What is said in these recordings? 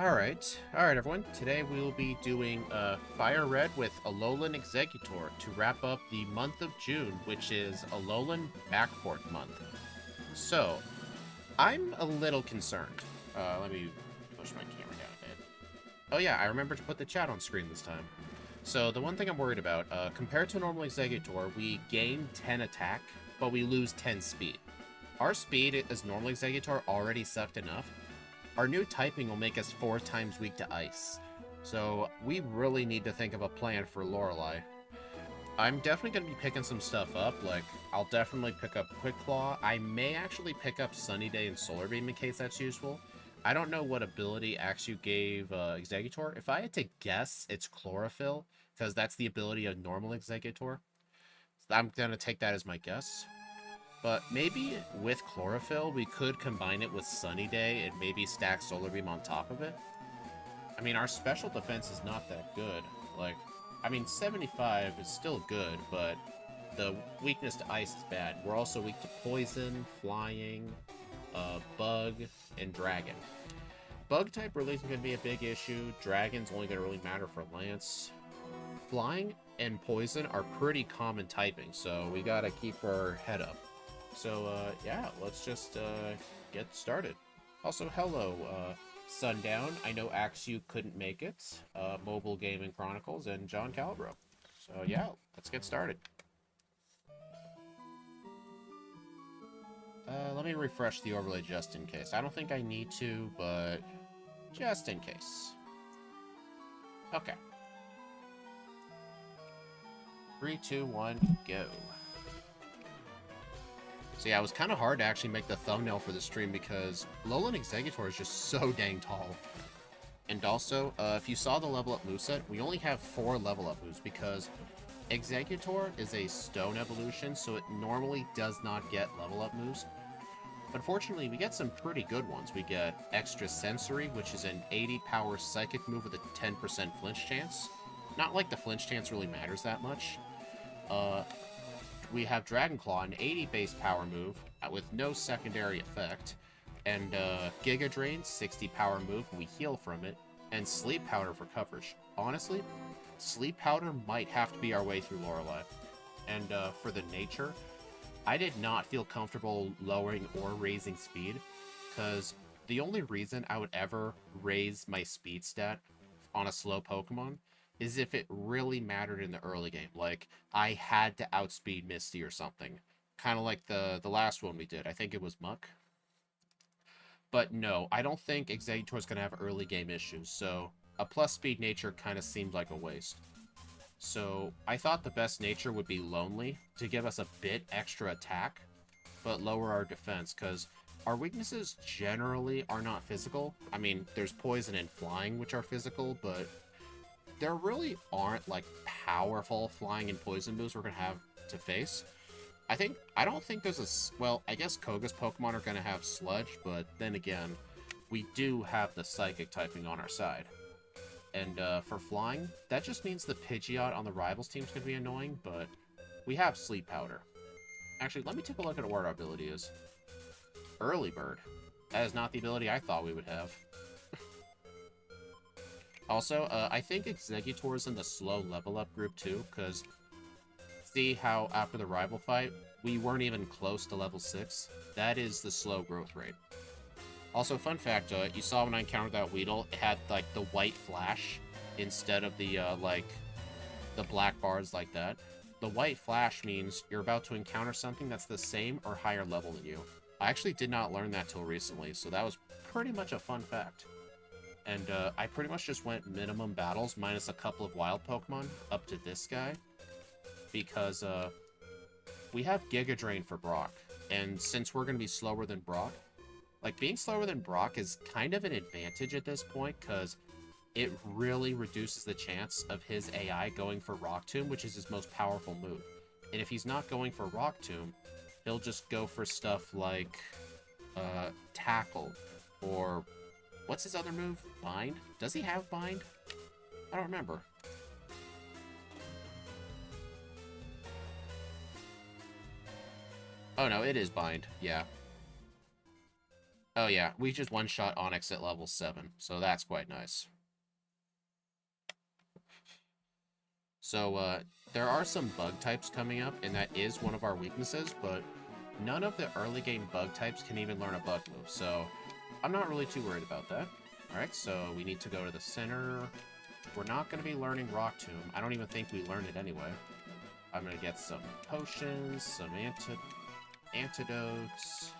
Alright, everyone. Today we will be doing Firered with Alolan Exeggutor to wrap up the month of June, which is Alolan Backport month. So, I'm a little concerned. Let me push my camera down a bit. Oh yeah, I remember to put the chat on screen this time. So, the one thing I'm worried about, compared to normal Exeggutor, we gain 10 attack, but we lose 10 speed. Our speed as normal Exeggutor already sucked enough. Our new typing will make us 4 times weak to ice. So we really need to think of a plan for Lorelei. I'm definitely going to be picking some stuff up. Like, I'll definitely pick up Quick Claw. I may actually pick up Sunny Day and Solar Beam in case that's useful. I don't know what ability Axew gave Exeggutor. If I had to guess, it's Chlorophyll, because that's the ability of normal Exeggutor. I'm going to take that as my guess. But maybe with Chlorophyll, we could combine it with Sunny Day and maybe stack Solar Beam on top of it. I mean, our special defense is not that good. Like, I mean, 75 is still good, but the weakness to ice is bad. We're also weak to poison, flying, bug, and dragon. Bug type really isn't going to be a big issue. Dragon's only going to really matter for Lance. Flying and poison are pretty common typing, so we got to keep our head up. So, yeah, let's just, get started. Also, hello, Sundown. I know Axew couldn't make it. Mobile Gaming Chronicles and John Calibro. So, yeah, let's get started. Let me refresh the overlay just in case. I don't think I need to, but just in case. Okay. 3, 2, 1, go. So yeah, it was kind of hard to actually make the thumbnail for the stream because Alolan Exeggutor is just so dang tall. And also, if you saw the level up moveset, we only have 4 level up moves because Exeggutor is a stone evolution, so it normally does not get level up moves. But fortunately, we get some pretty good ones. We get Extra Sensory, which is an 80 power psychic move with a 10% flinch chance. Not like the flinch chance really matters that much. We have Dragon Claw, an 80 base power move with no secondary effect, and Giga Drain, 60 power move, we heal from it, and Sleep Powder for coverage. Honestly, Sleep Powder might have to be our way through Lorelei. And for the nature, I did not feel comfortable lowering or raising speed, because the only reason I would ever raise my speed stat on a slow Pokemon is if it really mattered in the early game. Like, I had to outspeed Misty or something. Kind of like the last one we did. I think it was Muck. But no, I don't think Exeggutor's going to have early game issues, so a plus speed nature kind of seemed like a waste. So I thought the best nature would be Lonely to give us a bit extra attack, but lower our defense, because our weaknesses generally are not physical. I mean, there's poison and flying, which are physical, but there really aren't, like, powerful flying and poison moves we're going to have to face. I don't think there's a... Well, I guess Koga's Pokemon are going to have Sludge, but then again, we do have the Psychic typing on our side. And for flying, that just means the Pidgeot on the Rivals team is going to be annoying, but we have Sleep Powder. Actually, let me take a look at what our ability is. Early Bird. That is not the ability I thought we would have. Also, I think Exeggutor is in the slow level up group too, because see how after the rival fight, we weren't even close to level 6? That is the slow growth rate. Also, fun fact, you saw when I encountered that Weedle, it had, like, the white flash instead of the, like, the black bars like that. The white flash means you're about to encounter something that's the same or higher level than you. I actually did not learn that till recently, so that was pretty much a fun fact. And I pretty much just went minimum battles minus a couple of wild Pokemon up to this guy. Because we have Giga Drain for Brock. And since we're going to be slower than Brock, like, being slower than Brock is kind of an advantage at this point, because it really reduces the chance of his AI going for Rock Tomb, which is his most powerful move. And if he's not going for Rock Tomb, he'll just go for stuff like Tackle, or... What's his other move? Bind? Does he have Bind? I don't remember. Oh no, it is Bind. Yeah. Oh yeah, we just one-shot Onyx at level 7, so that's quite nice. So, there are some bug types coming up, and that is one of our weaknesses, but none of the early game bug types can even learn a bug move, so I'm not really too worried about that. Alright, so we need to go to the center. We're not going to be learning Rock Tomb. I don't even think we learned it anyway. I'm going to get some potions, some antidotes,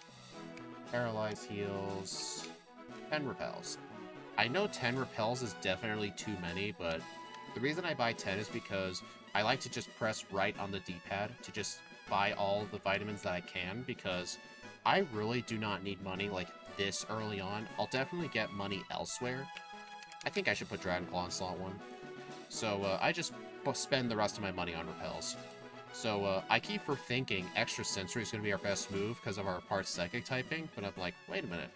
paralyze heals, 10 repels. I know 10 repels is definitely too many, but the reason I buy 10 is because I like to just press right on the D-pad to just buy all the vitamins that I can, because I really do not need money like this early on. I'll definitely get money elsewhere. I think I should put Dragon Claw in slot 1. So I just spend the rest of my money on repels. So I keep thinking Extra Sensory is going to be our best move because of our part Psychic typing, but I'm like, wait a minute.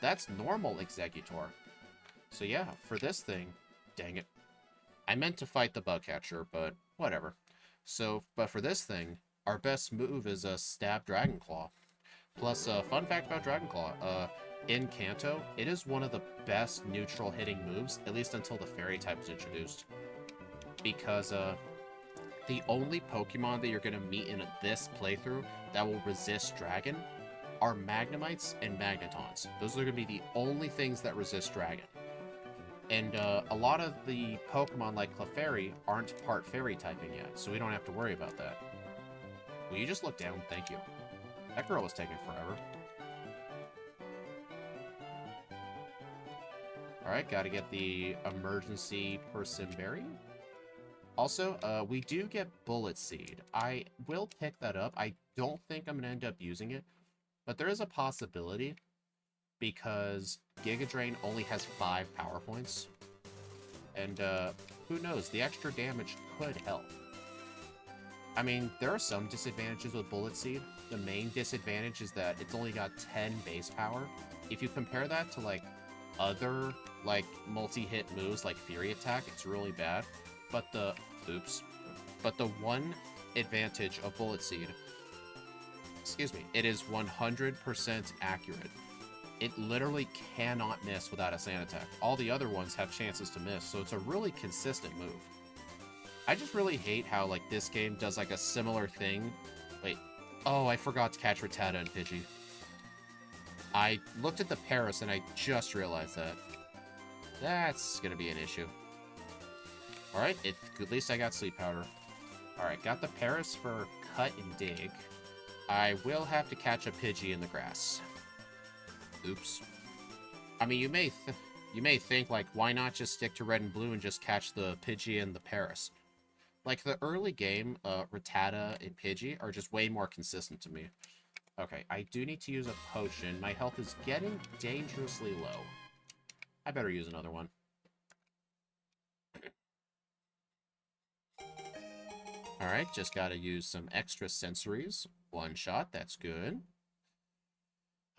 That's normal Exeggutor. So yeah, for this thing, dang it. I meant to fight the bug catcher, but whatever. So, but for this thing, our best move is a Stab Dragon Claw. Plus, fun fact about Dragon Claw, in Kanto, it is one of the best neutral hitting moves, at least until the Fairy type is introduced. Because, the only Pokemon that you're going to meet in this playthrough that will resist Dragon are Magnemites and Magnetons. Those are going to be the only things that resist Dragon. And a lot of the Pokemon like Clefairy aren't part Fairy typing yet, so we don't have to worry about that. Will you just look down? Thank you. That girl was taking forever. Alright, gotta get the emergency Persimberry. Also, we do get Bullet Seed. I will pick that up. I don't think I'm going to end up using it, but there is a possibility because Giga Drain only has 5 power points. And who knows, the extra damage could help. I mean, there are some disadvantages with Bullet Seed. The main disadvantage is that it's only got 10 base power. If you compare that to, like, other, like, multi-hit moves like Fury Attack, it's really bad. But the... Oops. But the one advantage of Bullet Seed... Excuse me. It is 100% accurate. It literally cannot miss without a Sand Attack. All the other ones have chances to miss, so it's a really consistent move. I just really hate how, like, this game does, like, a similar thing. Wait. Oh, I forgot to catch Rattata and Pidgey. I looked at the Paris and I just realized that. That's gonna be an issue. Alright, at least I got Sleep Powder. Alright, got the Paris for Cut and Dig. I will have to catch a Pidgey in the grass. Oops. I mean, you may think, like, why not just stick to Red and Blue and just catch the Pidgey and the Paris? Like, the early game, Rattata and Pidgey are just way more consistent to me. Okay, I do need to use a potion. My health is getting dangerously low. I better use another one. Alright, just gotta use some extra sensories. One shot, that's good.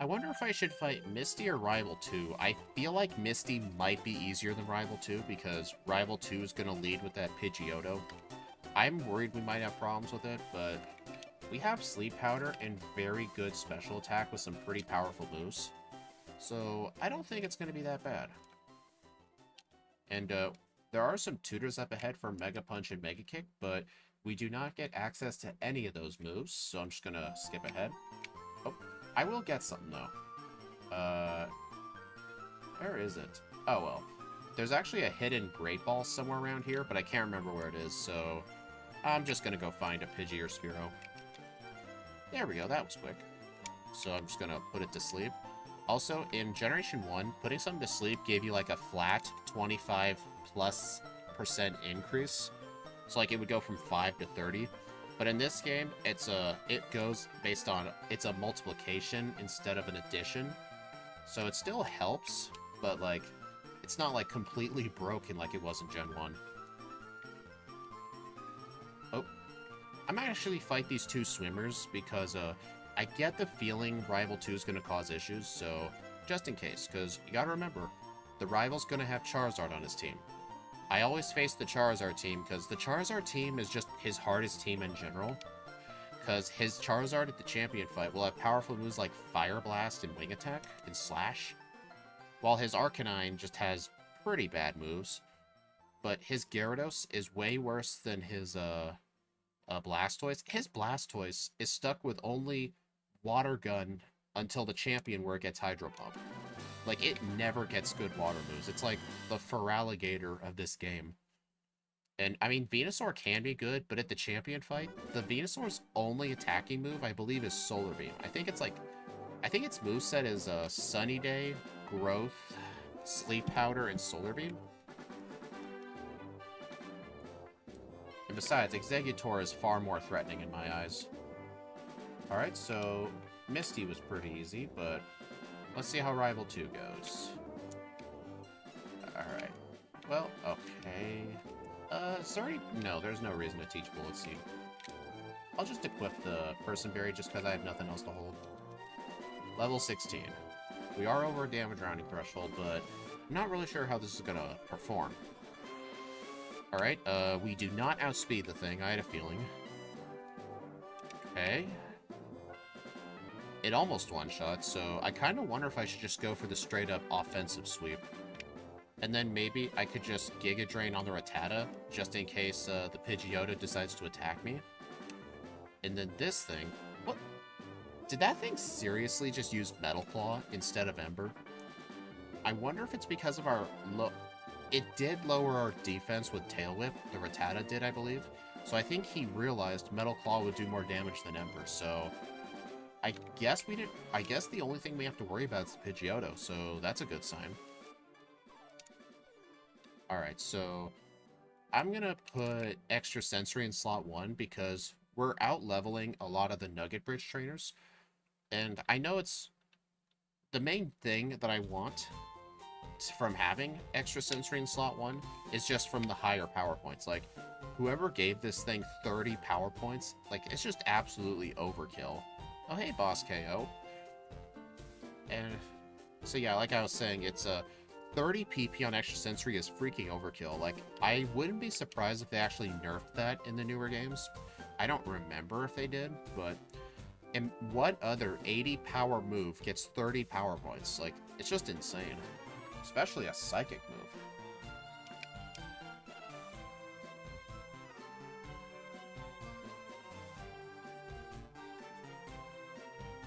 I wonder if I should fight Misty or Rival 2. I feel like Misty might be easier than Rival 2 because Rival 2 is gonna lead with that Pidgeotto. I'm worried we might have problems with it, but we have Sleep Powder and very good special attack with some pretty powerful moves. So I don't think it's gonna be that bad. And there are some tutors up ahead for Mega Punch and Mega Kick, but we do not get access to any of those moves, so I'm just gonna skip ahead. Oh, I will get something, though. Where is it? Oh, well. There's actually a hidden Great Ball somewhere around here, but I can't remember where it is, so I'm just gonna go find a Pidgey or Spearow. There we go, that was quick. So I'm just gonna put it to sleep. Also, in Generation 1, putting something to sleep gave you, like, a flat 25+% increase. So, like, it would go from 5 to 30. But in this game, it goes based on, it's a multiplication instead of an addition. So it still helps, but, like, it's not, like, completely broken like it was in Gen 1. Oh. I might actually fight these two swimmers because, I get the feeling Rival 2 is going to cause issues, so just in case, because you gotta remember, the Rival's going to have Charizard on his team. I always face the Charizard team because the Charizard team is just his hardest team in general. because his Charizard at the champion fight will have powerful moves like Fire Blast and Wing Attack and Slash, while his Arcanine just has pretty bad moves. But his Gyarados is way worse than his Blastoise. His Blastoise is stuck with only Water Gun until the champion where it gets Hydro Pump. Like, it never gets good water moves. It's like the Feraligatr of this game. And, I mean, Venusaur can be good, but at the champion fight, the Venusaur's only attacking move, I believe, is Solar Beam. I think its moveset is Sunny Day, Growth, Sleep Powder, and Solar Beam. And besides, Exeggutor is far more threatening in my eyes. Alright, so Misty was pretty easy, but let's see how Rival 2 goes. Alright. Well, okay. Sorry. No, there's no reason to teach Bullet Seed. I'll just equip the Person Berry just because I have nothing else to hold. Level 16. We are over a damage rounding threshold, but I'm not really sure how this is gonna perform. Alright, we do not outspeed the thing, I had a feeling. Okay. It almost one-shot, so I kind of wonder if I should just go for the straight-up offensive sweep. And then maybe I could just Giga Drain on the Rattata, just in case the Pidgeotto decides to attack me. And then this thing... What? Did that thing seriously just use Metal Claw instead of Ember? I wonder if it's because of our It did lower our defense with Tail Whip. The Rattata did, I believe. So I think he realized Metal Claw would do more damage than Ember, so... I guess the only thing we have to worry about is the Pidgeotto, so that's a good sign. Alright, so I'm gonna put Extra Sensory in slot 1 because we're out-leveling a lot of the Nugget Bridge trainers. And I know it's... The main thing that I want from having Extra Sensory in slot 1 is just from the higher power points. Like, whoever gave this thing 30 power points, like, it's just absolutely overkill. Oh, hey, Boss KO. And so, yeah, like I was saying, it's a 30 PP on Extra Sensory is freaking overkill. Like, I wouldn't be surprised if they actually nerfed that in the newer games. I don't remember if they did, but... And what other 80 power move gets 30 power points? Like, it's just insane. Especially a Psychic move.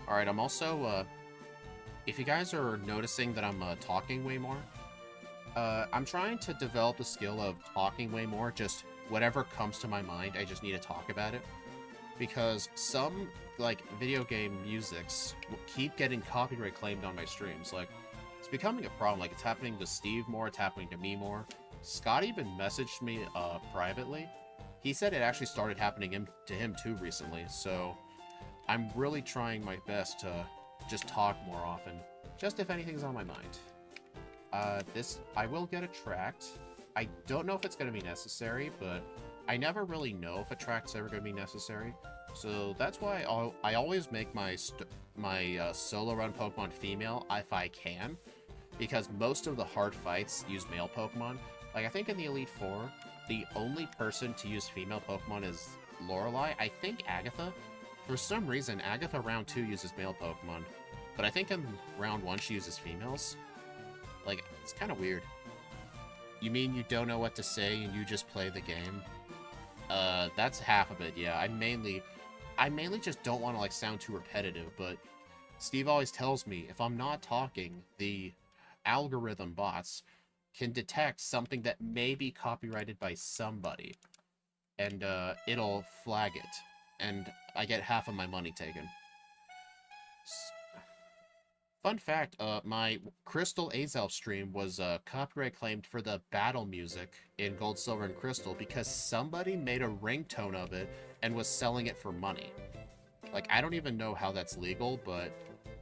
Alright, I'm also, if you guys are noticing that I'm talking way more, I'm trying to develop the skill of talking way more, just whatever comes to my mind, I just need to talk about it. Because some, like, video game musics keep getting copyright claimed on my streams. Like, it's becoming a problem. Like, it's happening to Steve more, it's happening to me more. Scott even messaged me, privately. He said it actually started happening to him too recently, so... I'm really trying my best to just talk more often, just if anything's on my mind. I will get a tract. I don't know if it's going to be necessary, but I never really know if a tract's ever going to be necessary. So that's why I always make my solo run Pokemon female if I can, because most of the hard fights use male Pokemon. Like, I think in the Elite Four, the only person to use female Pokemon is Lorelei. I think Agatha. For some reason, Agatha round 2 uses male Pokemon, but I think in round 1 she uses females. Like, it's kind of weird. You mean you don't know what to say and you just play the game? That's half of it, yeah. I mainly just don't want to, like, sound too repetitive, but Steve always tells me if I'm not talking, the algorithm bots can detect something that may be copyrighted by somebody, and it'll flag it. And I get half of my money taken. Fun fact, my Crystal Azelf stream was copyright claimed for the battle music in Gold, Silver, and Crystal because somebody made a ringtone of it and was selling it for money. Like, I don't even know how that's legal, but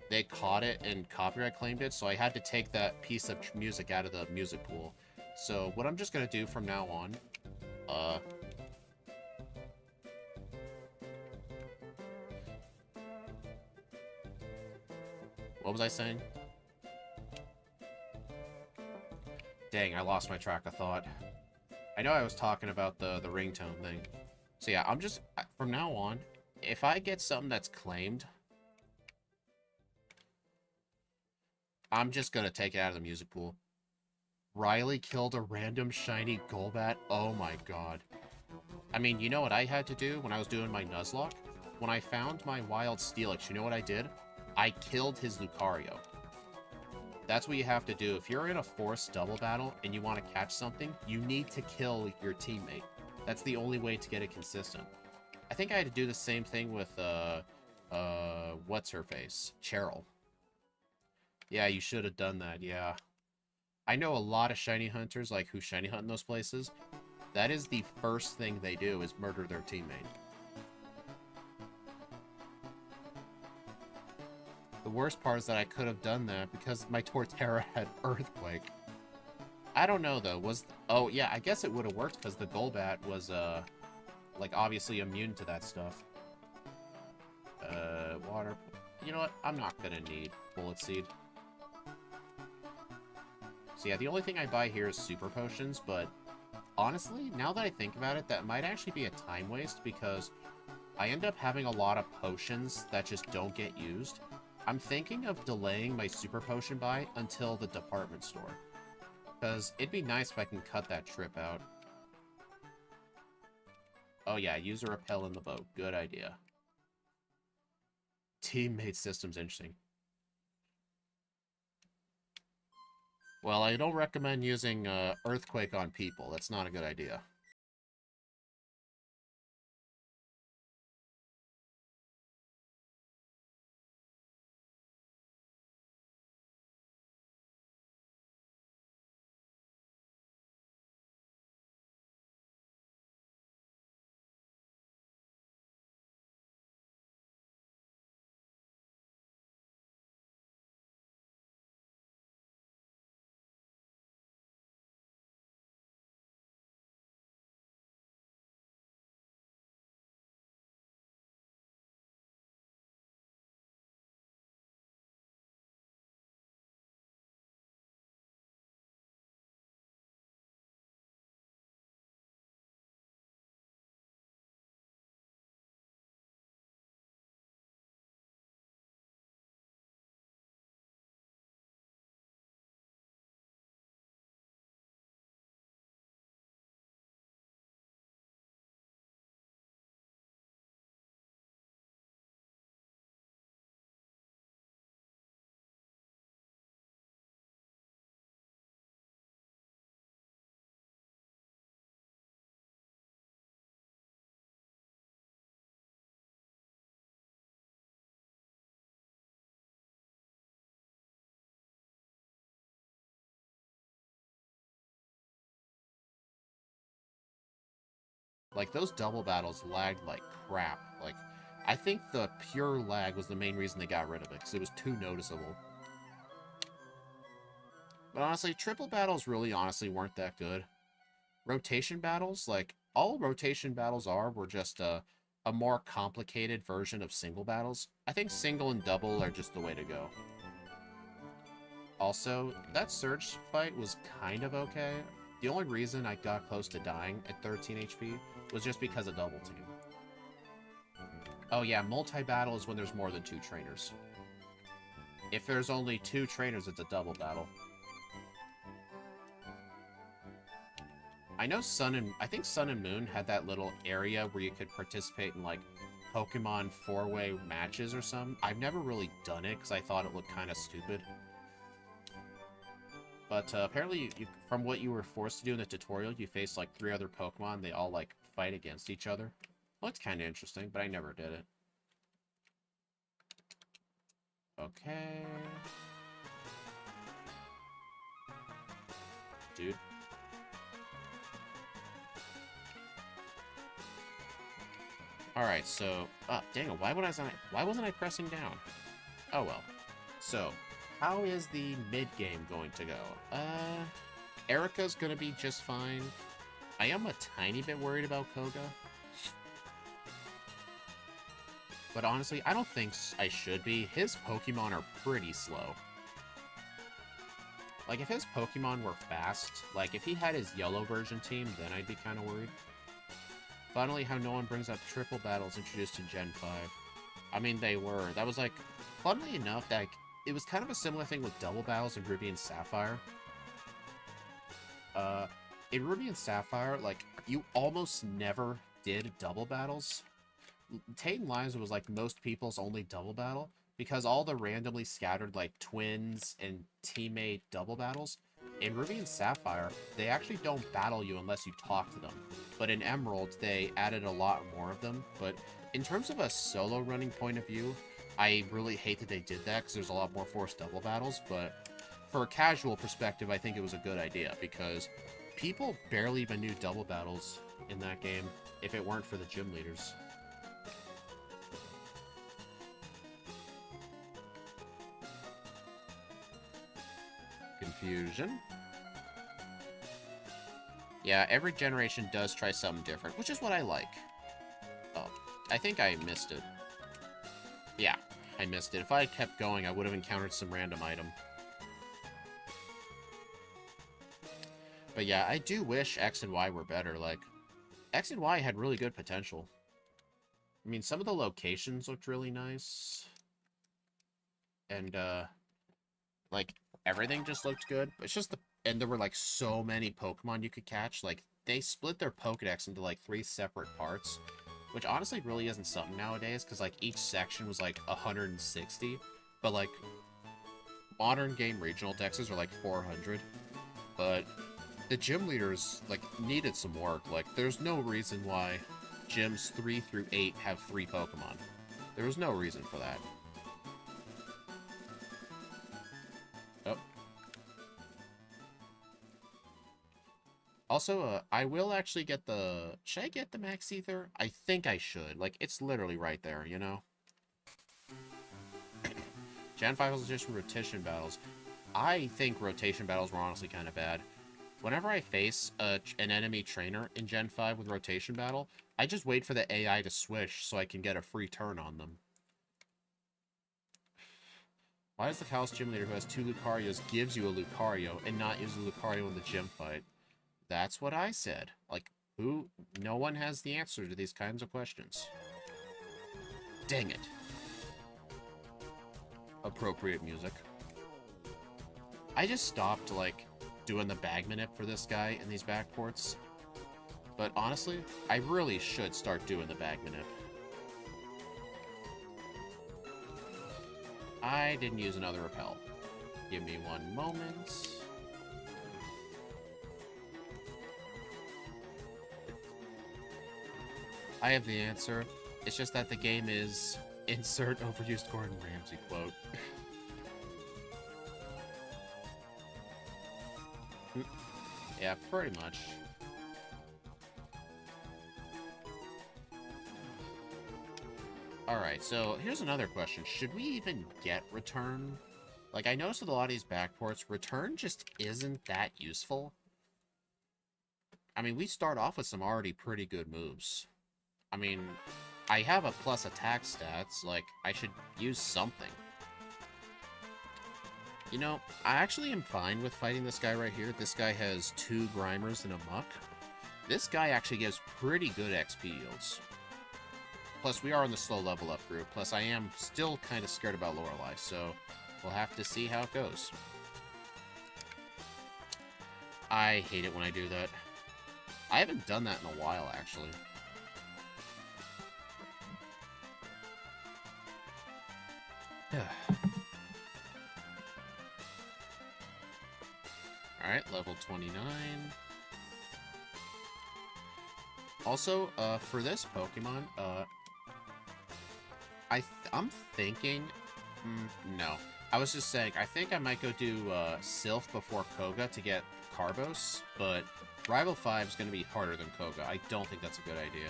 they caught it and copyright claimed it, so I had to take that piece of music out of the music pool. So what I'm just gonna do from now on, what was I saying? Dang, I lost my track of thought. I know I was talking about the ringtone thing. So yeah, I'm just, from now on, if I get something that's claimed, I'm just gonna take it out of the music pool. Riley killed a random shiny Golbat? Oh my god. I mean, you know what I had to do when I was doing my Nuzlocke? When I found my wild Steelix, you know what I did? I killed his Lucario. That's what you have to do. If you're in a forced double battle and you want to catch something, you need to kill your teammate. That's the only way to get it consistent. I think I had to do the same thing with, what's-her-face? Cheryl. Yeah, you should have done that, yeah. I know a lot of shiny hunters, like, who shiny hunt in those places. That is the first thing they do, is murder their teammate. The worst part is that I could have done that because my Torterra had Earthquake. I don't know, though. Oh, yeah, I guess it would have worked because the Golbat was, like, obviously immune to that stuff. Water. You know what? I'm not gonna need Bullet Seed. So yeah, the only thing I buy here is Super Potions, but honestly, now that I think about it, that might actually be a time waste because I end up having a lot of potions that just don't get used. I'm thinking of delaying my Super Potion buy until the department store. Because it'd be nice if I can cut that trip out. Oh yeah, use a repel in the boat. Good idea. Teammate system's interesting. Well, I don't recommend using Earthquake on people. That's not a good idea. Like, those double battles lagged like crap. Like, I think the pure lag was the main reason they got rid of it, because it was too noticeable. But honestly, triple battles really honestly weren't that good. Rotation battles, like, all rotation battles were just a more complicated version of single battles. I think single and double are just the way to go. Also, that Surge fight was kind of okay. The only reason I got close to dying at 13 HP was just because of double team. Oh yeah, multi-battle is when there's more than 2 trainers. If there's only 2 trainers, it's a double battle. I know I think Sun and Moon had that little area where you could participate in, like, Pokemon 4-way matches or something. I've never really done it because I thought it looked kind of stupid. But apparently, from what you were forced to do in the tutorial, you faced like 3 other Pokemon. They all like fight against each other. Well, it's kind of interesting, but I never did it. Okay. Dude. Alright, so... dang it, why wasn't I pressing down? Oh well. So, how is the mid-game going to go? Erica's gonna be just fine. I am a tiny bit worried about Koga. But honestly, I don't think I should be. His Pokemon are pretty slow. Like, if his Pokemon were fast, like, if he had his yellow version team, then I'd be kind of worried. Finally, how no one brings up triple battles introduced in Gen 5. I mean, they were. That was, like, funnily enough, that it was kind of a similar thing with double battles in Ruby and Sapphire. In Ruby and Sapphire, like, you almost never did double battles. Tainted Lions was, like, most people's only double battle, because all the randomly scattered, like, twins and teammate double battles, in Ruby and Sapphire, they actually don't battle you unless you talk to them. But in Emerald, they added a lot more of them. But in terms of a solo running point of view, I really hate that they did that, because there's a lot more forced double battles, but for a casual perspective, I think it was a good idea, because people barely even knew double battles in that game if it weren't for the gym leaders. Confusion. Yeah, every generation does try something different, which is what I like. Oh, I think I missed it. Yeah, I missed it. If I had kept going, I would have encountered some random item. But yeah, I do wish X and Y were better. Like, X and Y had really good potential. I mean, some of the locations looked really nice. And, like, everything just looked good. It's just the... And there were, like, so many Pokemon you could catch. Like, they split their Pokedex into, like, 3 separate parts. Which, honestly, really isn't something nowadays. Because, like, each section was, like, 160. But, like, modern game regional dexes are, like, 400. But the gym leaders, like, needed some work. Like, there's no reason why gyms 3 through 8 have 3 Pokemon. There was no reason for that. Oh. Also, I will actually get the... Should I get the Max Ether? I think I should. Like, it's literally right there, you know? Gen 5 was just rotation battles. I think rotation battles were honestly kind of bad. Whenever I face an enemy trainer in Gen 5 with rotation battle, I just wait for the AI to switch so I can get a free turn on them. Why does the Chaos Gym Leader who has 2 Lucarios gives you a Lucario and not use a Lucario in the gym fight? That's what I said. Like, who? No one has the answer to these kinds of questions. Dang it. Appropriate music. I just stopped, like, doing the bag manip for this guy in these backports. But honestly, I really should start doing the bag manip. I didn't use another repel. Give me one moment. I have the answer. It's just that the game is insert overused Gordon Ramsay quote. Yeah, pretty much. Alright, so here's another question. Should we even get return? Like, I noticed with a lot of these backports, return just isn't that useful. I mean, we start off with some already pretty good moves. I mean, I have a plus attack stats, like, I should use something. You know, I actually am fine with fighting this guy right here. This guy has 2 Grimers and a Muck. This guy actually gives pretty good XP yields. Plus, we are in the slow level up group. Plus, I am still kind of scared about Lorelei, so we'll have to see how it goes. I hate it when I do that. I haven't done that in a while, actually. Alright, level 29. Also, for this Pokemon, I'm thinking... no. I was just saying, I think I might go do Sylph before Koga to get Carbos, but Rival 5 is going to be harder than Koga. I don't think that's a good idea.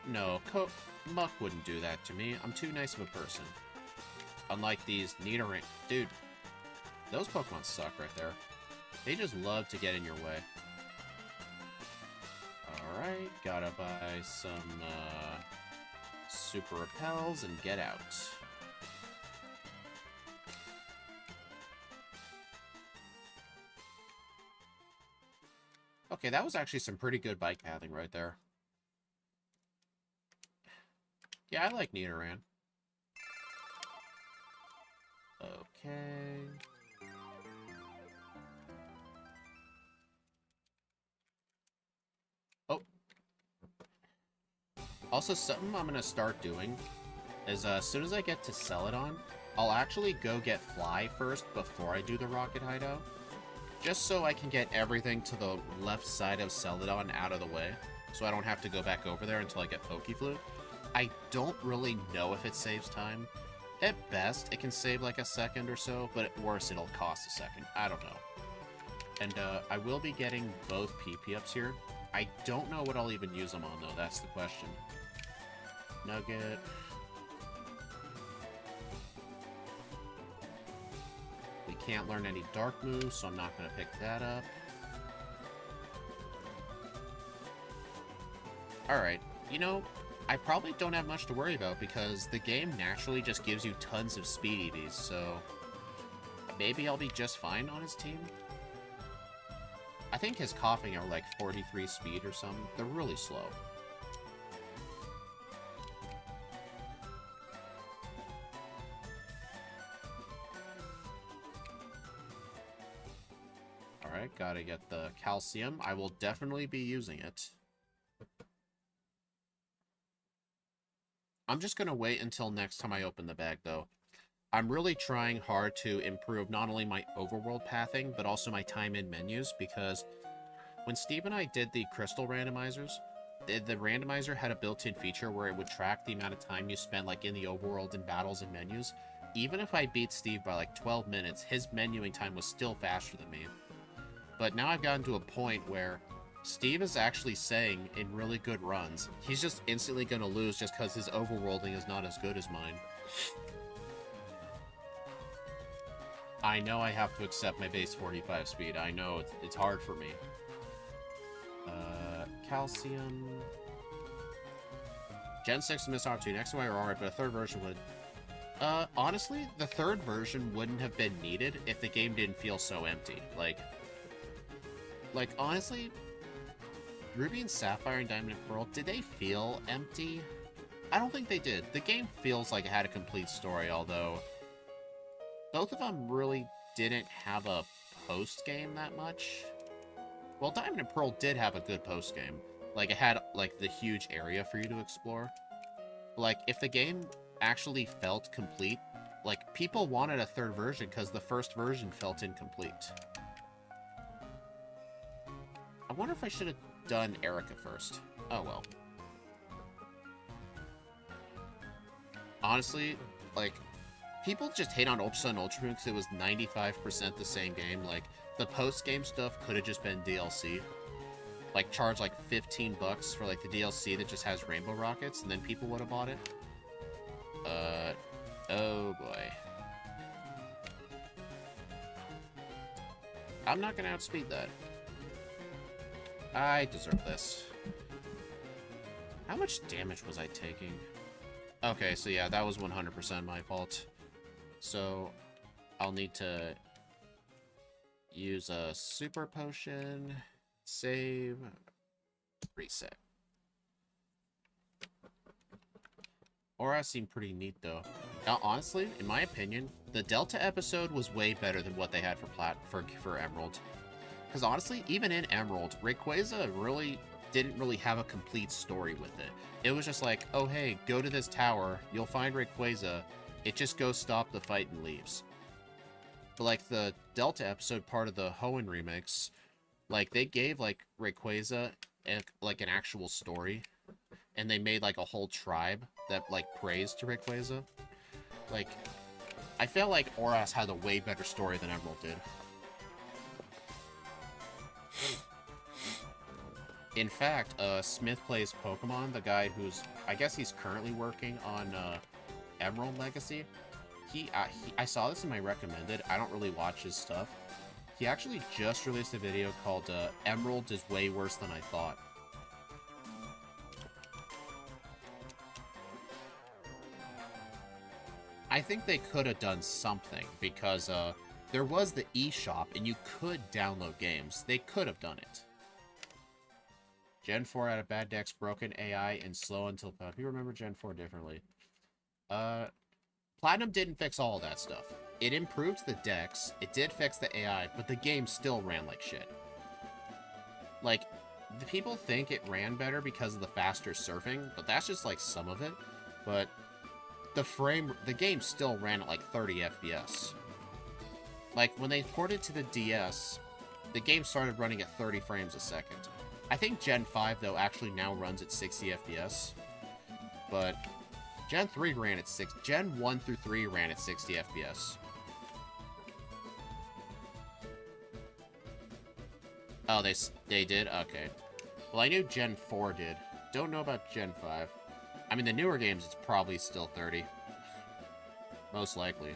No, Muck wouldn't do that to me. I'm too nice of a person. Unlike these Nidoran... Dude, those Pokemon suck right there. They just love to get in your way. Alright, gotta buy some Super Repels and get out. Okay, that was actually some pretty good bike pathing right there. Yeah, I like Nidoran. Okay. Oh. Also, something I'm going to start doing is as soon as I get to Celadon, I'll actually go get Fly first before I do the Rocket Hideout. Just so I can get everything to the left side of Celadon out of the way. So I don't have to go back over there until I get Pokeflute. I don't really know if it saves time. At best, it can save like a second or so, but at worst, it'll cost a second. I don't know. And I will be getting both PP-ups here. I don't know what I'll even use them on, though. That's the question. Nugget. We can't learn any dark moves, so I'm not going to pick that up. Alright, you know, I probably don't have much to worry about because the game naturally just gives you tons of speed EVs, so maybe I'll be just fine on his team. I think his coughing are like 43 speed or something. They're really slow. Alright, gotta get the calcium. I will definitely be using it. I'm just gonna wait until next time I open the bag, though. I'm really trying hard to improve not only my overworld pathing, but also my time in menus, because when Steve and I did the crystal randomizers, the randomizer had a built-in feature where it would track the amount of time you spend like in the overworld and battles and menus. Even if I beat Steve by like 12 minutes, his menuing time was still faster than me. But now I've gotten to a point where Steve is actually saying in really good runs, he's just instantly going to lose just because his overworlding is not as good as mine. I know I have to accept my base 45 speed. I know it's hard for me. Calcium. Gen 6 missed opportunity. Next one, alright, but a third version would. Honestly, the third version wouldn't have been needed if the game didn't feel so empty. Like, honestly, Ruby and Sapphire and Diamond and Pearl, did they feel empty? I don't think they did. The game feels like it had a complete story, although both of them really didn't have a post-game that much. Well, Diamond and Pearl did have a good post-game. Like, it had, like, the huge area for you to explore. Like, if the game actually felt complete, like, people wanted a third version because the first version felt incomplete. I wonder if I should have done Erica first. Oh, well. Honestly, like, people just hate on Ultra Sun and Ultra Moon because it was 95% the same game. Like, the post-game stuff could have just been DLC. Like, charge like 15 bucks for like the DLC that just has rainbow rockets, and then people would have bought it. Oh boy. I'm not gonna outspeed that. I deserve this. How much damage was I taking? Okay, so yeah, that was 100% my fault. So, I'll need to use a super potion, save, reset. Aura seemed pretty neat, though. Now, honestly, in my opinion, the Delta episode was way better than what they had for Emerald. Because honestly, even in Emerald, Rayquaza didn't really have a complete story with it. It was just like, oh hey, go to this tower, you'll find Rayquaza, it just goes stop the fight and leaves. But like the Delta episode part of the Hoenn remix, like they gave like Rayquaza like an actual story, and they made like a whole tribe that like prays to Rayquaza. Like, I felt like Oras had a way better story than Emerald did. In fact, Smith Plays Pokemon, the guy who's, I guess he's currently working on Emerald Legacy. I saw this in my recommended. I don't really watch his stuff. He actually just released a video called Emerald is Way Worse Than I Thought. I think they could have done something because there was the eShop and you could download games. They could have done it. Gen 4 had a bad dex, broken AI, and slow until... You remember Gen 4 differently. Platinum didn't fix all of that stuff. It improved the dex, it did fix the AI, but the game still ran like shit. Like, the people think it ran better because of the faster surfing, but that's just like some of it. But the game still ran at like 30 FPS. Like, when they ported to the DS, the game started running at 30 frames a second. I think Gen 5, though, actually now runs at 60 FPS. But Gen 3 ran at Gen 1 through 3 ran at 60 FPS. Oh, they did? Okay. Well, I knew Gen 4 did. Don't know about Gen 5. I mean, the newer games, it's probably still 30. Most likely.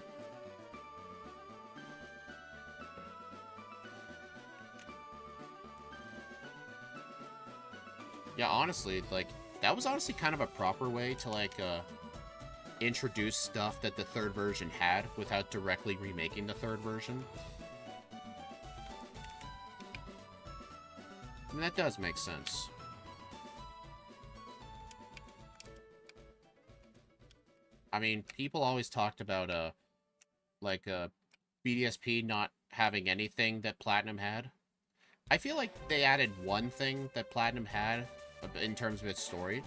Yeah, honestly, like, that was honestly kind of a proper way to, like, introduce stuff that the third version had without directly remaking the third version. I mean, that does make sense. I mean, people always talked about, BDSP not having anything that Platinum had. I feel like they added one thing that Platinum had in terms of its story.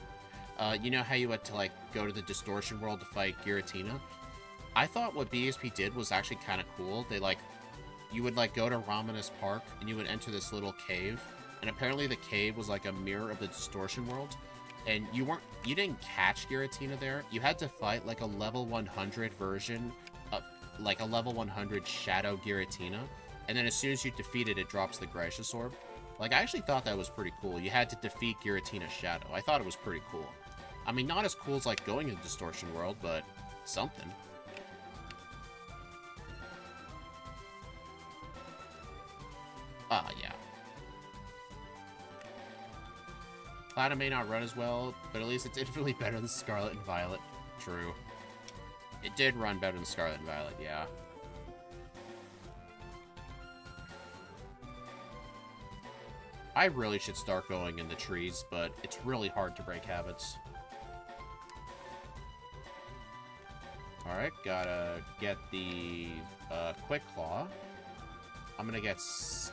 You know how you had to, like, go to the Distortion World to fight Giratina? I thought what BDSP did was actually kind of cool. They, like, you would, like, go to Ramanas Park, and you would enter this little cave, and apparently the cave was, like, a mirror of the Distortion World, and you didn't catch Giratina there. You had to fight, like, a level 100 version of, like, a level 100 Shadow Giratina, and then as soon as you defeat it, it drops the Gracious Orb. Like, I actually thought that was pretty cool. You had to defeat Giratina's Shadow. I thought it was pretty cool. I mean, not as cool as, like, going into Distortion World, but something. Yeah. Platinum may not run as well, but at least it's infinitely better than Scarlet and Violet. True. It did run better than Scarlet and Violet, yeah. I really should start going in the trees, but it's really hard to break habits. Alright, gotta get the Quick Claw. I'm gonna get...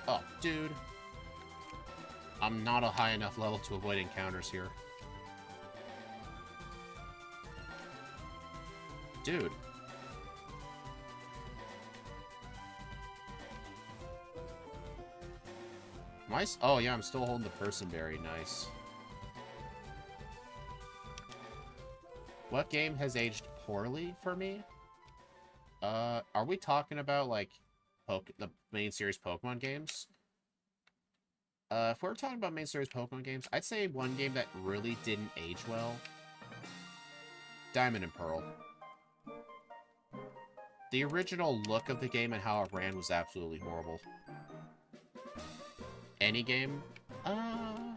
Oh, dude. I'm not a high enough level to avoid encounters here. Dude. Nice. Oh, yeah, I'm still holding the Personberry. Nice. What game has aged poorly for me? Are we talking about, like, the main series Pokemon games? If we're talking about main series Pokemon games, I'd say one game that really didn't age well. Diamond and Pearl. The original look of the game and how it ran was absolutely horrible. Any game? I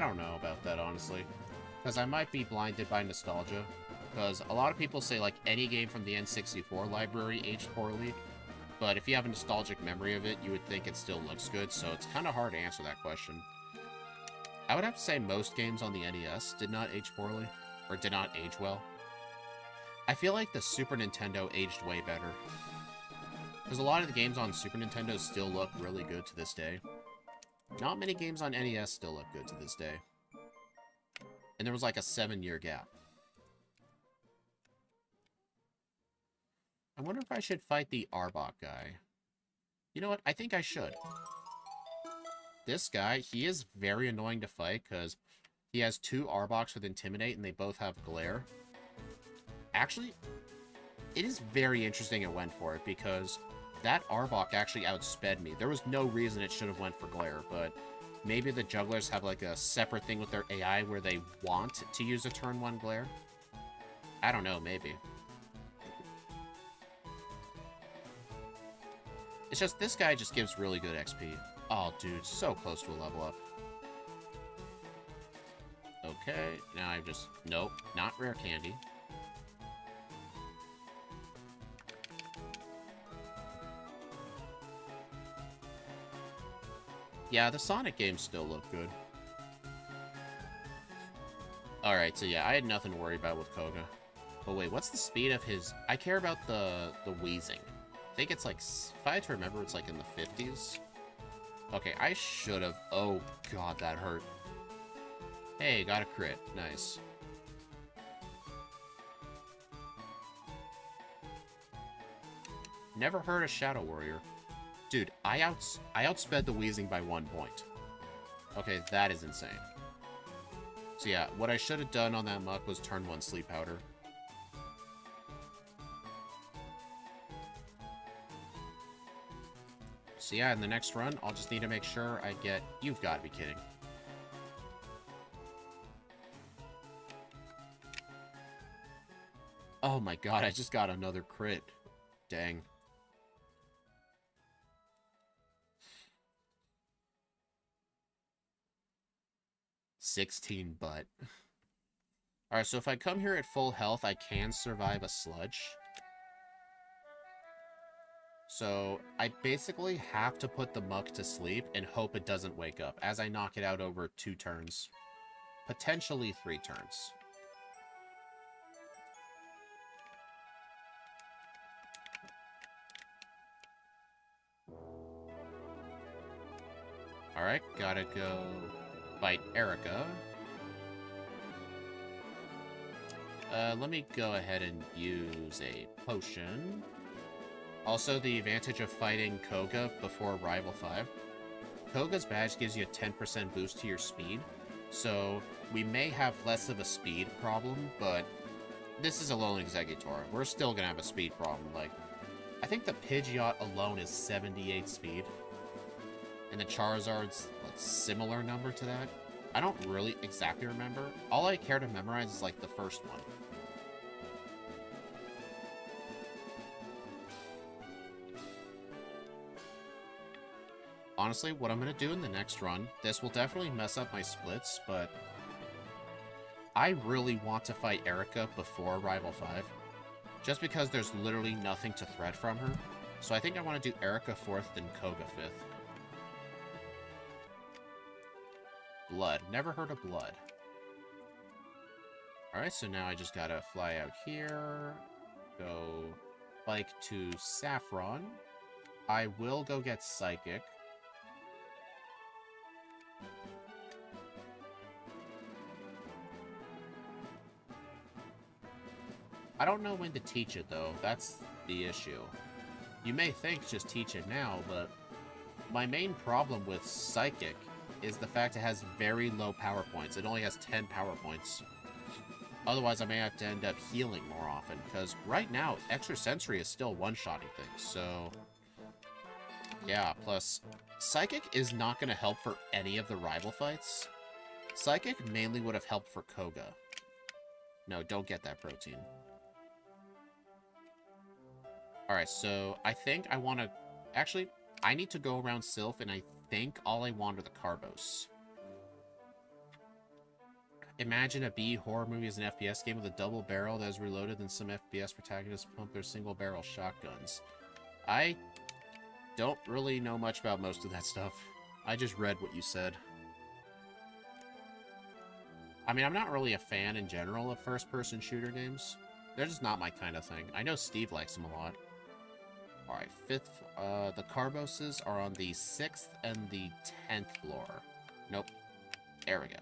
don't know about that, honestly. Because I might be blinded by nostalgia. Because a lot of people say, like, any game from the N64 library aged poorly. But if you have a nostalgic memory of it, you would think it still looks good, so it's kind of hard to answer that question. I would have to say most games on the NES did not age poorly. Or did not age well. I feel like the Super Nintendo aged way better. Because a lot of the games on Super Nintendo still look really good to this day. Not many games on NES still look good to this day. And there was like a 7-year gap. I wonder if I should fight the Arbok guy. You know what? I think I should. This guy, he is very annoying to fight because he has 2 Arboks with Intimidate and they both have Glare. Actually, it is very interesting it went for it because that Arbok actually outsped me. There was no reason it should have went for Glare, but maybe the jugglers have like a separate thing with their AI where they want to use a turn 1 Glare. I don't know, maybe. It's just, this guy just gives really good XP. Oh, dude, so close to a level up. Okay, now I just... Nope, not rare candy. Yeah, the Sonic games still look good. Alright, so yeah, I had nothing to worry about with Koga. But wait, what's the speed of his... I care about the wheezing. I think it's like... If I had to remember, it's like in the 50s. Okay, I should have... Oh, God, that hurt. Hey, got a crit. Nice. Never heard a Shadow Warrior. Dude, I outsped the wheezing by 1 point. Okay, that is insane. So yeah, what I should have done on that muck was turn 1 Sleep Powder. So yeah, in the next run, I'll just need to make sure I get... You've got to be kidding. Oh my god, I just got another crit. Dang. $16 butt. Alright, so if I come here at full health, I can survive a sludge. So I basically have to put the muck to sleep and hope it doesn't wake up as I knock it out over 2 turns. Potentially 3 turns. Alright, gotta go fight Erica. Let me go ahead and use a potion. Also, the advantage of fighting Koga before Rival 5. Koga's badge gives you a 10% boost to your speed, so we may have less of a speed problem, but this is Alolan Exeggutor. We're still gonna have a speed problem. Like, I think the Pidgeot alone is 78 speed, and the Charizard's a similar number to that. I don't really exactly remember. All I care to memorize is, like, the first one. Honestly, what I'm going to do in the next run, this will definitely mess up my splits, but I really want to fight Erica before Rival 5, just because there's literally nothing to threat from her. So I think I want to do Erica 4th, then Koga 5th. Blood. Never heard of blood. Alright, so now I just gotta fly out here, go bike to Saffron. I will go get Psychic. I don't know when to teach it, though. That's the issue. You may think just teach it now, but my main problem with Psychic is the fact it has very low power points. It only has 10 power points. Otherwise, I may have to end up healing more often, because right now, Extrasensory is still one-shotting things, so... Yeah, plus, Psychic is not going to help for any of the rival fights. Psychic mainly would have helped for Koga. No, don't get that protein. Alright, so I think I want to... Actually, I need to go around Sylph, and I think all I want are the Carbos. Imagine a B horror movie as an FPS game with a double barrel that is reloaded, and some FPS protagonists pump their single barrel shotguns. I don't really know much about most of that stuff. I just read what you said. I mean, I'm not really a fan in general of first-person shooter games. They're just not my kind of thing. I know Steve likes them a lot. Alright, 5th. The Carboses are on the 6th and the 10th floor. Nope. There we go.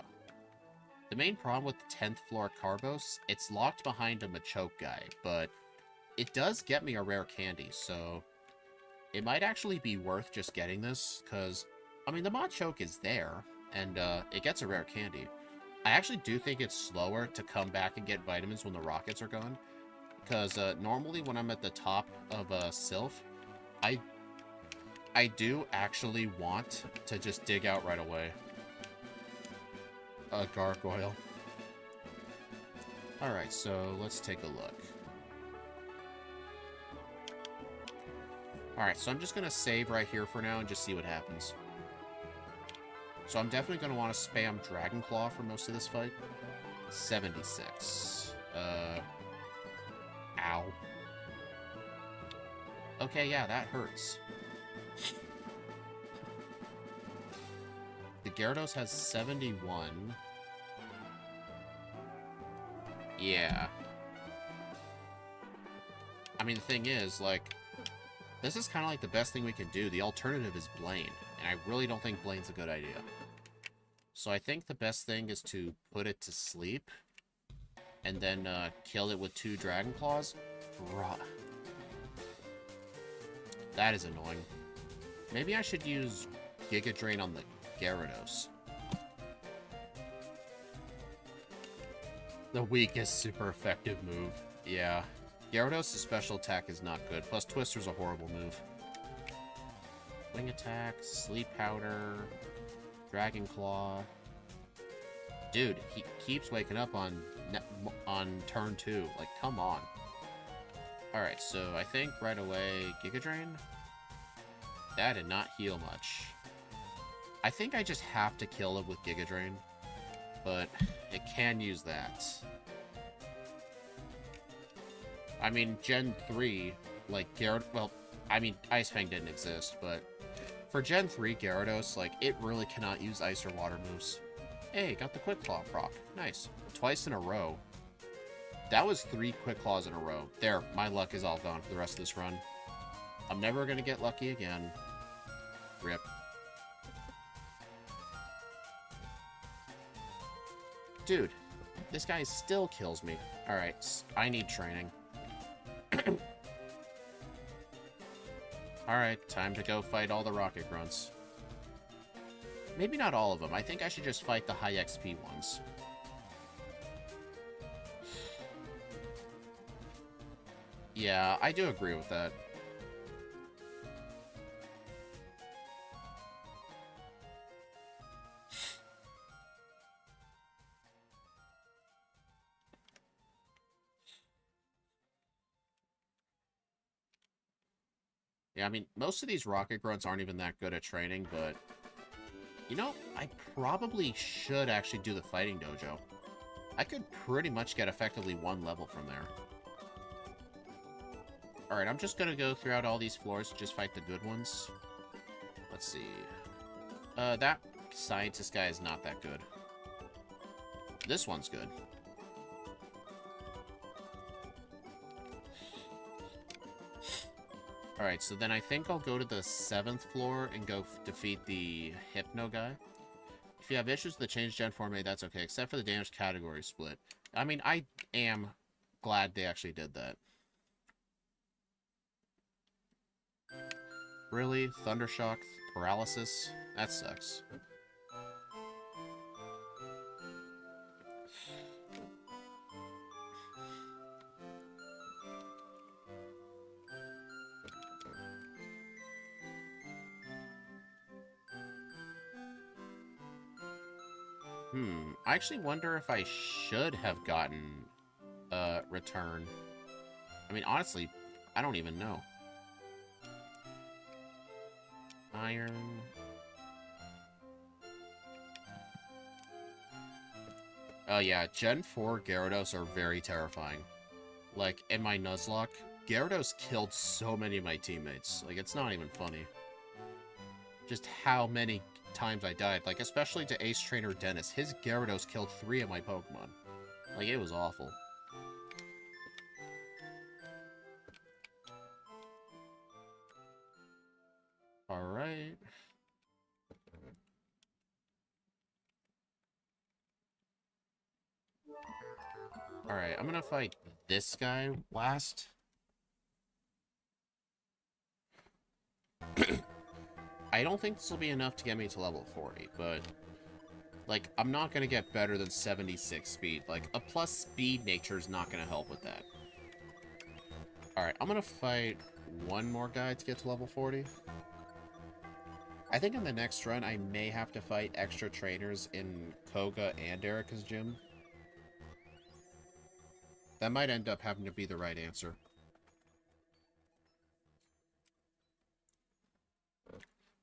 The main problem with the 10th floor Carbos, it's locked behind a Machoke guy, but it does get me a rare candy, so it might actually be worth just getting this, because, I mean, the Machoke is there, and it gets a rare candy. I actually do think it's slower to come back and get vitamins when the rockets are gone, because normally when I'm at the top of Sylph, I do actually want to just dig out right away. A gargoyle. Alright, so let's take a look. Alright, so I'm just going to save right here for now and just see what happens. So I'm definitely going to want to spam Dragon Claw for most of this fight. 76. Ow. Okay, yeah, that hurts. The Gyarados has 71. Yeah. I mean, the thing is, like, this is kind of like the best thing we can do. The alternative is Blaine, and I really don't think Blaine's a good idea. So I think the best thing is to put it to sleep, and then kill it with 2 Dragon Claws. Bruh. That is annoying. Maybe I should use Giga Drain on the Gyarados. The weakest super effective move. Yeah. Gyarados' special attack is not good. Plus, Twister's a horrible move. Wing Attack, Sleep Powder, Dragon Claw. Dude, he keeps waking up on turn 2. Like, come on. Alright, so I think right away, Giga Drain? That did not heal much. I think I just have to kill it with Giga Drain, but it can use that. I mean, Gen 3, like, well, I mean, Ice Fang didn't exist, but for Gen 3 Gyarados, like, it really cannot use Ice or Water moves. Hey, got the Quick Claw proc. Nice. Twice in a row. That was 3 Quick Claws in a row. There, my luck is all gone for the rest of this run. I'm never gonna get lucky again. Rip. Dude, this guy still kills me. Alright, I need training. Alright, time to go fight all the Rocket Grunts. Maybe not all of them. I think I should just fight the high XP ones. Yeah, I do agree with that. Yeah, I mean, most of these Rocket Grunts aren't even that good at training, but... You know, I probably should actually do the Fighting Dojo. I could pretty much get effectively 1 level from there. Alright, I'm just gonna go throughout all these floors to just fight the good ones. Let's see. That Scientist guy is not that good. This one's good. Alright, so then I think I'll go to the 7th floor and go defeat the Hypno guy. If you have issues with the change gen form, that's okay, except for the damage category split. I mean, I am glad they actually did that. Really? Thundershock? Paralysis? That sucks. I actually wonder if I should have gotten Return. I mean, honestly, I don't even know. Iron. Oh yeah, Gen 4 Gyarados are very terrifying. Like, in my Nuzlocke, Gyarados killed so many of my teammates. Like, it's not even funny. Just how many times I died. Like, especially to Ace Trainer Dennis. His Gyarados killed 3 of my Pokemon. Like, it was awful. Alright. Alright, I'm gonna fight this guy last. I don't think this will be enough to get me to level 40, but... Like, I'm not gonna get better than 76 speed. Like, a plus speed nature is not gonna help with that. Alright, I'm gonna fight one more guy to get to level 40. I think in the next run, I may have to fight extra trainers in Koga and Erica's gym. That might end up having to be the right answer.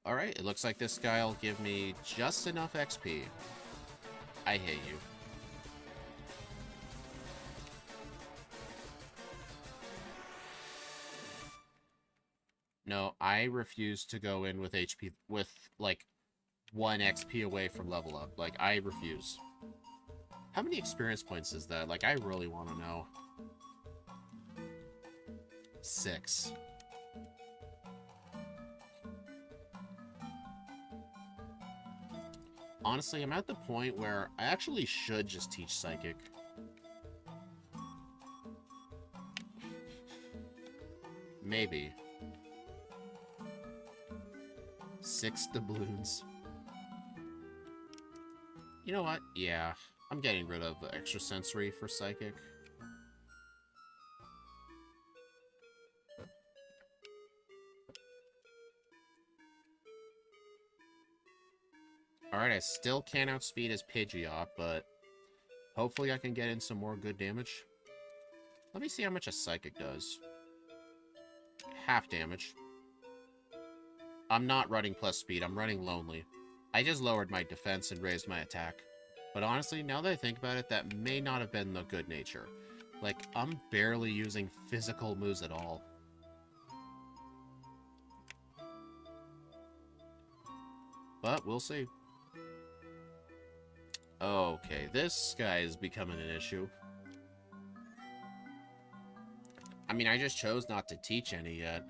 Alright, it looks like this guy will give me just enough XP. I hate you. No, I refuse to go in with HP, with, like, 1 XP away from level up. Like, I refuse. How many experience points is that? Like, I really want to know. 6. Honestly, I'm at the point where I actually should just teach Psychic. Maybe. 6 doubloons. You know what? Yeah, I'm getting rid of the extrasensory for Psychic. Alright, I still can't outspeed his Pidgeot, but hopefully I can get in some more good damage. Let me see how much a Psychic does. Half damage. I'm not running plus speed, I'm running Lonely. I just lowered my defense and raised my attack. But honestly, now that I think about it, that may not have been the good nature. Like, I'm barely using physical moves at all. But we'll see. Okay, this guy is becoming an issue. I mean, I just chose not to teach any yet.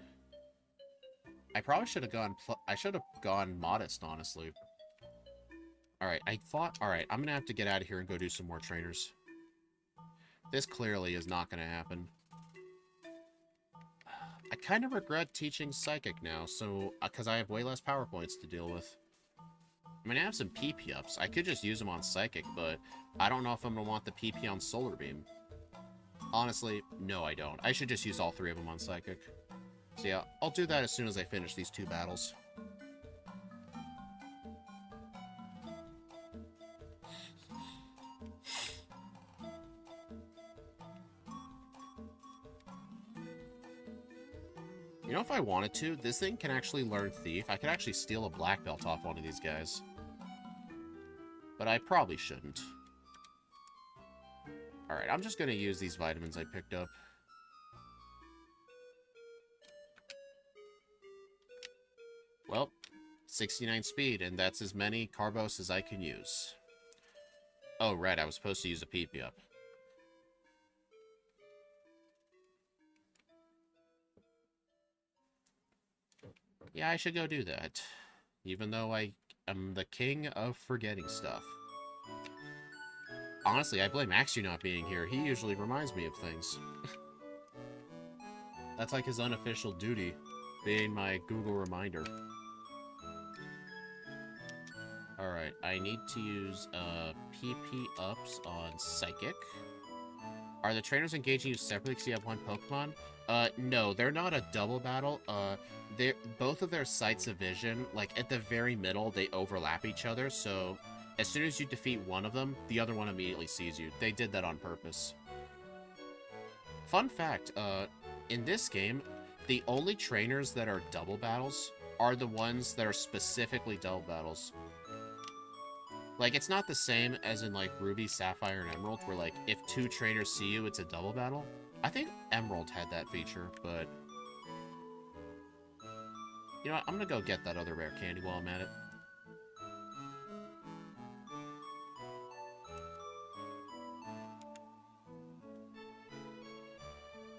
I probably should have gone modest, honestly. Alright, alright, I'm gonna have to get out of here and go do some more trainers. This clearly is not gonna happen. I kind of regret teaching Psychic now, so, because I have way less power points to deal with. I mean, I have some PP ups. I could just use them on Psychic, but I don't know if I'm gonna want the PP on Solar Beam. Honestly, no, I don't. I should just use all 3 of them on Psychic. So yeah, I'll do that as soon as I finish these 2 battles. You know, if I wanted to, this thing can actually learn Thief. I could actually steal a black belt off one of these guys. But I probably shouldn't. Alright, I'm just gonna use these vitamins I picked up. Well, 69 speed, and that's as many Carbos as I can use. Oh, right, I was supposed to use a PP up. Yeah, I should go do that. Even though I am the king of forgetting stuff. Honestly, I blame Axu not being here. He usually reminds me of things. That's like his unofficial duty, being my Google reminder. Alright, I need to use PP ups on Psychic. Are the trainers engaging you separately because you have one Pokemon? No, they're not a double battle. Both of their sights of vision, like at the very middle, they overlap each other, so as soon as you defeat one of them, the other one immediately sees you. They did that on purpose. Fun fact, in this game, the only trainers that are double battles are the ones that are specifically double battles. Like, it's not the same as in, like, Ruby, Sapphire, and Emerald, where, like, if 2 trainers see you, it's a double battle. I think Emerald had that feature, but... You know what? I'm gonna go get that other rare candy while I'm at it.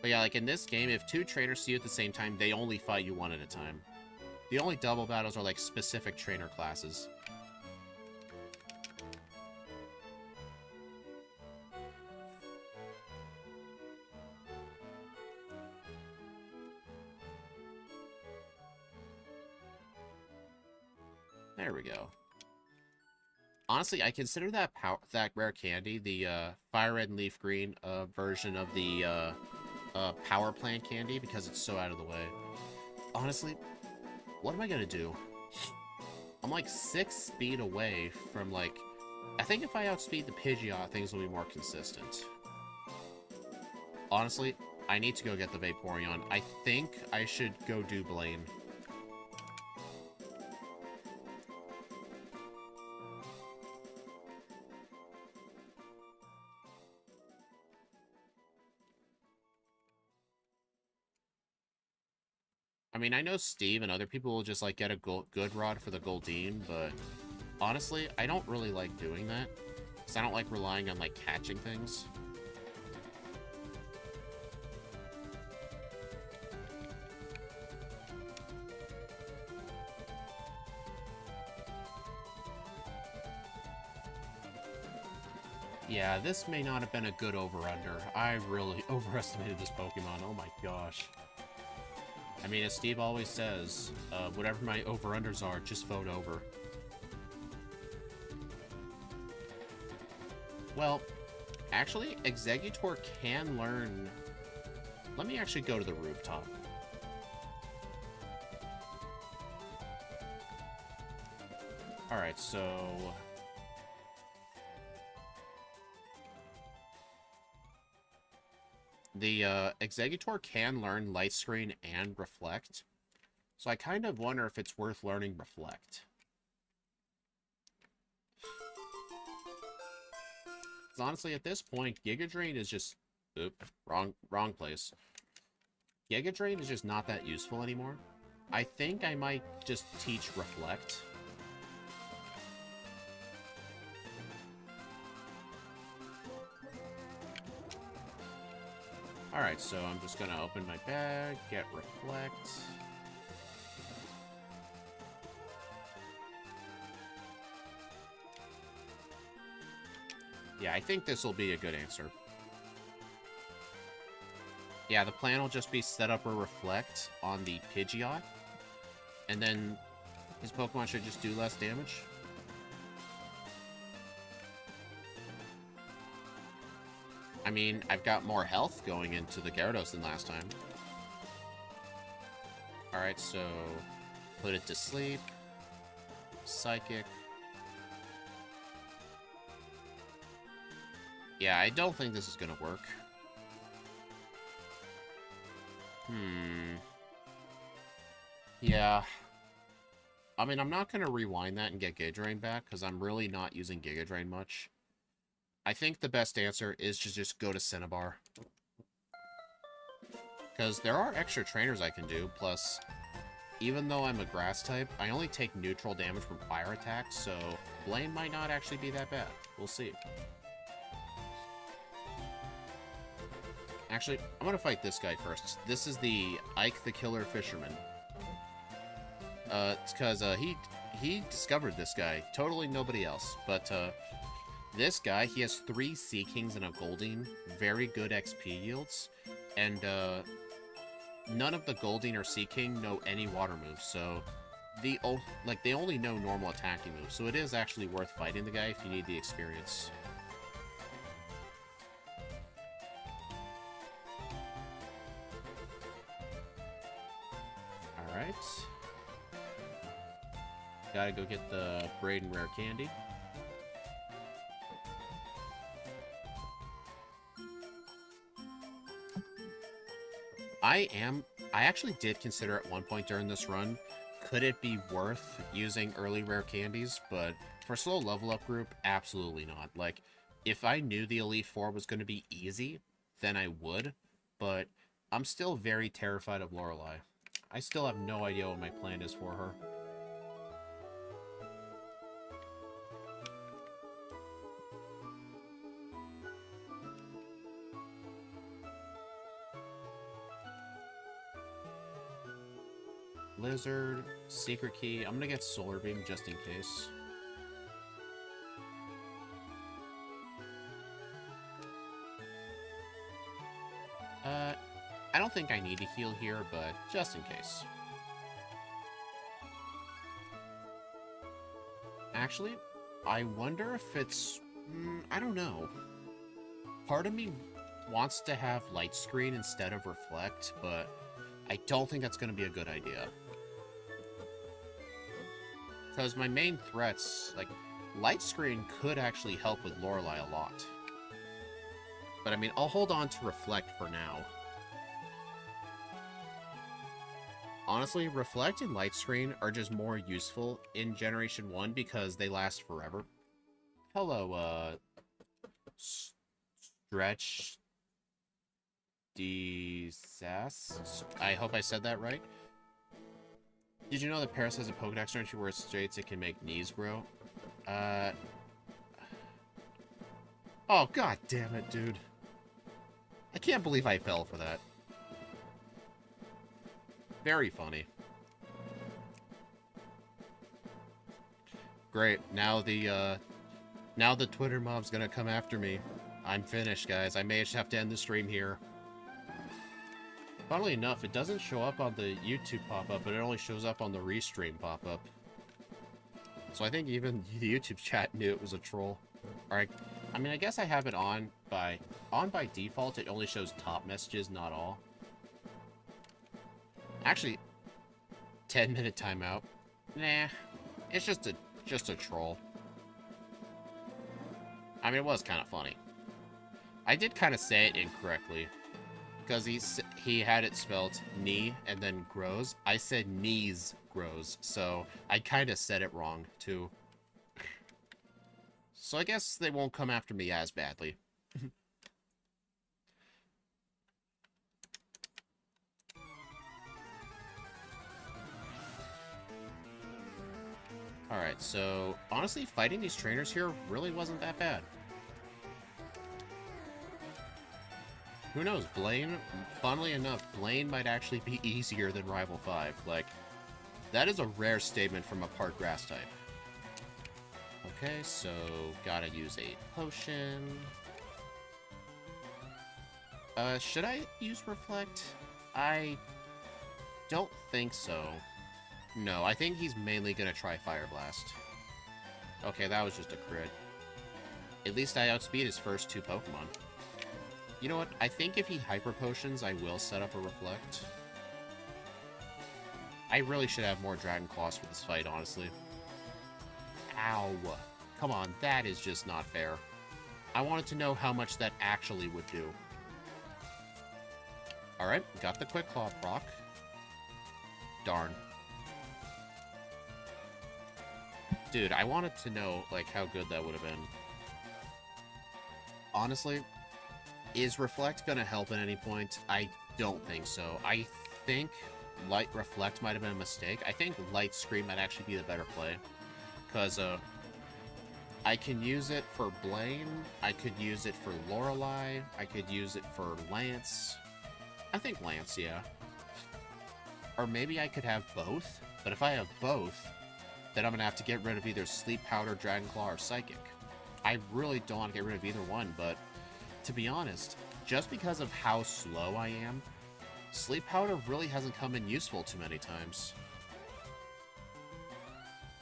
But yeah, like, in this game, if 2 trainers see you at the same time, they only fight you one at a time. The only double battles are, like, specific trainer classes. There we go. Honestly, I consider that rare candy the Firered and Leaf Green version of the Power Plant candy because it's so out of the way. Honestly, what am I gonna do? I'm like 6 speed away from like... I think if I outspeed the Pidgeot, things will be more consistent. Honestly, I need to go get the Vaporeon. I think I should go do Blaine. I mean, I know Steve and other people will just, like, get a good rod for the Goldeen, but honestly, I don't really like doing that. Because I don't like relying on, like, catching things. Yeah, this may not have been a good over-under. I really overestimated this Pokemon. Oh my gosh. I mean, as Steve always says, whatever my over-unders are, just vote over. Well, actually, Exeggutor can learn... Let me actually go to the rooftop. Alright, so... The Exeggutor can learn Light Screen and Reflect. So I kind of wonder if it's worth learning Reflect. Because honestly, at this point, Giga Drain is just... Oop, wrong place. Giga Drain is just not that useful anymore. I think I might just teach Reflect. Alright, so I'm just gonna open my bag, get Reflect. Yeah, I think this will be a good answer. Yeah, the plan will just be set up a Reflect on the Pidgeot, and then his Pokemon should just do less damage. I mean, I've got more health going into the Gyarados than last time. Alright, so put it to sleep. Psychic. Yeah, I don't think this is gonna work. Yeah. I mean, I'm not gonna rewind that and get Giga Drain back, because I'm really not using Giga Drain much. I think the best answer is to just go to Cinnabar. Because there are extra trainers I can do, plus, even though I'm a grass type, I only take neutral damage from fire attacks, so Blaine might not actually be that bad. We'll see. Actually, I'm gonna fight this guy first. This is the Ike the Killer Fisherman. It's because he discovered this guy. Totally nobody else. But this guy, he has 3 Sea Kings and a Goldeen. Very good XP yields. And none of the Goldeen or Sea King know any water moves. So they only know normal attacking moves. So it is actually worth fighting the guy if you need the experience. Alright. Gotta go get the Braden Rare Candy. I actually did consider at one point during this run, could it be worth using early rare candies? But for slow level up group, absolutely not. Like, if I knew the Elite Four was going to be easy, then I would. But I'm still very terrified of Lorelei. I still have no idea what my plan is for her. Lizard, Secret Key. I'm gonna get Solar Beam just in case. I don't think I need to heal here, but just in case. Actually, I wonder if it's... I don't know. Part of me wants to have Light Screen instead of Reflect, but I don't think that's going to be a good idea. Because my main threats, like, Light Screen could actually help with Lorelei a lot. But I mean, I'll hold on to Reflect for now. Honestly, Reflect and Light Screen are just more useful in Generation 1 because they last forever. Hello, Stretch... Sass? I hope I said that right. Did you know that Paris has a Pokedex entry where it states it can make knees grow? Uh... Oh, god damn it, dude. I can't believe I fell for that. Very funny. Great. Now the Twitter mob's gonna come after me. I'm finished, guys. I may just have to end the stream here. Funnily enough, it doesn't show up on the YouTube pop-up, but it only shows up on the restream pop-up. So I think even the YouTube chat knew it was a troll. Alright. I mean, I guess I have it on by default. It only shows top messages, not all. Actually, 10-minute timeout. Nah, it's just a troll. I mean, it was kind of funny. I did kind of say it incorrectly because he had it spelled knee and then grows. I said knees grows, so I kind of said it wrong too. So I guess they won't come after me as badly. Alright, so honestly, fighting these trainers here really wasn't that bad. Who knows, Blaine, funnily enough, Blaine might actually be easier than Rival 5. Like, that is a rare statement from a part grass type. Okay, so gotta use a potion. Should I use Reflect? I don't think so. No, I think he's mainly gonna try Fire Blast. Okay, that was just a crit. At least I outspeed his first two Pokemon. You know what? I think if he Hyper Potions, I will set up a Reflect. I really should have more Dragon Claws for this fight, honestly. Ow. Come on, that is just not fair. I wanted to know how much that actually would do. Alright, got the Quick Claw proc. Darn. Dude, I wanted to know, like, how good that would have been. Honestly, is Reflect gonna help at any point? I don't think so. I think Light Reflect might have been a mistake. I think Light Screen might actually be the better play. Because, I can use it for Blaine, I could use it for Lorelei, I could use it for Lance. I think Lance, yeah. Or maybe I could have both, but if I have both, then I'm gonna have to get rid of either Sleep Powder, Dragon Claw, or Psychic. I really don't want to get rid of either one, but to be honest, just because of how slow I am, Sleep Powder really hasn't come in useful too many times.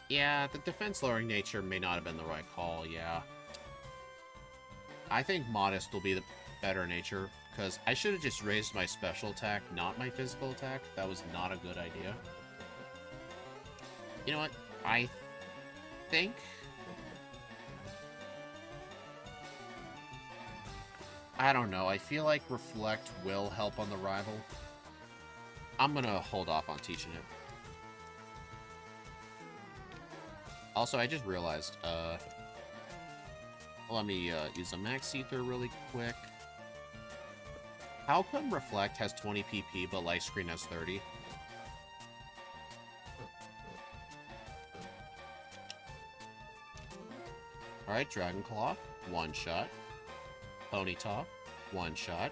Yeah, the defense-lowering nature may not have been the right call, yeah. I think Modest will be the better nature, because I should have just raised my special attack, not my physical attack. That was not a good idea. You know what? I think... I don't know. I feel like Reflect will help on the rival. I'm gonna hold off on teaching it. Also, I just realized, let me use a Max Ether really quick. How come Reflect has 20 PP, but Light Screen has 30? Alright, Dragon Claw, one shot. Ponyta, one shot.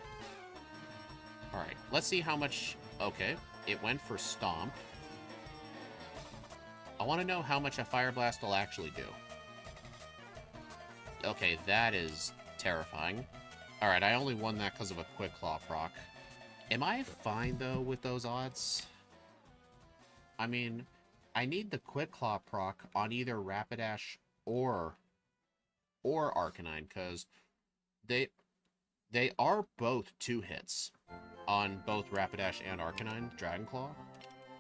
Alright, let's see how much... Okay, it went for Stomp. I want to know how much a Fire Blast will actually do. Okay, that is terrifying. Alright, I only won that because of a Quick Claw proc. Am I fine, though, with those odds? I mean, I need the Quick Claw proc on either Rapidash or Arcanine, because they are both 2 hits on both Rapidash and Arcanine, Dragon Claw.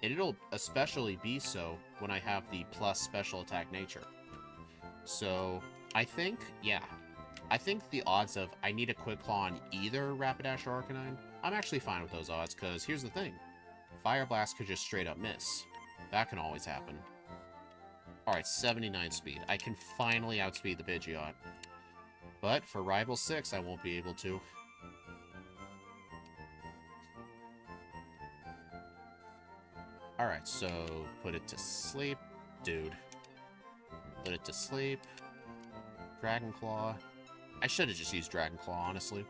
And it'll especially be so when I have the plus special attack nature. So, I think, yeah. I think the odds of I need a Quick Claw on either Rapidash or Arcanine, I'm actually fine with those odds, because here's the thing. Fire Blast could just straight up miss. That can always happen. Alright, 79 speed. I can finally outspeed the Pidgeot. But for Rival 6, I won't be able to. Alright, so put it to sleep. Dude. Put it to sleep. Dragon Claw. I should have just used Dragon Claw, honestly.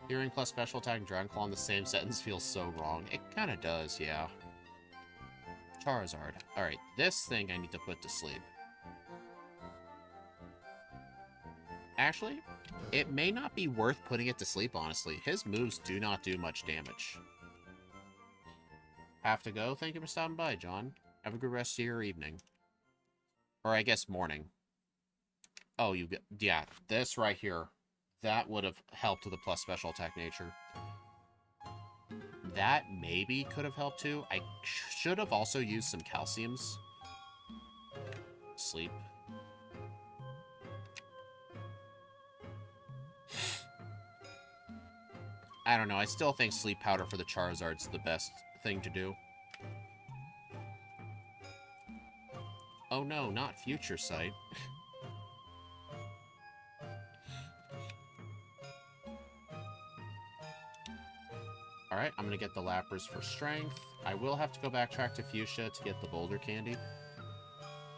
Hearing plus special attack and Dragon Claw in the same sentence feels so wrong. It kind of does, yeah. Charizard. Alright, this thing I need to put to sleep. Actually, it may not be worth putting it to sleep, honestly. His moves do not do much damage. Have to go? Thank you for stopping by, John. Have a good rest of your evening. Or I guess morning. Oh, you get... Yeah, this right here. That would have helped with the plus special attack nature. That maybe could have helped too. I should have also used some calciums. Sleep. I don't know. I still think sleep powder for the Charizard's the best thing to do. Oh no, not Future Sight. Alright, I'm gonna get the Lapras for strength. I will have to go backtrack to Fuchsia to get the Boulder Candy.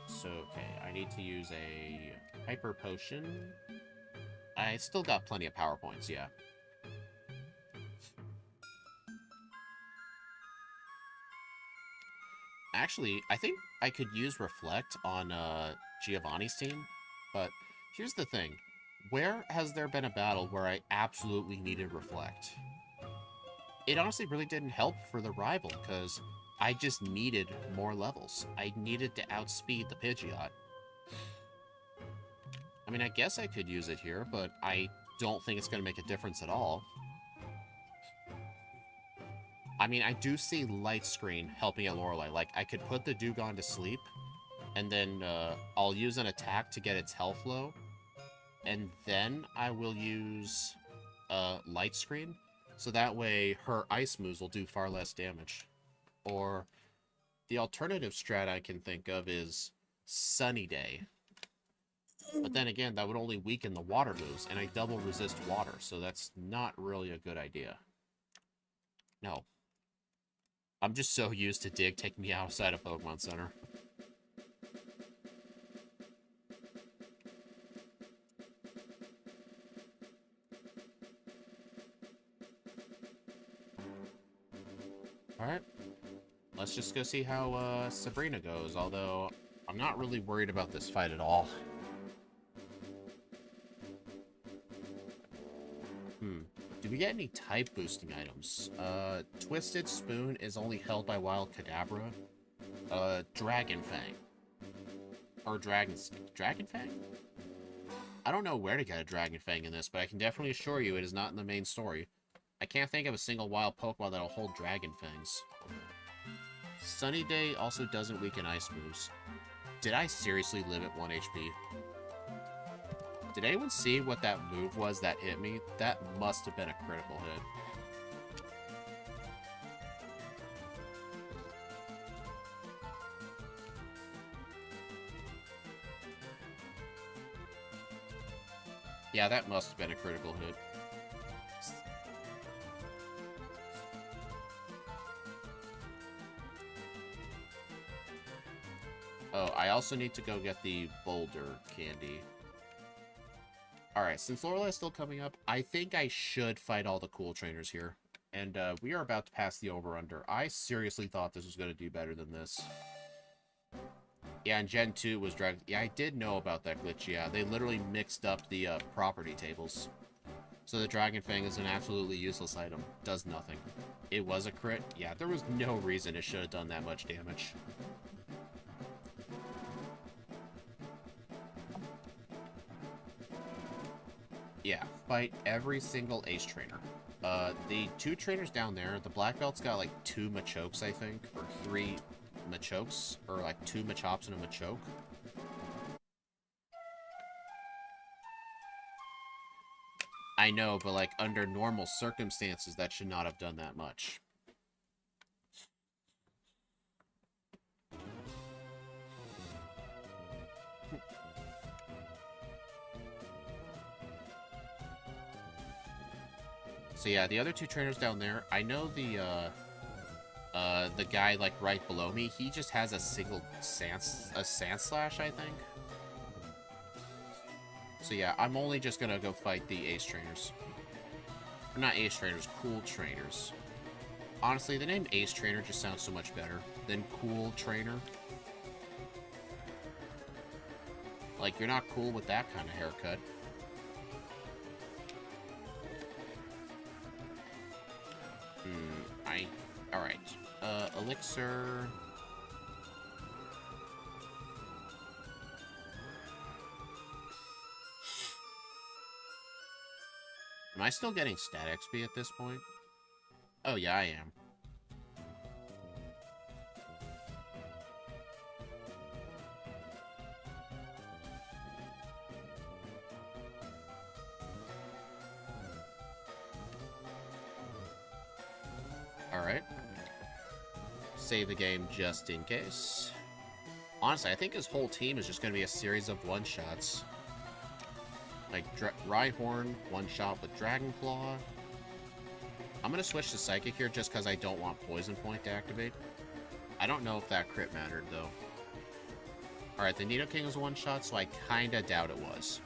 So, okay, I need to use a Hyper Potion. I still got plenty of power points, yeah. Actually, I think I could use Reflect on Giovanni's team, but here's the thing. Where has there been a battle where I absolutely needed Reflect? It honestly really didn't help for the rival, because I just needed more levels. I needed to outspeed the Pidgeot. I mean, I guess I could use it here, but I don't think it's going to make a difference at all. I mean, I do see Light Screen helping at Lorelei. Like, I could put the Dewgong to sleep, and then I'll use an attack to get its health low, and then I will use Light Screen, so that way her ice moves will do far less damage. Or the alternative strat I can think of is Sunny Day. But then again, that would only weaken the water moves, and I double resist water, so that's not really a good idea. No. I'm just so used to Dig taking me outside of Pokemon Center. Alright. Let's just go see how Sabrina goes, although I'm not really worried about this fight at all. Do we get any type boosting items? Twisted Spoon is only held by Wild Kadabra. Dragon Fang. Or Dragon Fang? I don't know where to get a Dragon Fang in this, but I can definitely assure you it is not in the main story. I can't think of a single wild Pokemon that'll hold Dragon Fangs. Sunny Day also doesn't weaken ice moves. Did I seriously live at 1 HP? Did anyone see what that move was that hit me? That must have been a critical hit. Yeah, that must have been a critical hit. Oh, I also need to go get the Boulder Candy. Alright, since Lorelei is still coming up, I think I should fight all the cool trainers here. And we are about to pass the over-under. I seriously thought this was going to do better than this. Yeah, and Gen 2 was Dragon... Yeah, I did know about that glitch, yeah. They literally mixed up the property tables. So the Dragon Fang is an absolutely useless item. Does nothing. It was a crit? Yeah, there was no reason it should have done that much damage. Yeah, fight every single Ace Trainer. The 2 trainers down there, the Black Belt's got like 2 Machokes, I think, or 3 Machokes, or like 2 Machops and a Machoke. I know, but like under normal circumstances, that should not have done that much. So yeah, the other 2 trainers down there, I know the The guy, like, right below me, he just has a single sand slash, I think. So yeah, I'm only just gonna go fight the ace trainers. Or not ace trainers, cool trainers. Honestly, the name ace trainer just sounds so much better than cool trainer. Like, you're not cool with that kind of haircut. Alright. Elixir. Am I still getting stat XP at this point? Oh, yeah, I am. Alright. Save the game just in case. Honestly, I think his whole team is just going to be a series of one-shots. Like, Rhyhorn, one-shot with Dragon Claw. I'm going to switch to Psychic here just because I don't want Poison Point to activate. I don't know if that crit mattered, though. Alright, the Nidoking was one-shot, so I kinda doubt it was.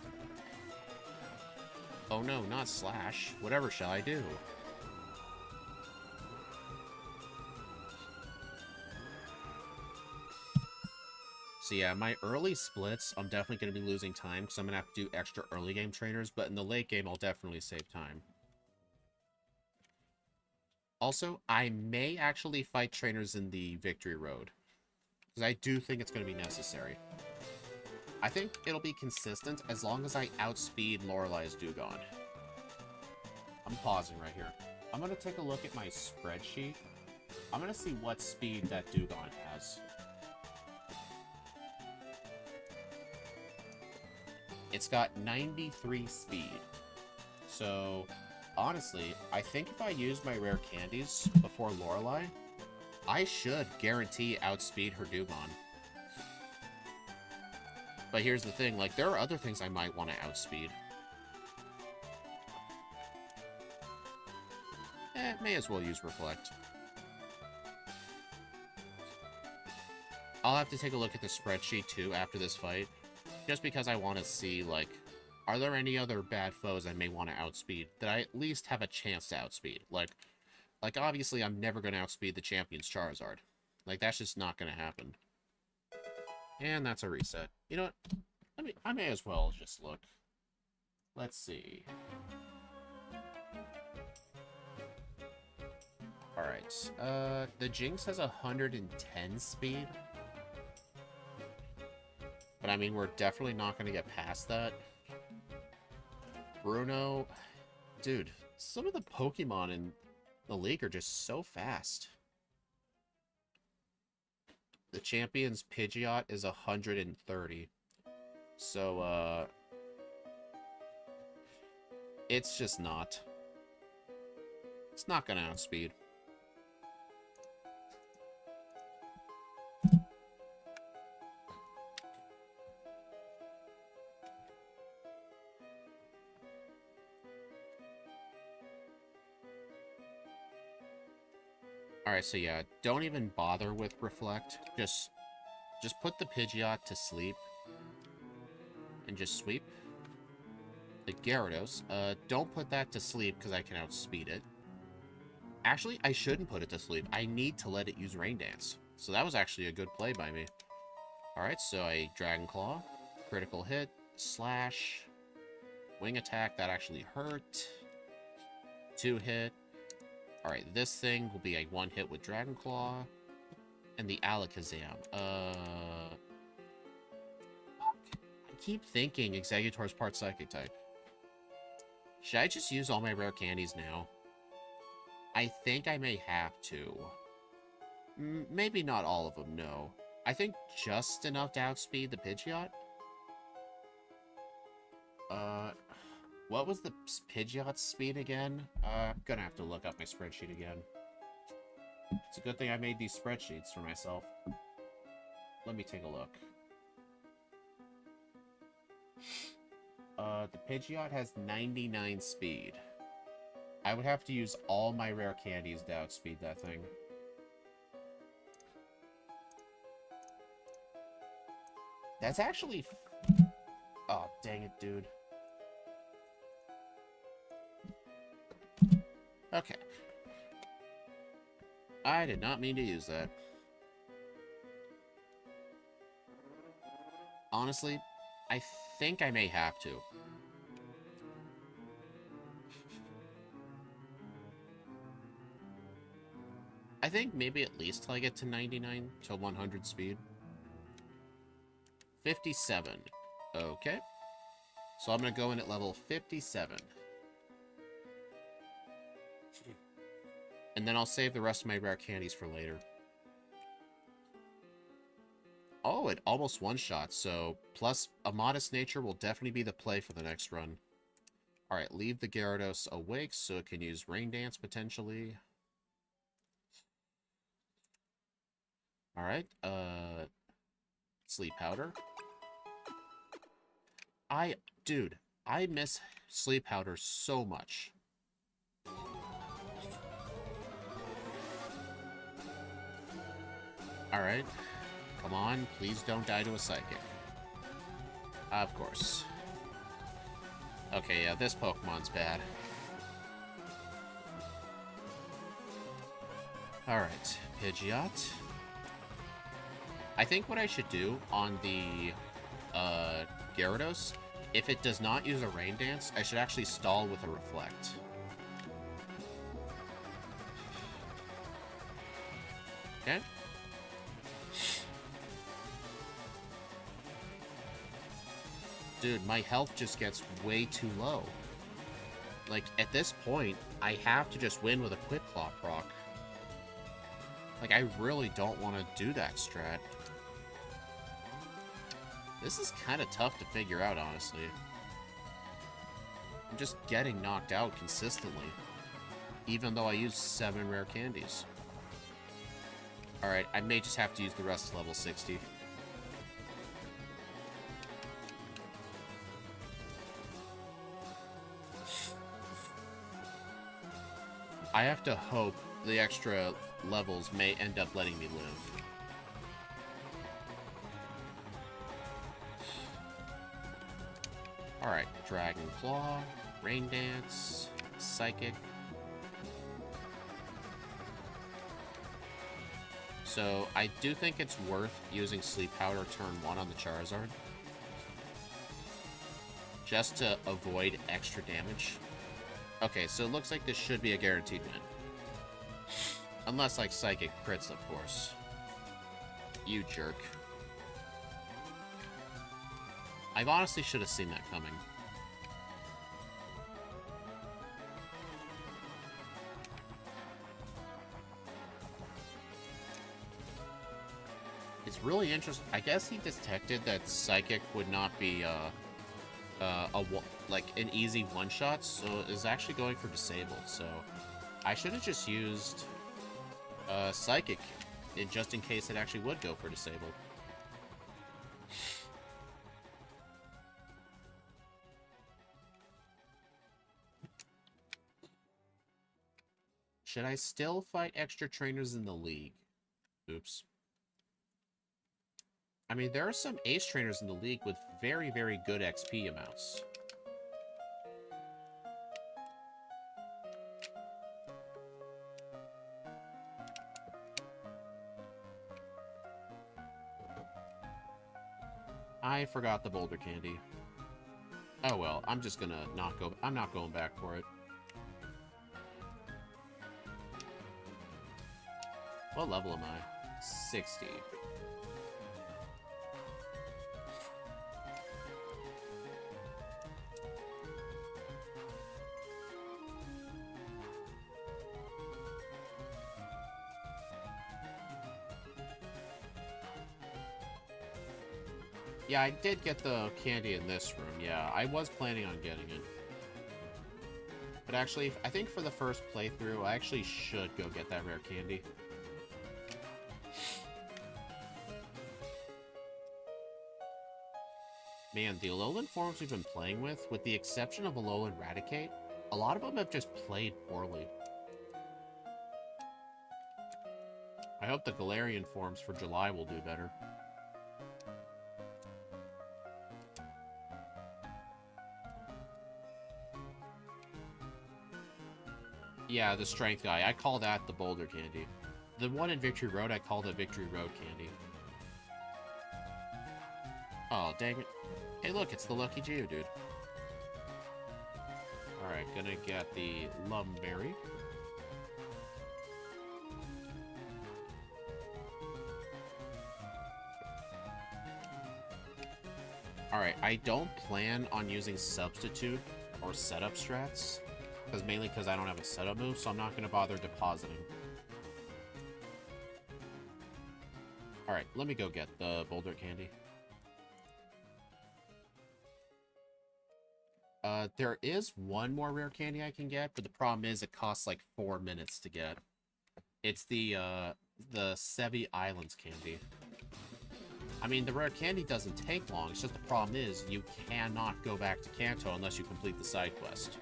Oh no, not Slash. Whatever shall I do? So yeah, my early splits, I'm definitely going to be losing time because I'm going to have to do extra early game trainers, but in the late game, I'll definitely save time. Also, I may actually fight trainers in the Victory Road, because I do think it's going to be necessary. I think it'll be consistent as long as I outspeed Lorelai's Dewgong. I'm pausing right here. I'm going to take a look at my spreadsheet. I'm going to see what speed that Dewgong has. It's got 93 speed. So, honestly, I think if I use my rare candies before Lorelei, I should guarantee outspeed her Dewgong. But here's the thing, like, there are other things I might want to outspeed. May as well use Reflect. I'll have to take a look at the spreadsheet, too, after this fight. Just because I want to see, like, are there any other bad foes I may want to outspeed that I at least have a chance to outspeed? Like obviously, I'm never going to outspeed the champion's Charizard. Like, that's just not going to happen. And that's a reset. You know what? I may as well just look. Let's see. Alright. The Jinx has 110 speed. But, I mean, we're definitely not going to get past that. Bruno... Dude, some of the Pokemon in the league are just so fast. The champion's Pidgeot is 130. So, it's just not. It's not going to outspeed. Alright, so yeah, don't even bother with Reflect. Just put the Pidgeot to sleep. And just sweep. The Gyarados. Don't put that to sleep because I can outspeed it. Actually, I shouldn't put it to sleep. I need to let it use Rain Dance. So that was actually a good play by me. Alright, so a Dragon Claw. Critical hit. Slash. Wing attack. That actually hurt. 2-hit. Alright, this thing will be a 1-hit with Dragon Claw. And the Alakazam. Fuck. I keep thinking Exeggutor's part Psychic type. Should I just use all my rare candies now? I think I may have to. Maybe not all of them, no. I think just enough to outspeed the Pidgeot? What was the Pidgeot's speed again? I'm gonna have to look up my spreadsheet again. It's a good thing I made these spreadsheets for myself. Let me take a look. The Pidgeot has 99 speed. I would have to use all my rare candies to outspeed that thing. That's actually... Oh, dang it, dude. Okay. I did not mean to use that. Honestly, I think I may have to. I think maybe at least till I get to 99 to 100 speed. 57. Okay. So I'm going to go in at level 57. And then I'll save the rest of my rare candies for later. Oh, it almost one-shot, so plus a modest nature will definitely be the play for the next run. Alright, leave the Gyarados awake so it can use Rain Dance potentially. Alright, Sleep Powder. Dude, I miss Sleep Powder so much. Alright. Come on, please don't die to a Psychic. Of course. Okay, yeah, this Pokemon's bad. Alright, Pidgeot. I think what I should do on the Gyarados, if it does not use a Rain Dance, I should actually stall with a Reflect. Okay. Dude, my health just gets way too low. Like, at this point, I have to just win with a Quick Claw proc. Like, I really don't want to do that strat. This is kind of tough to figure out, honestly. I'm just getting knocked out consistently. Even though I use 7 rare candies. Alright, I may just have to use the rest of level 60. I have to hope the extra levels may end up letting me live. Alright, Dragon Claw, Rain Dance, Psychic. So, I do think it's worth using Sleep Powder turn 1 on the Charizard. Just to avoid extra damage. Okay, so it looks like this should be a guaranteed win. Unless, like, Psychic crits, of course. You jerk. I honestly should have seen that coming. It's really interesting. I guess he detected that Psychic would not be, like an easy one-shot, so is actually going for disabled. So I should have just used Psychic just in case it actually would go for disabled. Should I still fight extra trainers in the league? Oops. I mean, there are some ace trainers in the league with very, very good XP amounts. I forgot the boulder candy. Oh well, I'm just gonna not go. I'm not going back for it. What level am I? 60. Yeah, I did get the candy in this room. Yeah, I was planning on getting it. But actually, I think for the first playthrough, I actually should go get that rare candy. Man, the Alolan forms we've been playing with the exception of Alolan Raticate, a lot of them have just played poorly. I hope the Galarian forms for July will do better. Yeah, the strength guy. I call that the boulder candy. The one in Victory Road, I call the Victory Road candy. Oh, dang it. Hey, look, it's the Lucky Geodude. Alright, gonna get the Lumberry. Alright, I don't plan on using Substitute or Setup strats. Mainly because I don't have a setup move, so I'm not going to bother depositing. Alright, let me go get the boulder candy. There is one more rare candy I can get, but the problem is it costs like 4 minutes to get. It's the Sevi Islands candy. I mean, the rare candy doesn't take long, it's just the problem is you cannot go back to Kanto unless you complete the side quest.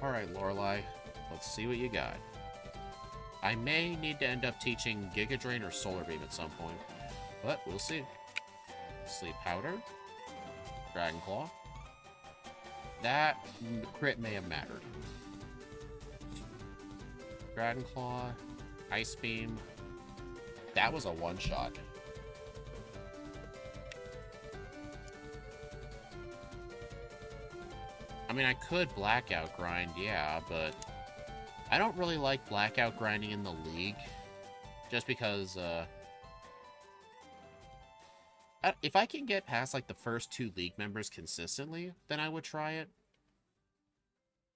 Alright, Lorelei, let's see what you got. I may need to end up teaching Giga Drain or Solar Beam at some point, but we'll see. Sleep Powder, Dragon Claw. That crit may have mattered. Dragon Claw, Ice Beam. That was a one-shot. I mean, I could Blackout grind, yeah, but I don't really like Blackout grinding in the league. Just because, if I can get past, like, the first 2 league members consistently, then I would try it.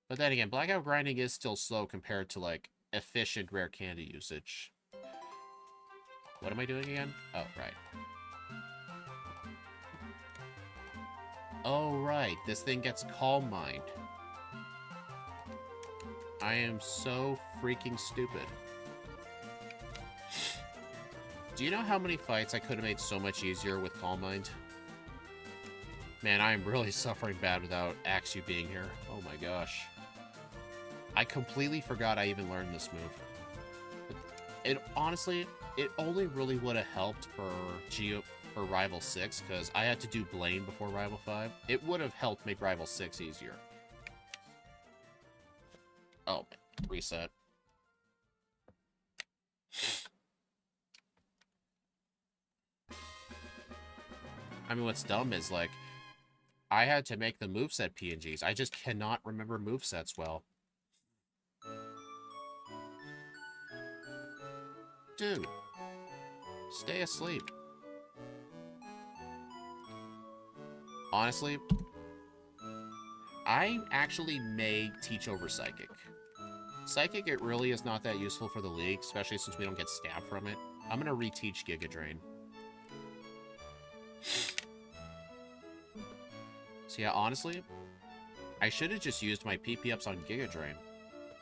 But then again, Blackout grinding is still slow compared to, like, efficient rare candy usage. What am I doing again? Oh, right. Oh, right. This thing gets Calm Mind. I am so freaking stupid. Do you know how many fights I could have made so much easier with Calm Mind? Man, I am really suffering bad without Axew being here. Oh my gosh. I completely forgot I even learned this move. Honestly, it only really would have helped for Rival 6, because I had to do Blaine before Rival 5. It would have helped make Rival 6 easier. Oh, reset. I mean, what's dumb is, like, I had to make the moveset PNGs. I just cannot remember movesets well. Dude, stay asleep. Honestly, I actually may teach over Psychic. Psychic, it really is not that useful for the league, especially since we don't get stabbed from it. I'm gonna reteach Giga Drain. So yeah, honestly, I should have just used my PP ups on Giga Drain.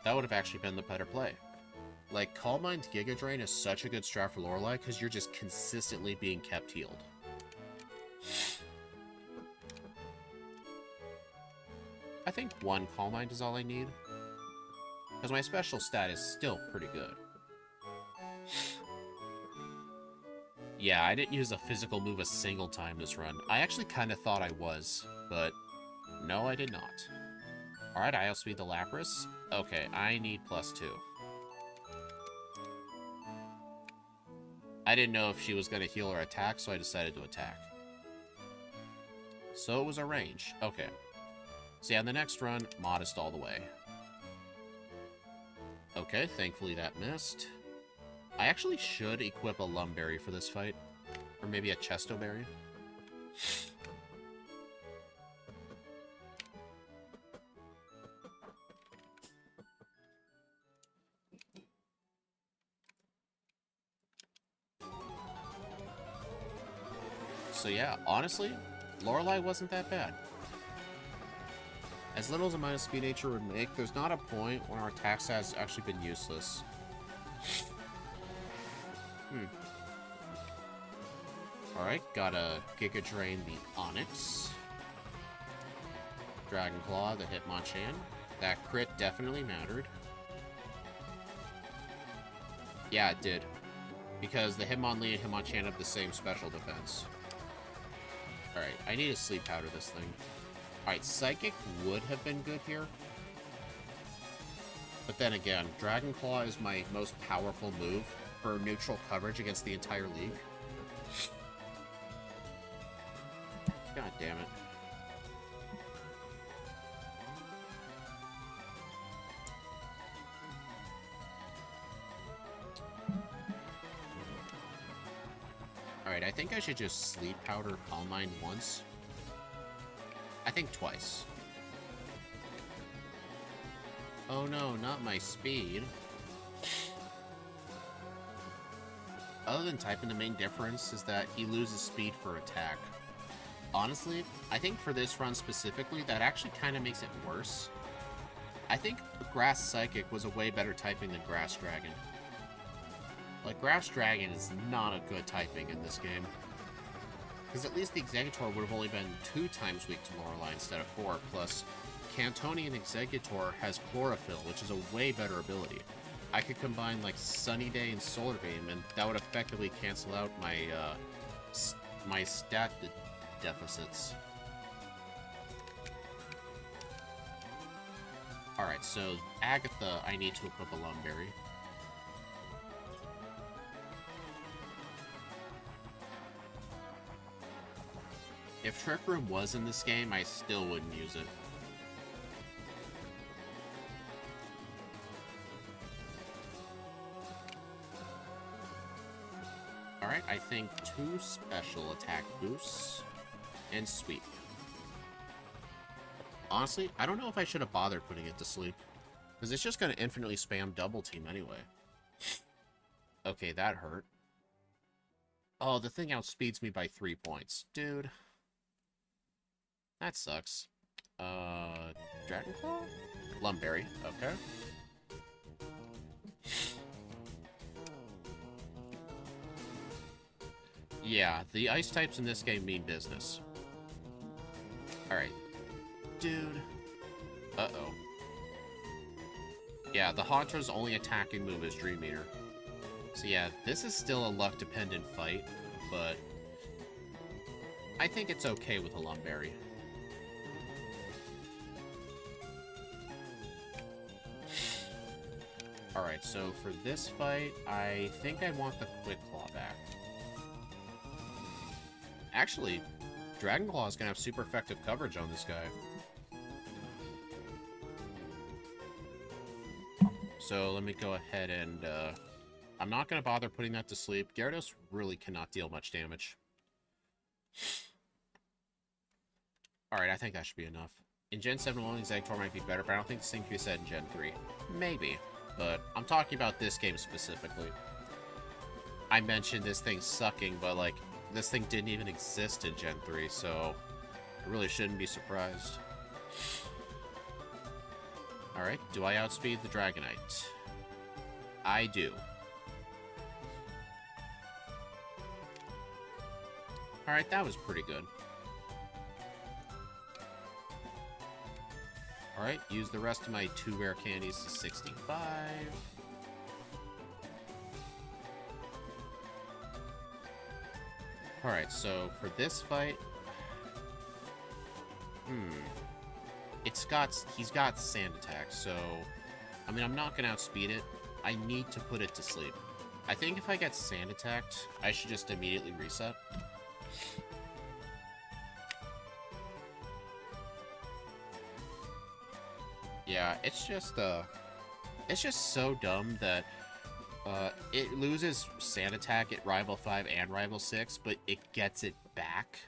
That would have actually been the better play. Like, Calm Mind's Giga Drain is such a good strat for Lorelei because you're just consistently being kept healed. I think 1 Calm Mind is all I need. Because my special stat is still pretty good. Yeah, I didn't use a physical move a single time this run. I actually kind of thought I was, but no, I did not. Alright, I outspeed the Lapras. Okay, I need +2. I didn't know if she was going to heal or attack, so I decided to attack. So it was a range. Okay. So yeah, on the next run, Modest all the way. Okay, thankfully that missed. I actually should equip a Lumberry for this fight. Or maybe a Chestoberry. So yeah, honestly, Lorelei wasn't that bad. As little as a minus speed nature would make, there's not a point when our attack has actually been useless. Alright, gotta Giga Drain the Onyx. Dragon Claw, the Hitmonchan. That crit definitely mattered. Yeah, it did. Because the Hitmonlee and Hitmonchan have the same special defense. Alright, I need to Sleep Powder this thing. Alright, Psychic would have been good here. But then again, Dragon Claw is my most powerful move for neutral coverage against the entire league. God damn it. Alright, I think I should just Sleep Powder Calm Mind once. I think twice. Oh no, not my speed. Other than typing, the main difference is that he loses speed for attack. Honestly, I think for this run specifically, that actually kind of makes it worse. I think Grass Psychic was a way better typing than Grass Dragon. Like, Grass Dragon is not a good typing in this game. Because at least the Exeggutor would have only been 2 times weak to Lorelei instead of 4, plus Cantonian Exeggutor has Chlorophyll, which is a way better ability. I could combine, like, Sunny Day and Solar Beam, and that would effectively cancel out my, my stat deficits. Alright, so Agatha, I need to equip a Lumberry. If Trick Room was in this game, I still wouldn't use it. Alright, I think 2 special attack boosts and sweep. Honestly, I don't know if I should have bothered putting it to sleep, because it's just going to infinitely spam double team anyway. Okay, that hurt. Oh, the thing outspeeds me by 3 points. Dude. That sucks. Dragon Claw? Lumberry, okay. Yeah, the ice types in this game mean business. Alright. Dude. Uh-oh. Yeah, the Haunter's only attacking move is Dream Eater. So yeah, this is still a luck-dependent fight, but I think it's okay with a Lumberry. Alright, so for this fight, I think I want the Quick Claw back. Actually, Dragon Claw is going to have super effective coverage on this guy. So let me go ahead and, I'm not going to bother putting that to sleep. Gyarados really cannot deal much damage. Alright, I think that should be enough. In Gen 7 alone, Exeggutor might be better, but I don't think the same can be said in Gen 3. Maybe. But I'm talking about this game specifically. I mentioned this thing sucking, but, like, this thing didn't even exist in Gen 3, so I really shouldn't be surprised. Alright, do I outspeed the Dragonite? I do. Alright, that was pretty good. Alright, use the rest of my 2 rare candies to 65. Alright, so for this fight... He's got Sand Attack, so... I mean, I'm not gonna outspeed it. I need to put it to sleep. I think if I get Sand Attacked, I should just immediately reset. Yeah, it's just so dumb that it loses Sand Attack at Rival 5 and Rival 6, but it gets it back.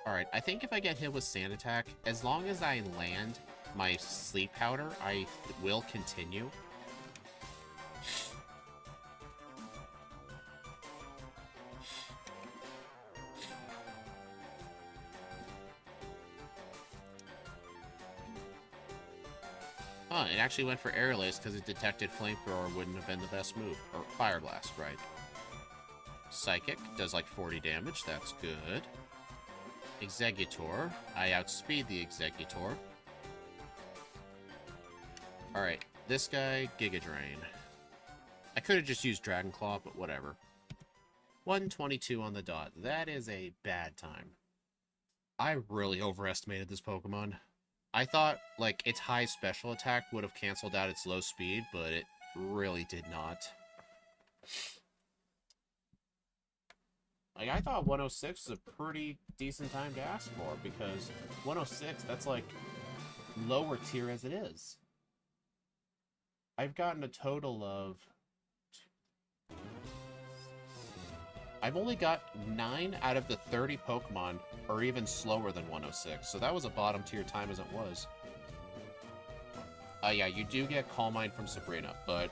Alright, I think if I get hit with Sand Attack, as long as I land my Sleep Powder, I will continue. Huh, it actually went for Aerial Ace because it detected Flamethrower wouldn't have been the best move. Or Fire Blast, right? Psychic does like 40 damage, that's good. Exeggutor, I outspeed the Exeggutor. Alright, this guy, Giga Drain. I could have just used Dragon Claw, but whatever. 122 on the dot. That is a bad time. I really overestimated this Pokemon. I thought, like, its high special attack would have canceled out its low speed, but it really did not. Like, I thought 106 was a pretty decent time to ask for, because 106, that's, like, lower tier as it is. I've gotten a total of... I've only got 9 out of the 30 Pokemon are even slower than 106, so that was a bottom tier time as it was. Yeah, you do get Calm Mind from Sabrina, but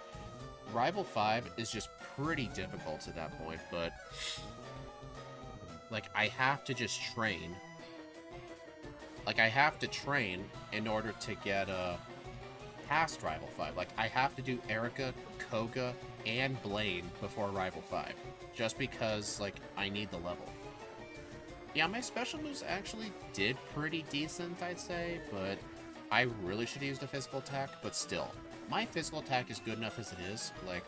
Rival 5 is just pretty difficult at that point, but... Like, I have to just train. Like, I have to train in order to get, past Rival 5. Like, I have to do Erica, Koga, and Blaine before Rival 5. Just because, like, I need the level. Yeah, my special moves actually did pretty decent, I'd say, but I really should have used a physical attack, but still. My physical attack is good enough as it is. Like,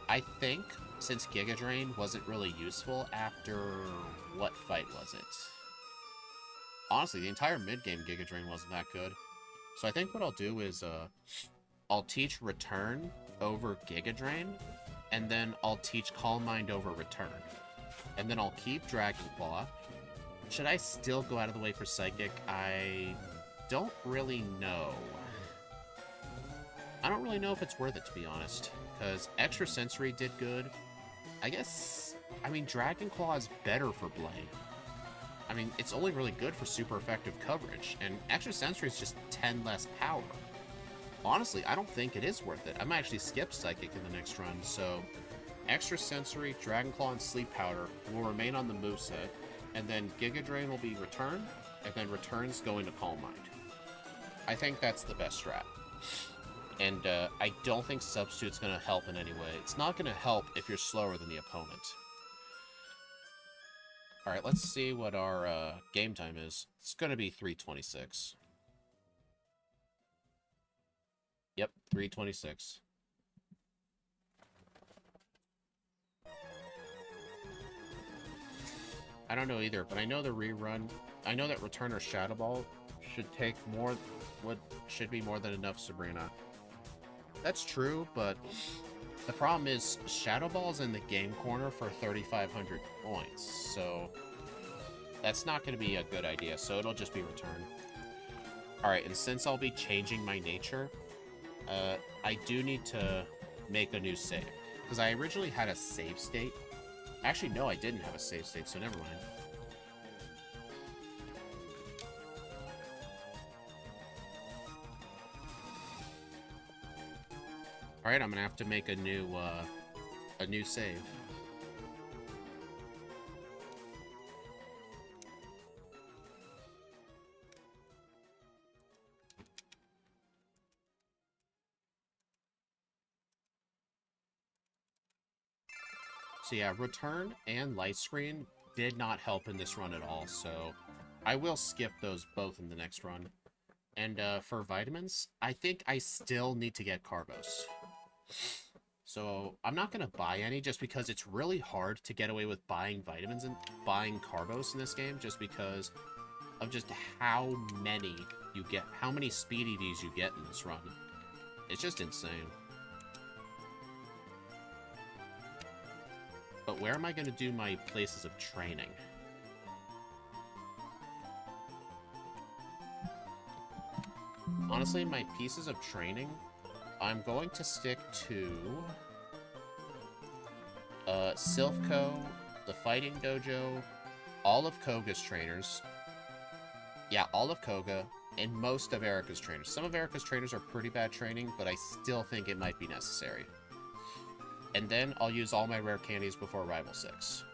I think, since Giga Drain wasn't really useful after... What fight was it? Honestly, the entire mid-game Giga Drain wasn't that good. So I think what I'll do is, I'll teach Return over Giga Drain, and then I'll teach Calm Mind over Return. And then I'll keep Dragon Claw. Should I still go out of the way for Psychic? I don't really know. I don't really know if it's worth it, to be honest. Because Extrasensory did good. I guess... I mean, Dragon Claw is better for Blaine. I mean, it's only really good for super effective coverage, and Extrasensory is just 10 less power. Honestly, I don't think it is worth it. I might actually skip Psychic in the next run, so... Extrasensory, Dragon Claw, and Sleep Powder will remain on the moveset, and then Giga Drain will be Return, and then Return's going to Calm Mind. I think that's the best strat. And I don't think Substitute's going to help in any way. It's not going to help if you're slower than the opponent. Alright, let's see what our game time is. It's going to be 3:26. Yep, 3:26. I don't know either, but I know the rerun... I know that Return or Shadow Ball should take more... should be more than enough Sabrina. That's true, but the problem is Shadow Ball's in the game corner for 3,500 points, so that's not going to be a good idea, so it'll just be Return. Alright, and since I'll be changing my nature, I do need to make a new save, because I originally had a save state. Actually, no, I didn't have a save state, so never mind. Alright, I'm gonna have to make a new save. So yeah, Return and Light Screen did not help in this run at all, so I will skip those both in the next run. And for vitamins, I think I still need to get Carbos. So I'm not going to buy any just because it's really hard to get away with buying vitamins and buying Carbos in this game just because of just how many you get, how many speed EVs you get in this run. It's just insane. But where am I going to do my places of training? Honestly, my pieces of training, I'm going to stick to Silphco, the Fighting Dojo, all of Koga's trainers. Yeah, all of Koga, and most of Erica's trainers. Some of Erica's trainers are pretty bad training, but I still think it might be necessary. And then I'll use all my rare candies before Rival 6.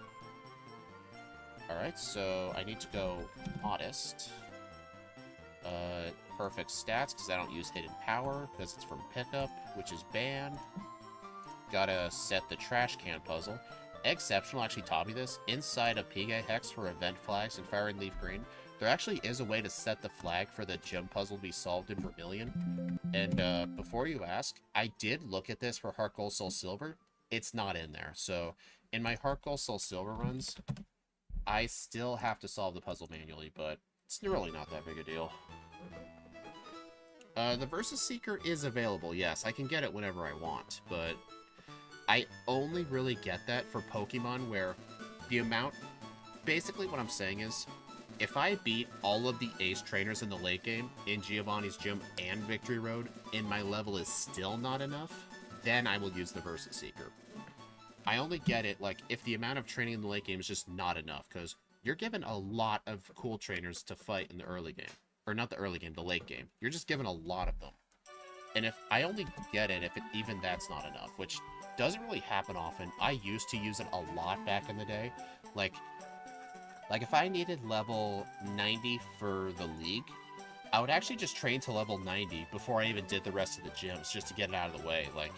Alright, so I need to go Modest. Perfect stats, because I don't use Hidden Power, because it's from Pickup, which is banned. Gotta set the Trash Can puzzle. Exceptional actually taught me this. Inside of Pigay Hex for event flags and Firered Leaf Green, there actually is a way to set the flag for the gym puzzle to be solved in Vermilion. And before you ask, I did look at this for Heart Gold Soul Silver. It's not in there. So in my Heart Gold Soul Silver runs, I still have to solve the puzzle manually, but it's really not that big a deal. The Versus Seeker is available, yes. I can get it whenever I want, but I only really get that for Pokemon where the amount... Basically what I'm saying is, if I beat all of the Ace Trainers in the late game, in Giovanni's Gym and Victory Road, and my level is still not enough, then I will use the Versus Seeker. I only get it, like, if the amount of training in the late game is just not enough, because you're given a lot of cool trainers to fight in the early game. Or not the early game, the late game. You're just given a lot of them. And if I only get it if even that's not enough, which doesn't really happen often. I used to use it a lot back in the day. Like if I needed level 90 for the league, I would actually just train to level 90 before I even did the rest of the gyms, just to get it out of the way. Like,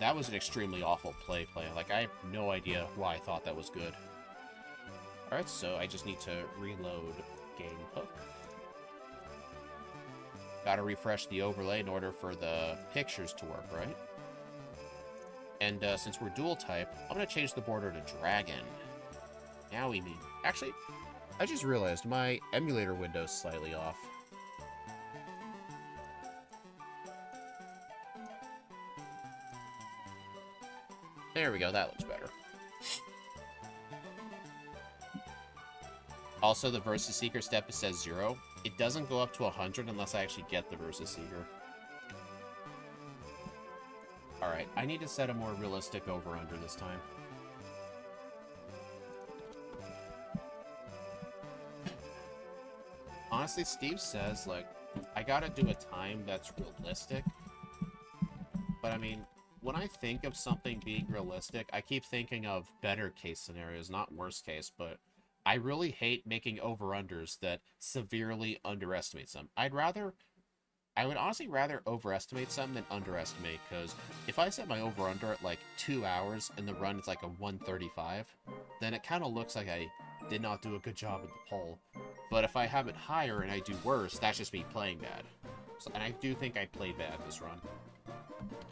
that was an extremely awful play. Like, I have no idea why I thought that was good. Alright, so I just need to reload Game Hook. Gotta refresh the overlay in order for the pictures to work, right? And since we're dual type, I'm gonna change the border to Dragon. Now we need... Actually, I just realized my emulator window's slightly off. There we go, that looks better. Also, the Versus Seeker step, it says 0. It doesn't go up to 100 unless I actually get the Versus Seeker. Alright, I need to set a more realistic over-under this time. Honestly, Steve says, like, I gotta do a time that's realistic. But, I mean, when I think of something being realistic, I keep thinking of better case scenarios, not worst case, but I really hate making over-unders that severely underestimate some. I would honestly rather overestimate some than underestimate, because if I set my over-under at like 2 hours and the run is like a 135, then it kind of looks like I did not do a good job at the poll. But if I have it higher and I do worse, that's just me playing bad. So, and I do think I played bad this run.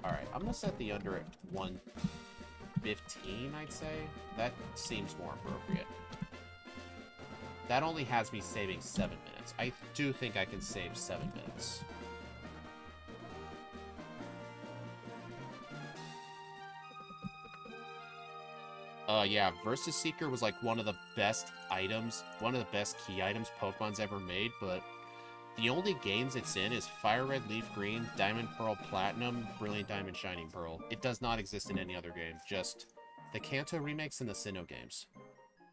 Alright, I'm going to set the under at 115, I'd say. That seems more appropriate. That only has me saving 7 minutes. I do think I can save 7 minutes. Yeah, Versus Seeker was like one of the best items, one of the best key items Pokemon's ever made, but the only games it's in is Firered, Leaf Green, Diamond Pearl Platinum, Brilliant Diamond, Shining Pearl. It does not exist in any other game, just the Kanto remakes and the Sinnoh games.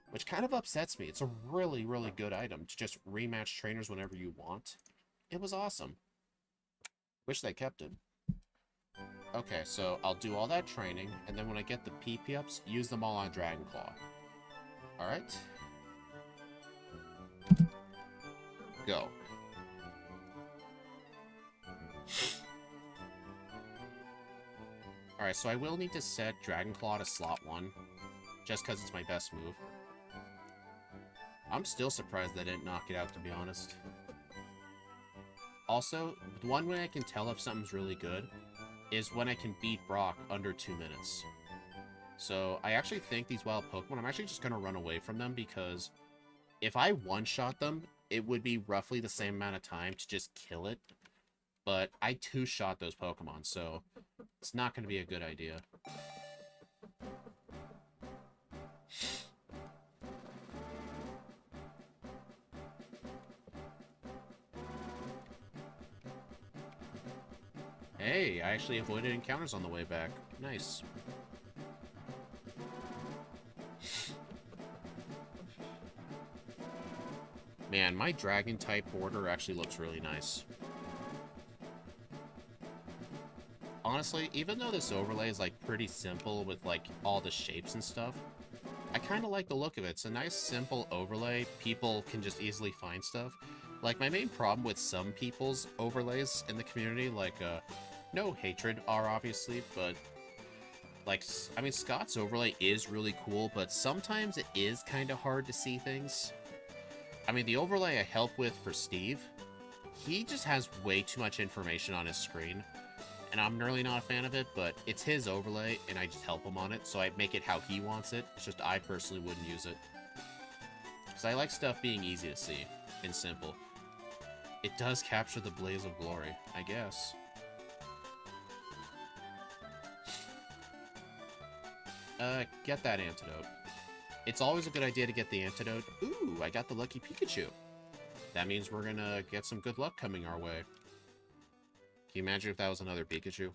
Which kind of upsets me. It's a really, really good item to just rematch trainers whenever you want. It was awesome. Wish they kept it. Okay, so I'll do all that training, and then when I get the PP ups, use them all on Dragonclaw. Alright. Go. Alright, so I will need to set Dragonclaw to slot 1, just because it's my best move. I'm still surprised they didn't knock it out, to be honest. Also, one way I can tell if something's really good is when I can beat Brock under 2 minutes. So, I actually think these wild Pokemon, I'm actually just going to run away from them, because if I one-shot them, it would be roughly the same amount of time to just kill it. But I two-shot those Pokemon, so it's not going to be a good idea. Hey, I actually avoided encounters on the way back. Nice. Man, my Dragon-type border actually looks really nice. Honestly, even though this overlay is, like, pretty simple with, like, all the shapes and stuff, I kind of like the look of it. It's a nice, simple overlay. People can just easily find stuff. Like, my main problem with some people's overlays in the community, like, no hatred are obviously, but like, I mean, Scott's overlay is really cool, but sometimes it is kind of hard to see things. I mean, the overlay I help with for Steve, he just has way too much information on his screen. And I'm really not a fan of it, but it's his overlay, and I just help him on it, so I make it how he wants it. It's just I personally wouldn't use it. Because I like stuff being easy to see and simple. It does capture the blaze of glory, I guess. Get that antidote. It's always a good idea to get the antidote. Ooh, I got the lucky Pikachu. That means we're gonna get some good luck coming our way. Can you imagine if that was another Pikachu?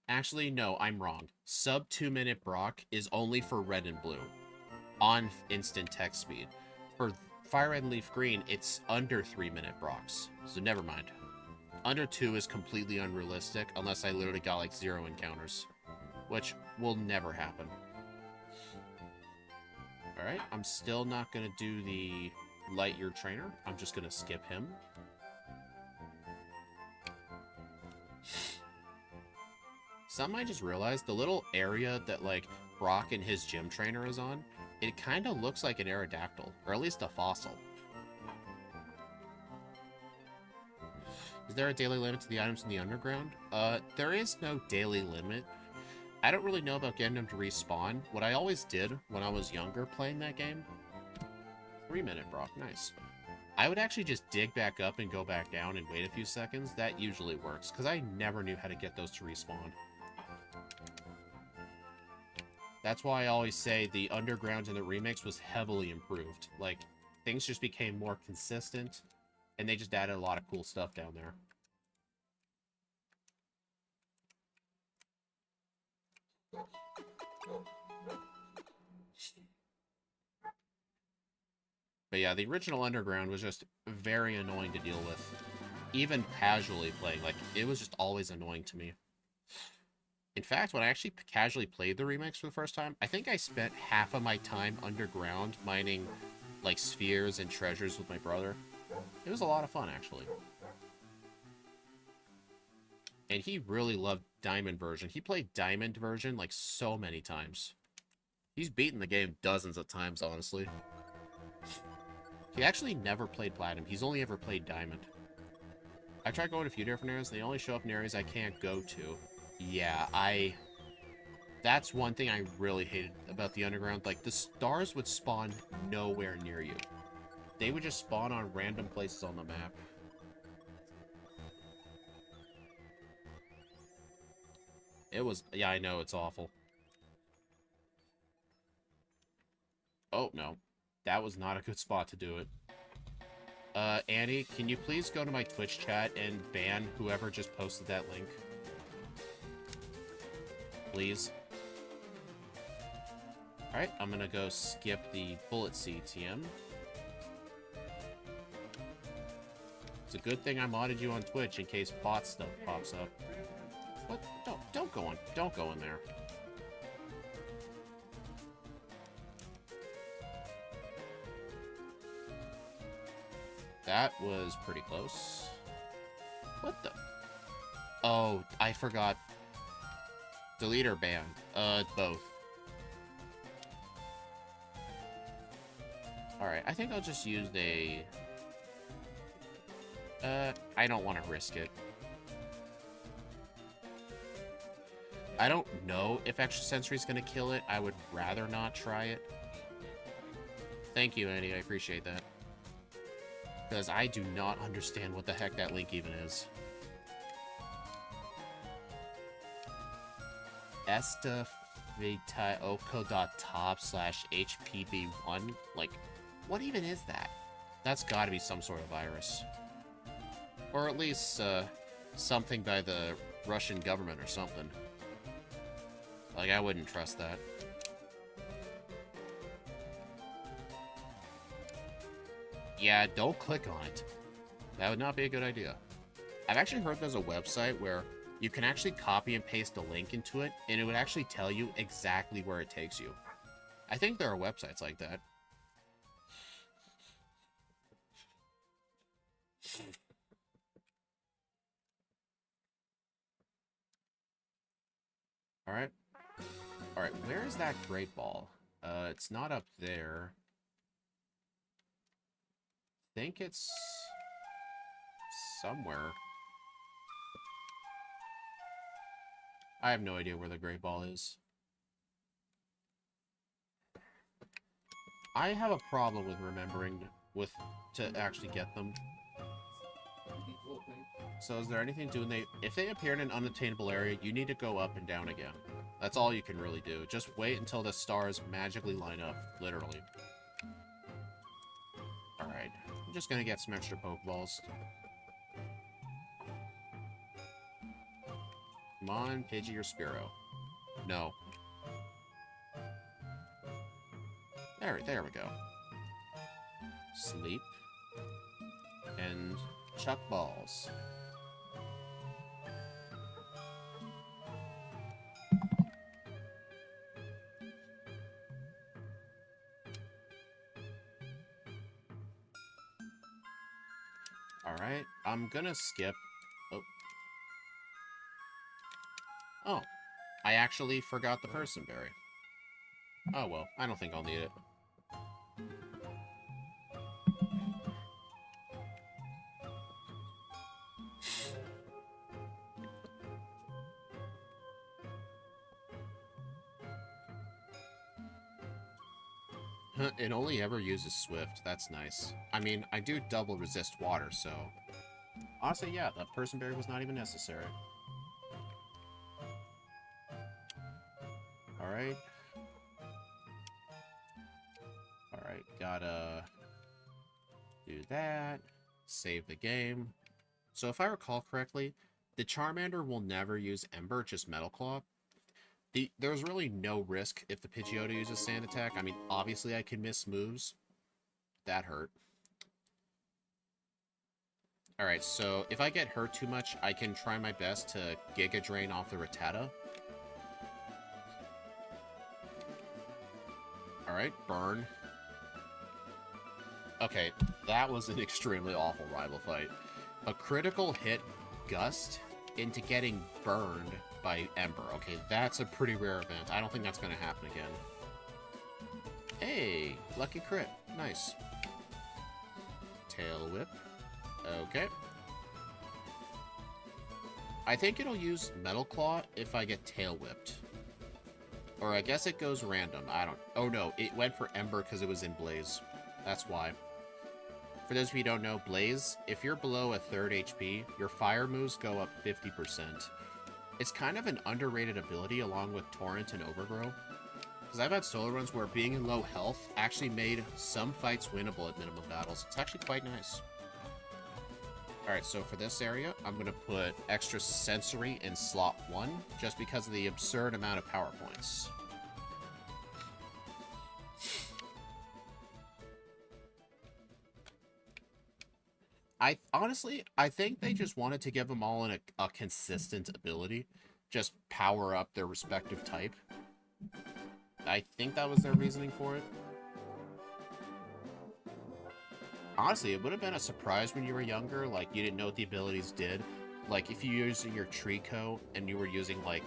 Actually, no, I'm wrong. Sub 2-minute Brock is only for red and blue. On instant text speed. For Fire Red and Leaf Green, it's under 3-minute Brocks. So never mind. Under 2 is completely unrealistic, unless I literally got like 0 encounters. Which will never happen. Alright, I'm still not going to do the Light Year Trainer. I'm just going to skip him. Something I just realized, the little area that, like, Brock and his gym trainer is on, it kind of looks like an Aerodactyl, or at least a fossil. Is there a daily limit to the items in the underground? There is no daily limit. I don't really know about getting them to respawn. What I always did when I was younger playing that game... 3-minute Brock, nice. I would actually just dig back up and go back down and wait a few seconds. That usually works, because I never knew how to get those to respawn. That's why I always say the underground in the remakes was heavily improved. Like, things just became more consistent, and they just added a lot of cool stuff down there. But yeah, the original Underground was just very annoying to deal with. Even casually playing, like, it was just always annoying to me. In fact, when I actually casually played the remakes for the first time, I think I spent half of my time underground mining, like, spheres and treasures with my brother. It was a lot of fun, actually. And he really loved Diamond version. He played Diamond version, like, so many times. He's beaten the game dozens of times, honestly. He actually never played Platinum. He's only ever played Diamond. I tried going to a few different areas. They only show up in areas I can't go to. Yeah, that's one thing I really hated about the Underground. Like, the stars would spawn nowhere near you. They would just spawn on random places on the map. It was... Yeah, I know, it's awful. Oh, no. That was not a good spot to do it. Annie, can you please go to my Twitch chat and ban whoever just posted that link? Please. Alright, I'm gonna go skip the Bullet CTM. It's a good thing I modded you on Twitch in case bot stuff pops up. What? Don't go in there. That was pretty close. What the? Oh, I forgot. Delete or ban? Both. Alright, I think I'll just use a... I don't want to risk it. I don't know if Extra Sensory is going to kill it. I would rather not try it. Thank you, Andy. I appreciate that. Because I do not understand what the heck that link even is. estafetaoko.top/hpb1? Like, what even is that? That's gotta be some sort of virus. Or at least, something by the Russian government or something. Like, I wouldn't trust that. Yeah, don't click on it. That would not be a good idea. I've actually heard there's a website where you can actually copy and paste a link into it, and it would actually tell you exactly where it takes you. I think there are websites like that. Alright. Alright, where is that Great Ball? It's not up there. think it's somewhere. I have no idea where the Great Ball is. I have a problem with remembering to actually get them. So is there anything doing if they appear in an unattainable area, you need to go up and down again. That's all you can really do. Just wait until the stars magically line up, literally. Alright, I'm just gonna get some extra pokeballs. Come on, Pidgey or Spearow. No. There we go. Sleep. And chuck balls. Alright, I'm gonna skip. Oh, I actually forgot the person berry. Oh well, I don't think I'll need it. It only ever uses Swift. That's nice. I mean, I do double resist water, so... Honestly, yeah, that person berry was not even necessary. Alright. Alright, gotta... do that. Save the game. So if I recall correctly, the Charmander will never use Ember, just Metal Claw. There's really no risk if the Pidgeotto uses Sand Attack. I mean, obviously I can miss moves. That hurt. Alright, so if I get hurt too much, I can try my best to Giga Drain off the Rattata. Alright, burn. Okay, that was an extremely awful rival fight. A critical hit Gust into getting burned by Ember. Okay, that's a pretty rare event. I don't think that's going to happen again. Hey, lucky crit. Nice. Tail Whip. Okay. I think it'll use Metal Claw if I get Tail Whipped. Or I guess it goes random. I don't... Oh no, it went for Ember because it was in Blaze. That's why. For those of you who don't know, Blaze, if you're below a third HP, your fire moves go up 50%. It's kind of an underrated ability along with Torrent and Overgrow. Because I've had solo runs where being in low health actually made some fights winnable at minimum battles. It's actually quite nice. Alright, so for this area, I'm going to put extra sensory in slot 1, just because of the absurd amount of power points. Honestly, I think they just wanted to give them all a consistent ability. Just power up their respective type. I think that was their reasoning for it. Honestly, it would have been a surprise when you were younger, like, you didn't know what the abilities did. Like, if you were using your Trico and you were using, like,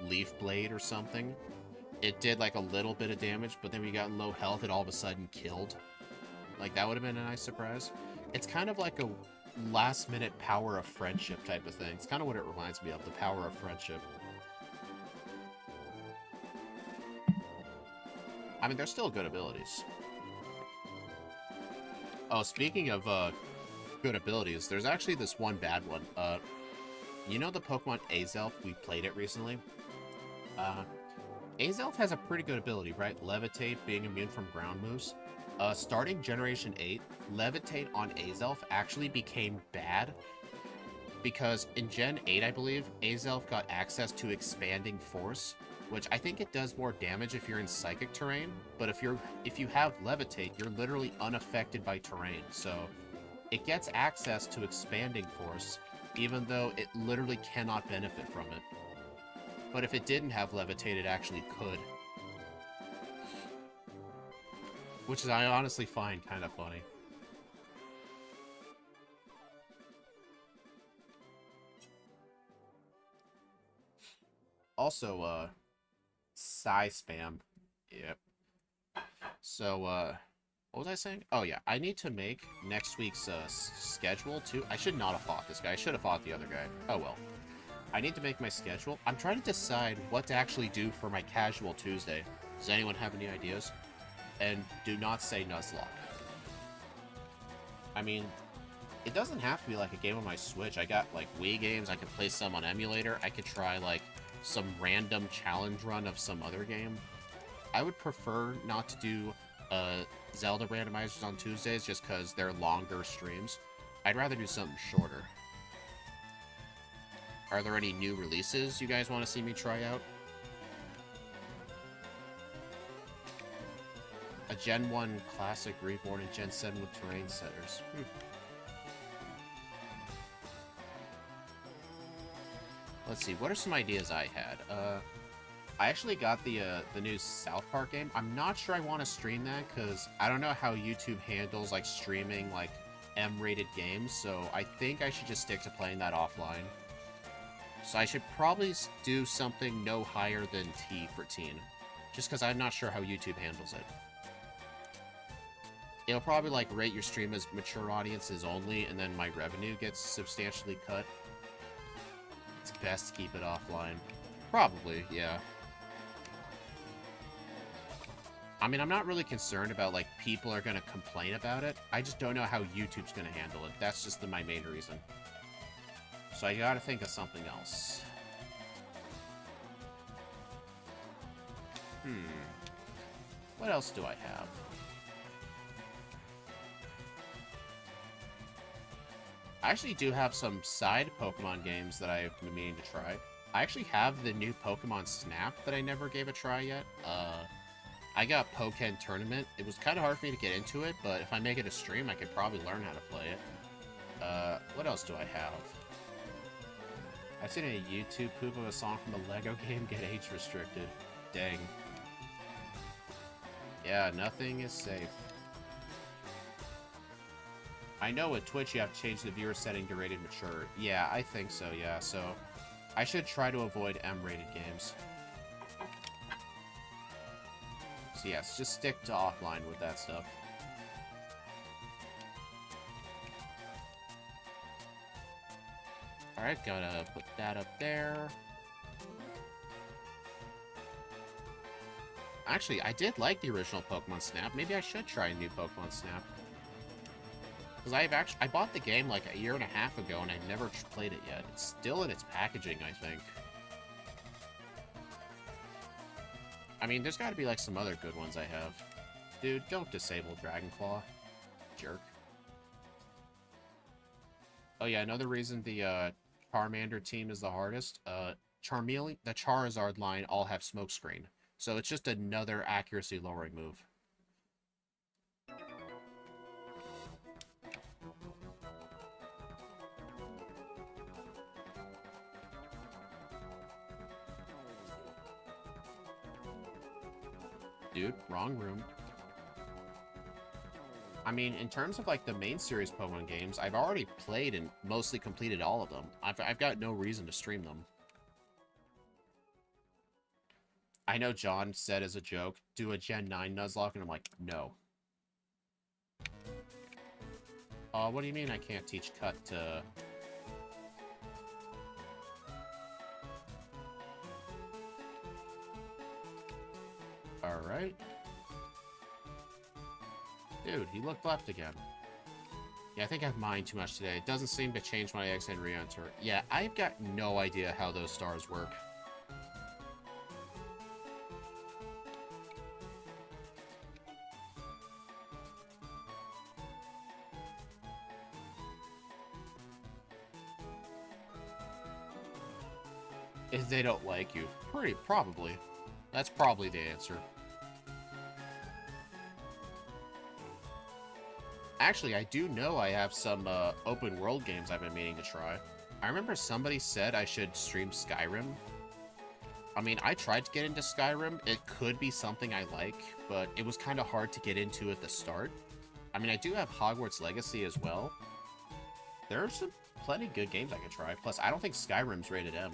Leaf Blade or something, it did, like, a little bit of damage, but then when you got in low health, it all of a sudden killed. Like, that would have been a nice surprise. It's kind of like a last-minute power of friendship type of thing. It's kind of what it reminds me of, the power of friendship. I mean, they're still good abilities. Oh, speaking of good abilities, there's actually this one bad one. You know the Pokemon Azelf? We played it recently. Azelf has a pretty good ability, right? Levitate, being immune from ground moves. Starting Generation 8, Levitate on Azelf actually became bad. Because in Gen 8, I believe, Azelf got access to Expanding Force, which I think it does more damage if you're in Psychic terrain, but if you have Levitate, you're literally unaffected by terrain, so it gets access to Expanding Force, even though it literally cannot benefit from it. But if it didn't have Levitate, it actually could. Which is, I honestly find kind of funny. Also, Psy spam. Yep. So, What was I saying? Oh yeah, I need to make next week's schedule too. I should not have fought this guy. I should have fought the other guy. Oh well. I need to make my schedule. I'm trying to decide what to actually do for my casual Tuesday. Does anyone have any ideas? And do not say Nuzlocke. I mean, it doesn't have to be like a game on my Switch. I got like Wii games. I could play some on emulator. I could try like some random challenge run of some other game. I would prefer not to do Zelda randomizers on Tuesdays just because they're longer streams. I'd rather do something shorter. Are there any new releases you guys want to see me try out? A Gen 1 Classic Reborn and Gen 7 with terrain setters. Let's see, what are some ideas I had? I actually got the new South Park game. I'm not sure I want to stream that, because I don't know how YouTube handles, like, streaming, like, M-rated games, so I think I should just stick to playing that offline. So I should probably do something no higher than T for teen, just because I'm not sure how YouTube handles it. It'll probably, like, rate your stream as mature audiences only, and then my revenue gets substantially cut. It's best to keep it offline. Probably, yeah. I mean, I'm not really concerned about, like, people are gonna complain about it. I just don't know how YouTube's gonna handle it. That's just my main reason. So I gotta think of something else. What else do I have? I actually do have some side Pokemon games that I've been meaning to try. I actually have the new Pokemon Snap that I never gave a try yet. I got Pokken Tournament. It was kind of hard for me to get into it, but if I make it a stream, I could probably learn how to play it. What else do I have? I've seen a YouTube poop of a song from a Lego game get age restricted. Dang. Yeah, nothing is safe. I know with Twitch you have to change the viewer setting to rated mature. Yeah, I think so, yeah. So I should try to avoid M-rated games. So yes, just stick to offline with that stuff. Alright, gotta put that up there. Actually, I did like the original Pokemon Snap. Maybe I should try a new Pokemon Snap. Because I bought the game like a year and a half ago and I've never played it yet. It's still in its packaging, I think. I mean, there's gotta be like some other good ones I have. Dude, don't disable Dragonclaw. Jerk. Oh yeah, another reason the Charmander team is the hardest. Charmeleon, the Charizard line all have Smokescreen. So it's just another accuracy lowering move. Dude, wrong room. I mean, in terms of, like, the main series Pokemon games, I've already played and mostly completed all of them. I've got no reason to stream them. I know John said as a joke, do a Gen 9 Nuzlocke, and I'm like, no. What do you mean I can't teach Cut to... Alright. Dude, he looked left again. Yeah, I think I've mined too much today. It doesn't seem to change my exit and re-enter. Yeah, I've got no idea how those stars work. If they don't like you. Probably. That's probably the answer. Actually, I do know I have some open world games I've been meaning to try. I remember somebody said I should stream Skyrim. I mean, I tried to get into Skyrim. It could be something I like, but it was kind of hard to get into at the start. I mean, I do have Hogwarts Legacy as well. There are some plenty good games I could try. Plus, I don't think Skyrim's rated M.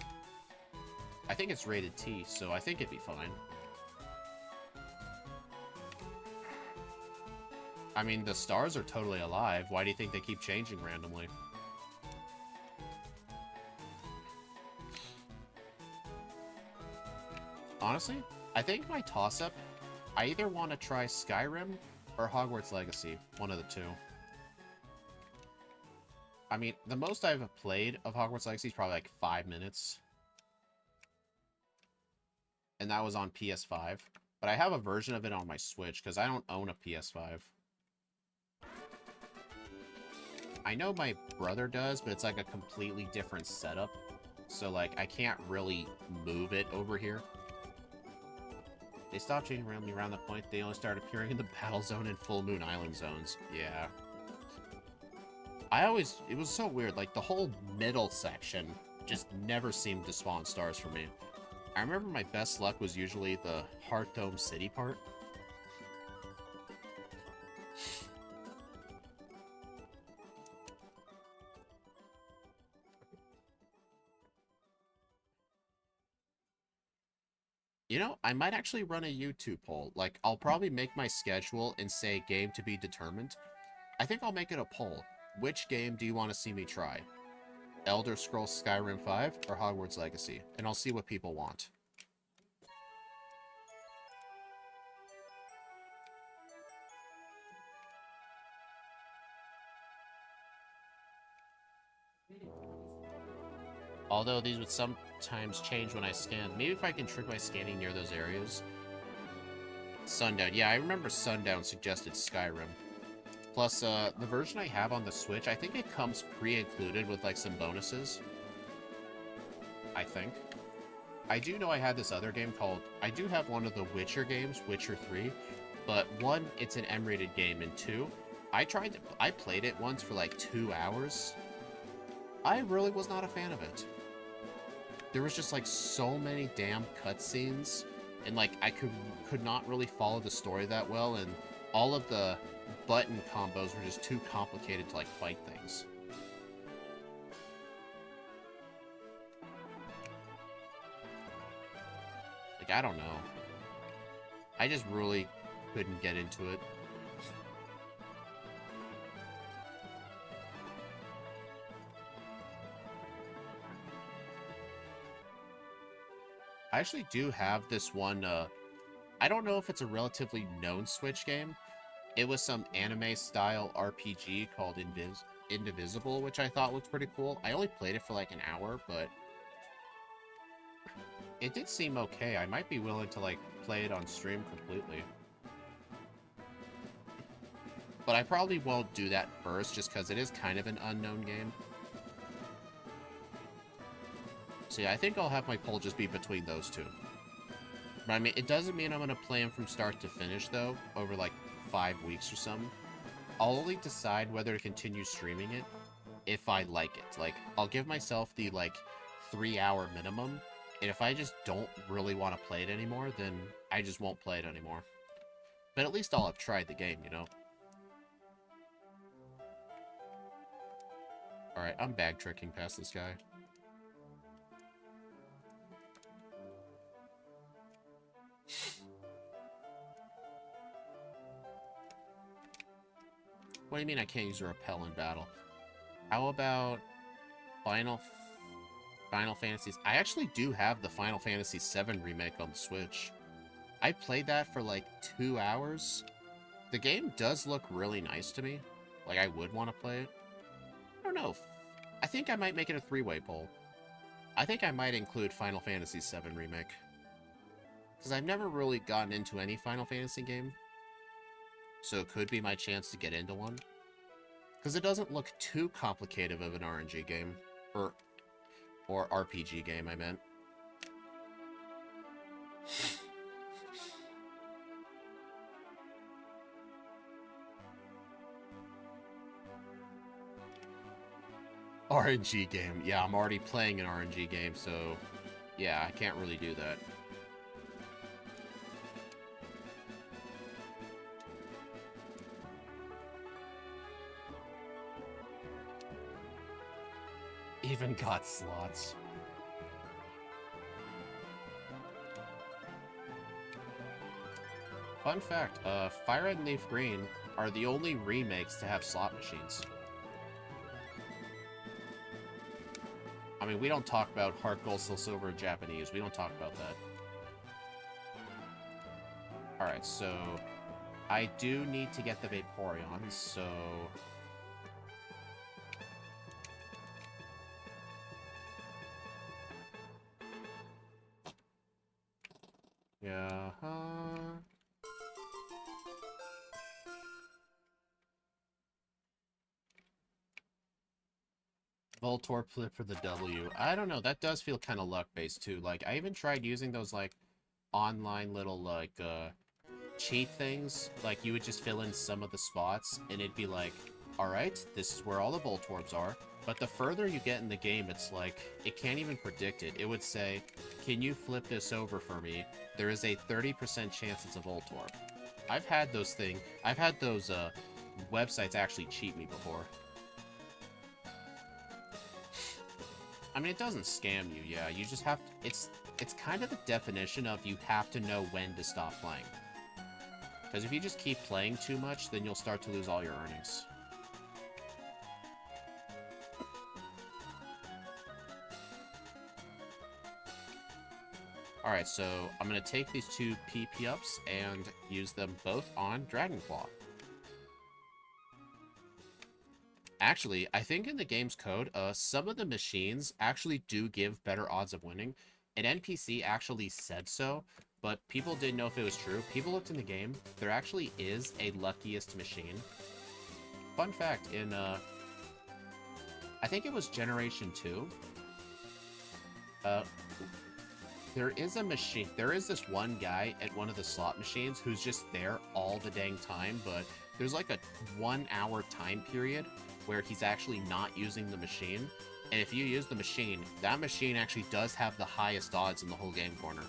I think it's rated T, so I think it'd be fine. I mean, the stars are totally alive. Why do you think they keep changing randomly? Honestly, I think my toss-up, I either want to try Skyrim or Hogwarts Legacy. One of the two. I mean, the most I've played of Hogwarts Legacy is probably like 5 minutes. And that was on PS5. But I have a version of it on my Switch, because I don't own a PS5. I know my brother does, but it's like a completely different setup. So, like, I can't really move it over here. They stopped changing randomly around the point they only started appearing in the Battle Zone and Full Moon Island zones. Yeah. It was so weird, like, the whole middle section just never seemed to spawn stars for me. I remember my best luck was usually the Heart Dome City part. You know, I might actually run a YouTube poll. Like, I'll probably make my schedule and say game to be determined. I think I'll make it a poll. Which game do you want to see me try? Elder Scrolls Skyrim 5 or Hogwarts Legacy? And I'll see what people want. Although these would sometimes change when I scan. Maybe if I can trick my scanning near those areas. Sundown. Yeah, I remember Sundown suggested Skyrim. Plus, the version I have on the Switch, I think it comes pre-included with, like, some bonuses. I think. I do know I had this other game called... I do have one of the Witcher games, Witcher 3. But, one, it's an M-rated game, and two, I played it once for, like, 2 hours. I really was not a fan of it. There was just, like, so many damn cutscenes, and, like, I could not really follow the story that well, and all of the button combos were just too complicated to, like, fight things. Like, I don't know. I just really couldn't get into it. I actually do have this one, I don't know if it's a relatively known Switch game. It was some anime-style RPG called Indivisible, which I thought looked pretty cool. I only played it for like an hour, but it did seem okay. I might be willing to, like, play it on stream completely. But I probably won't do that first, just because it is kind of an unknown game. So yeah, I think I'll have my poll just be between those two. But I mean, it doesn't mean I'm going to play them from start to finish, though, over like 5 weeks or something. I'll only decide whether to continue streaming it if I like it. Like, I'll give myself the, like, 3-hour minimum, and if I just don't really want to play it anymore, then I just won't play it anymore. But at least I'll have tried the game, you know? Alright, I'm bag tricking past this guy. What do you mean I can't use a repel in battle? How about Final Fantasies? I actually do have the Final Fantasy VII remake on the Switch. I played that for like 2 hours. The game does look really nice to me. Like, I would want to play it. I don't know. I think I might make it a 3-way poll. I think I might include Final Fantasy VII remake. Because I've never really gotten into any Final Fantasy game. So it could be my chance to get into one. Because it doesn't look too complicated of an RNG game. Or RPG game, I meant. RNG game. Yeah, I'm already playing an RNG game, so... yeah, I can't really do that. Even got slots. Fun fact, Firered and Leaf Green are the only remakes to have slot machines. I mean, we don't talk about Heart Gold, Soul Silver, Japanese. We don't talk about that. Alright, so I do need to get the Vaporeon, so... yeah, Voltorb flip for the W. I don't know, that does feel kind of luck-based, too. Like, I even tried using those, like, online little, like, cheat things. Like, you would just fill in some of the spots, and it'd be like, alright, this is where all the Voltorbs are. But the further you get in the game, it's like, it can't even predict it. It would say, can you flip this over for me? There is a 30% chance it's a Voltorb. I've had those websites actually cheat me before. I mean, it doesn't scam you, yeah. You just have to... It's kind of the definition of you have to know when to stop playing. Because if you just keep playing too much, then you'll start to lose all your earnings. Alright, so I'm going to take these two PP-ups and use them both on Dragonclaw. Actually, I think in the game's code, some of the machines actually do give better odds of winning. An NPC actually said so, but people didn't know if it was true. People looked in the game. There actually is a luckiest machine. Fun fact, in, I think it was Generation 2. There is a machine. There is this one guy at one of the slot machines who's just there all the dang time, but there's like a 1 hour time period where he's actually not using the machine. And if you use the machine, that machine actually does have the highest odds in the whole game corner.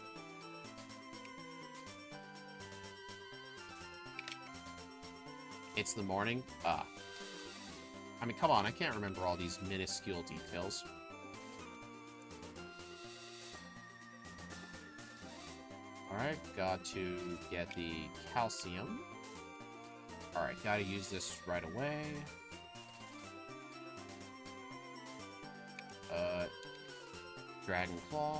It's the morning? I mean, come on, I can't remember all these minuscule details. Alright, got to get the calcium. Alright, gotta use this right away. Dragonclaw,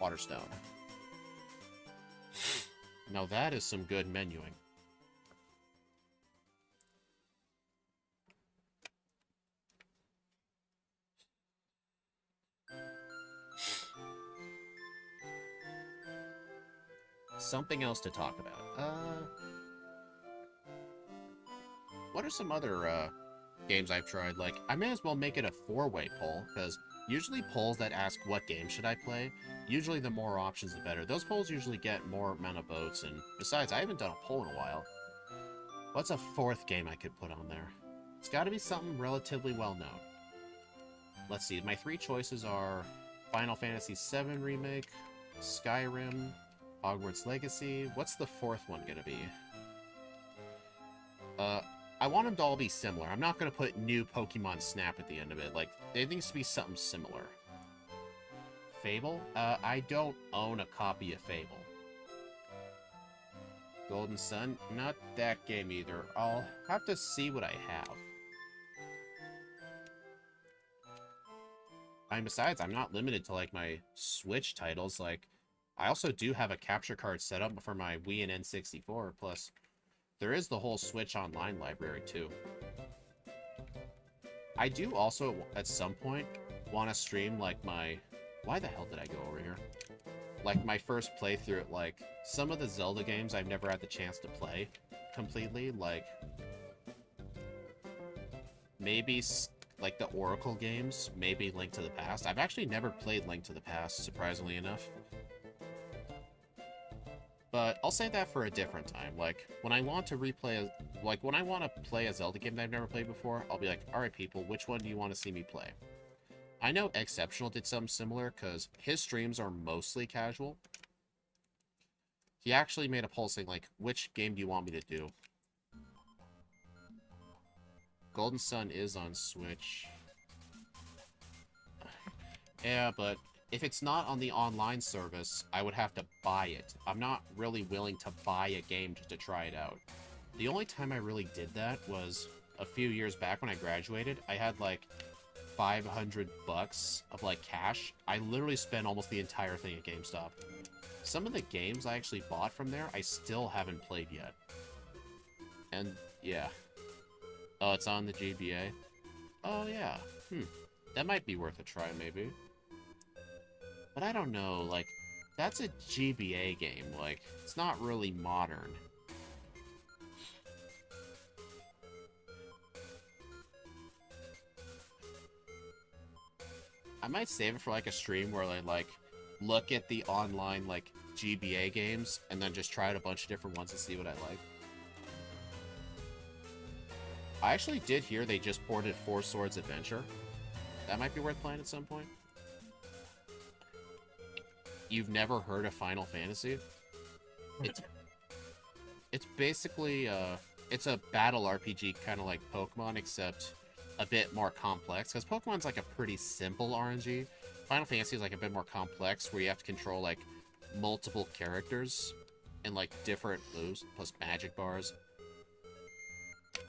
Waterstone. Now that is some good menuing. Something else to talk about. What are some other, games I've tried? Like, I may as well make it a 4-way poll, because usually polls that ask what game should I play, usually the more options the better. Those polls usually get more amount of votes, and besides, I haven't done a poll in a while. What's a 4th game I could put on there? It's gotta be something relatively well-known. Let's see, my 3 choices are Final Fantasy VII Remake, Skyrim, Hogwarts Legacy. What's the 4th one gonna be? I want them to all be similar. I'm not going to put new Pokemon Snap at the end of it. Like, there needs to be something similar. Fable? I don't own a copy of Fable. Golden Sun? Not that game either. I'll have to see what I have. And besides, I'm not limited to, like, my Switch titles. Like, I also do have a capture card set up for my Wii and N64, plus... there is the whole Switch Online library, too. I do also, at some point, want to stream, like, my... why the hell did I go over here? Like, my first playthrough at, like, some of the Zelda games I've never had the chance to play completely. Like, maybe, like, the Oracle games. Maybe Link to the Past. I've actually never played Link to the Past, surprisingly enough. But I'll say that for a different time. Like, when I want to replay, like, when I want to play a Zelda game that I've never played before, I'll be like, alright people, which one do you want to see me play? I know Exceptional did something similar, because his streams are mostly casual. He actually made a poll saying, like, which game do you want me to do? Golden Sun is on Switch. Yeah, but if it's not on the online service, I would have to buy it. I'm not really willing to buy a game just to try it out. The only time I really did that was a few years back when I graduated. I had like $500 of like cash. I literally spent almost the entire thing at GameStop. Some of the games I actually bought from there, I still haven't played yet. And yeah. Oh, it's on the GBA? Oh yeah. That might be worth a try, maybe. But I don't know, like, that's a GBA game. Like, it's not really modern. I might save it for, like, a stream where I, like, look at the online, like, GBA games, and then just try out a bunch of different ones and see what I like. I actually did hear they just ported Four Swords Adventure. That might be worth playing at some point. You've never heard of Final Fantasy? It's basically, it's a battle RPG kind of like Pokemon, except a bit more complex, because Pokemon's like a pretty simple RNG. Final Fantasy is like a bit more complex, where you have to control like multiple characters and like different moves, plus magic bars.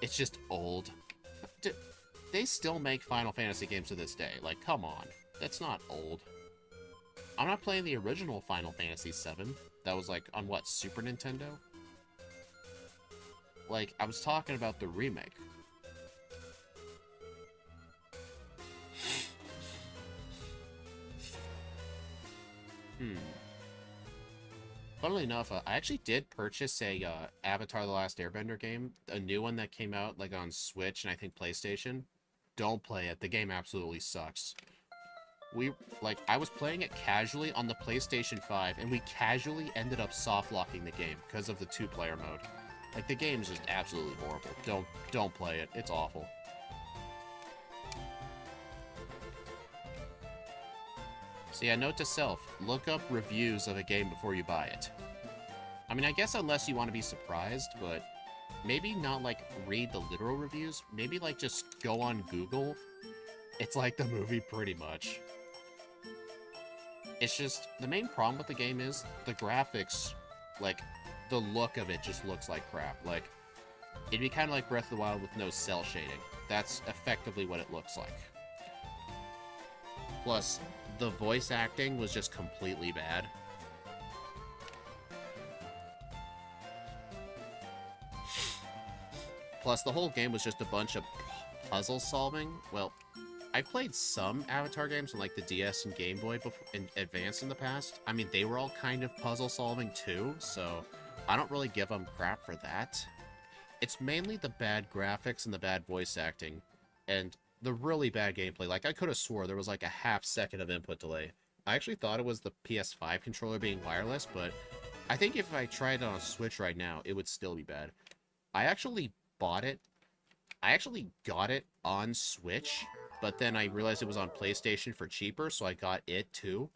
It's just old. They still make Final Fantasy games to this day. Like, come on. That's not old. I'm not playing the original Final Fantasy VII. That was like on what, Super Nintendo? Like, I was talking about the remake. Funnily enough, I actually did purchase a Avatar: The Last Airbender game, a new one that came out like on Switch and I think PlayStation. Don't play it. The game absolutely sucks. I was playing it casually on the PlayStation 5, and we casually ended up soft-locking the game because of the two-player mode. Like, the game's just absolutely horrible. Don't play it. It's awful. So yeah, note to self, look up reviews of a game before you buy it. I mean, I guess unless you want to be surprised, but maybe not, like, read the literal reviews. Maybe, like, just go on Google. It's like the movie, pretty much. It's just, the main problem with the game is the graphics, like, the look of it just looks like crap. Like, it'd be kind of like Breath of the Wild with no cell shading. That's effectively what it looks like. Plus, the voice acting was just completely bad. Plus, the whole game was just a bunch of puzzle solving. Well, I played some Avatar games on like the DS and Game Boy in Advance in the past. I mean, they were all kind of puzzle solving too, so I don't really give them crap for that. It's mainly the bad graphics and the bad voice acting, and the really bad gameplay. Like, I could have swore there was like a half-second of input delay. I actually thought it was the PS5 controller being wireless, but I think if I tried it on a Switch right now, it would still be bad. I actually bought it. I actually got it on Switch, but then I realized it was on PlayStation for cheaper, so I got it too.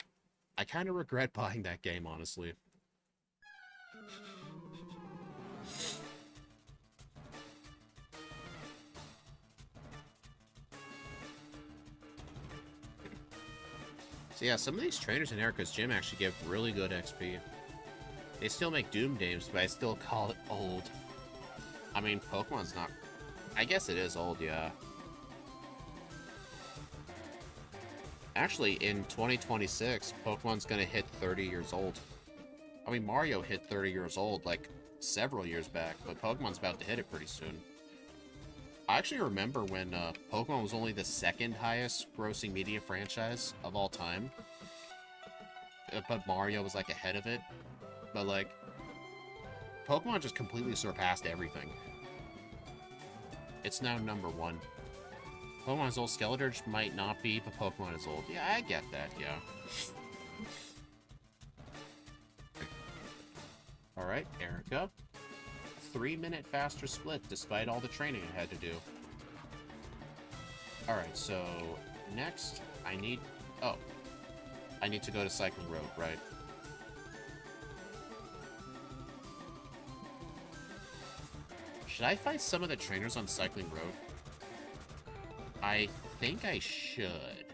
I kind of regret buying that game, honestly. So yeah, some of these trainers in Erica's gym actually give really good XP. They still make Doom games, but I still call it old. I mean, Pokemon's not... I guess it is old, yeah. Actually, in 2026, Pokemon's gonna hit 30 years old. I mean, Mario hit 30 years old, like, several years back, but Pokemon's about to hit it pretty soon. I actually remember when Pokemon was only the second highest grossing media franchise of all time. But Mario was, like, ahead of it. But, like, Pokemon just completely surpassed everything. It's now #1. Pokemon is old. Skeletor might not be, but Pokemon is old. Yeah, I get that, yeah. Alright, Erica. 3-minute faster split, despite all the training I had to do. Alright, so... next, I need... oh. I need to go to Cycling Road, right? Should I fight some of the trainers on Cycling Road? I think I should.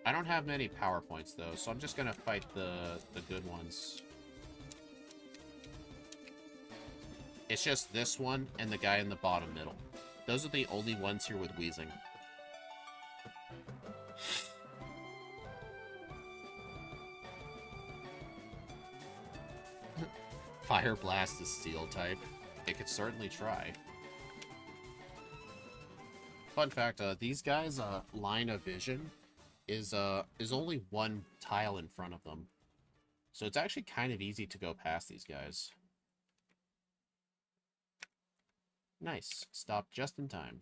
I don't have many power points, though, so I'm just gonna fight the good ones. It's just this one and the guy in the bottom middle. Those are the only ones here with wheezing. Fire Blast is Steel type. It could certainly try. Fun fact, these guys' line of vision is only one tile in front of them. So it's actually kind of easy to go past these guys. Nice. Stop just in time.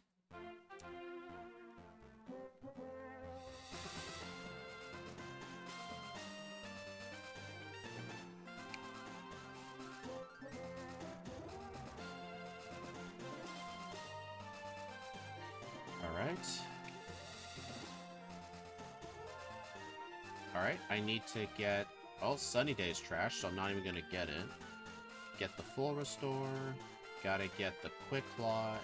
Alright, I need to get... Well, Sunny Day's trash, so I'm not even gonna get it. Get the full restore. Gotta get the quick claw.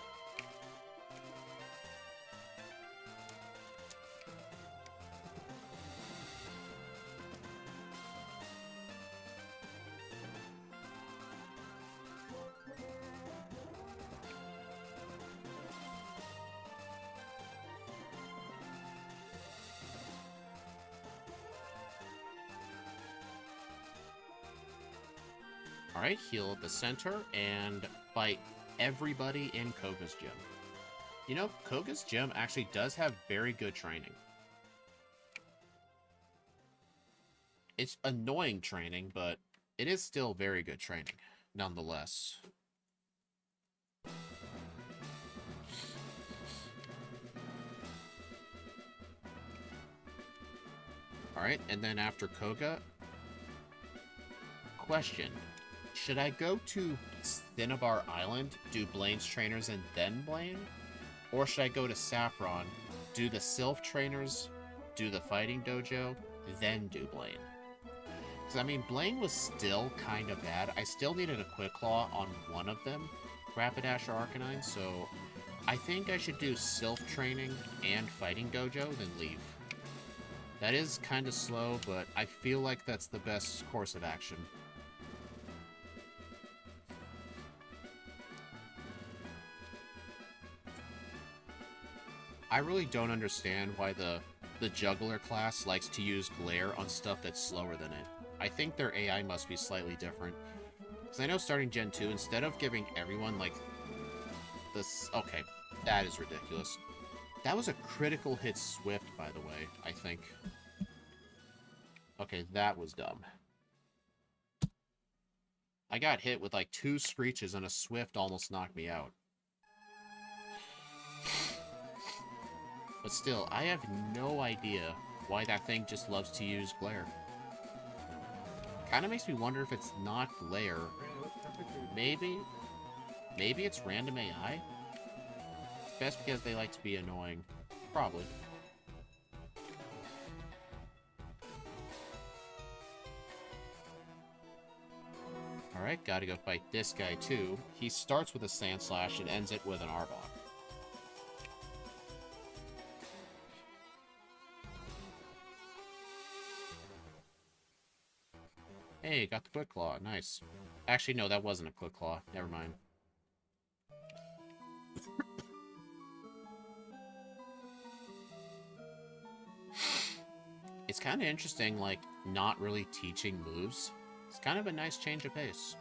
Alright, heal at the center, and fight everybody in Koga's gym. You know, Koga's gym actually does have very good training. It's annoying training, but it is still very good training, nonetheless. Alright, and then after Koga... Question. Should I go to Cinnabar Island, do Blaine's trainers, and then Blaine? Or should I go to Saffron, do the Sylph trainers, do the fighting dojo, then do Blaine? Because, I mean, Blaine was still kind of bad. I still needed a Quick Claw on one of them, Rapidash or Arcanine, so I think I should do Sylph training and fighting dojo, then leave. That is kind of slow, but I feel like that's the best course of action. I really don't understand why the juggler class likes to use glare on stuff that's slower than it. I think their AI must be slightly different. Because I know starting Gen 2, instead of giving everyone, like, this... Okay, that is ridiculous. That was a critical hit Swift, by the way, I think. Okay, that was dumb. I got hit with, like, 2 Screeches and a Swift almost knocked me out. But still, I have no idea why that thing just loves to use glare. Kinda makes me wonder if it's not glare. Maybe it's random AI? It's best because they like to be annoying. Probably. Alright, gotta go fight this guy too. He starts with a Sand Slash and ends it with an Arbok. Hey, got the Quick Claw. Nice. Actually, no, that wasn't a Quick Claw. Never mind. It's kind of interesting, like, not really teaching moves. It's kind of a nice change of pace.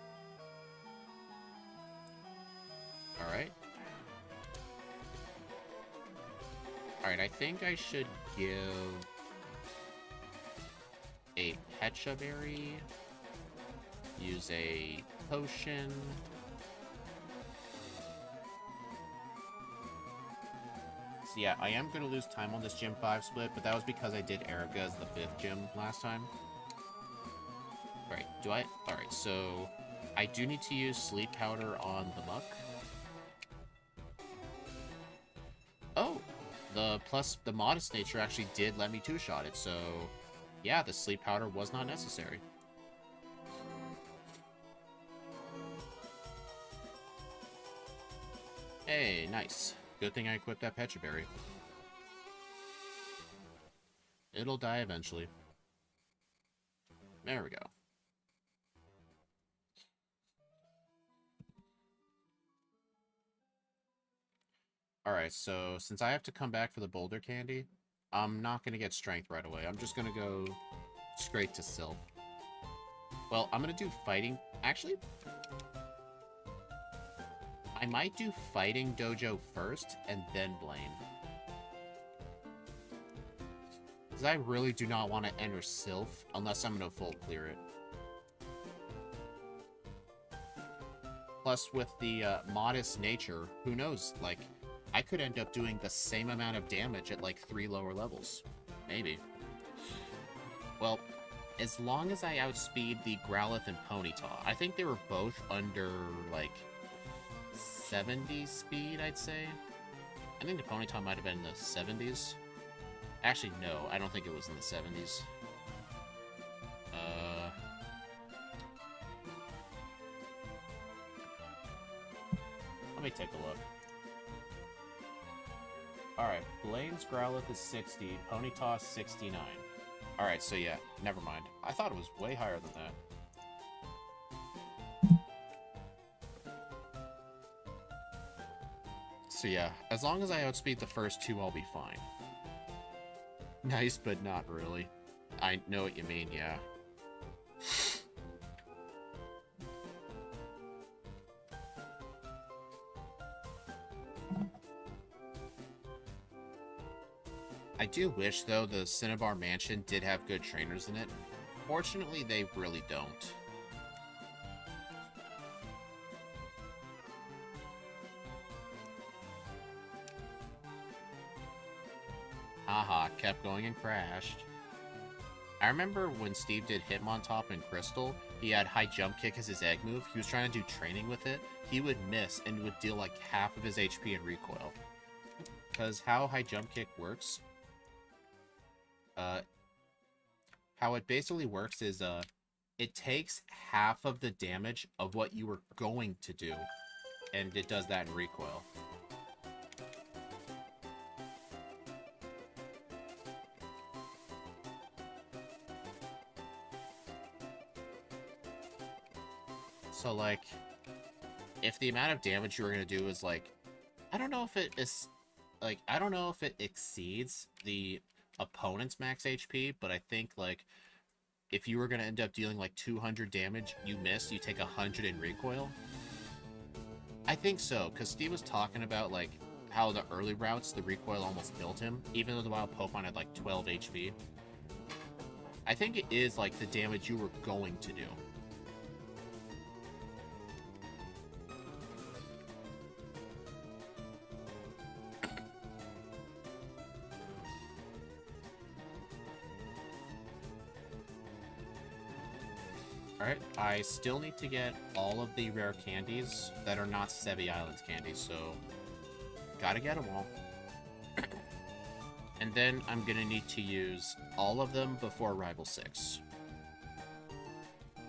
Alright. Alright, I think I should give a Pecha Berry. Use a potion. So yeah, I am going to lose time on this Gym 5 split, but that was because I did Erica as the 5th gym last time. Alright, Alright, so I do need to use Sleep Powder on the Muck. Oh! The Modest Nature actually did let me 2-shot it, so yeah, the Sleep Powder was not necessary. Hey, nice. Good thing I equipped that Pecha Berry. It'll die eventually. There we go. Alright, so since I have to come back for the boulder candy, I'm not going to get strength right away. I'm just going to go straight to Sylph. Well, I'm going to do fighting. Actually, I might do fighting dojo first and then Blaine. Because I really do not want to enter Sylph unless I'm going to full clear it. Plus, with the modest nature, who knows, like, I could end up doing the same amount of damage at, like, 3 lower levels. Maybe. Well, as long as I outspeed the Growlithe and Ponyta, I think they were both under, like, 70 speed, I'd say. I think the Ponyta might have been in the 70s. Actually, no, I don't think it was in the 70s. Let me take a look. Alright, Blaine's Growlithe is 60, Ponyta 69. Alright, so yeah, never mind. I thought it was way higher than that. So yeah, as long as I outspeed the first two, I'll be fine. Nice, but not really. I know what you mean, yeah. I do wish, though, the Cinnabar Mansion did have good trainers in it. Fortunately, they really don't. Haha, kept going and crashed. I remember when Steve did Hitmontop and Crystal, he had High Jump Kick as his egg move. He was trying to do training with it. He would miss and would deal like half of his HP in recoil. Because how High Jump Kick works... how it basically works is, it takes half of the damage of what you were going to do, and it does that in recoil. So, like, if the amount of damage you were going to do is, like, I don't know if it is, like, I don't know if it exceeds the opponent's max HP, but I think, like, if you were going to end up dealing, like, 200 damage, you missed, you take 100 in recoil. I think so, because Steve was talking about, like, how the early routes, the recoil almost killed him, even though the wild Pokemon had, like, 12 HP. I think it is, like, the damage you were going to do. Alright, I still need to get all of the rare candies that are not Sevi Islands candies, so gotta get them all. And then I'm gonna need to use all of them before Rival 6.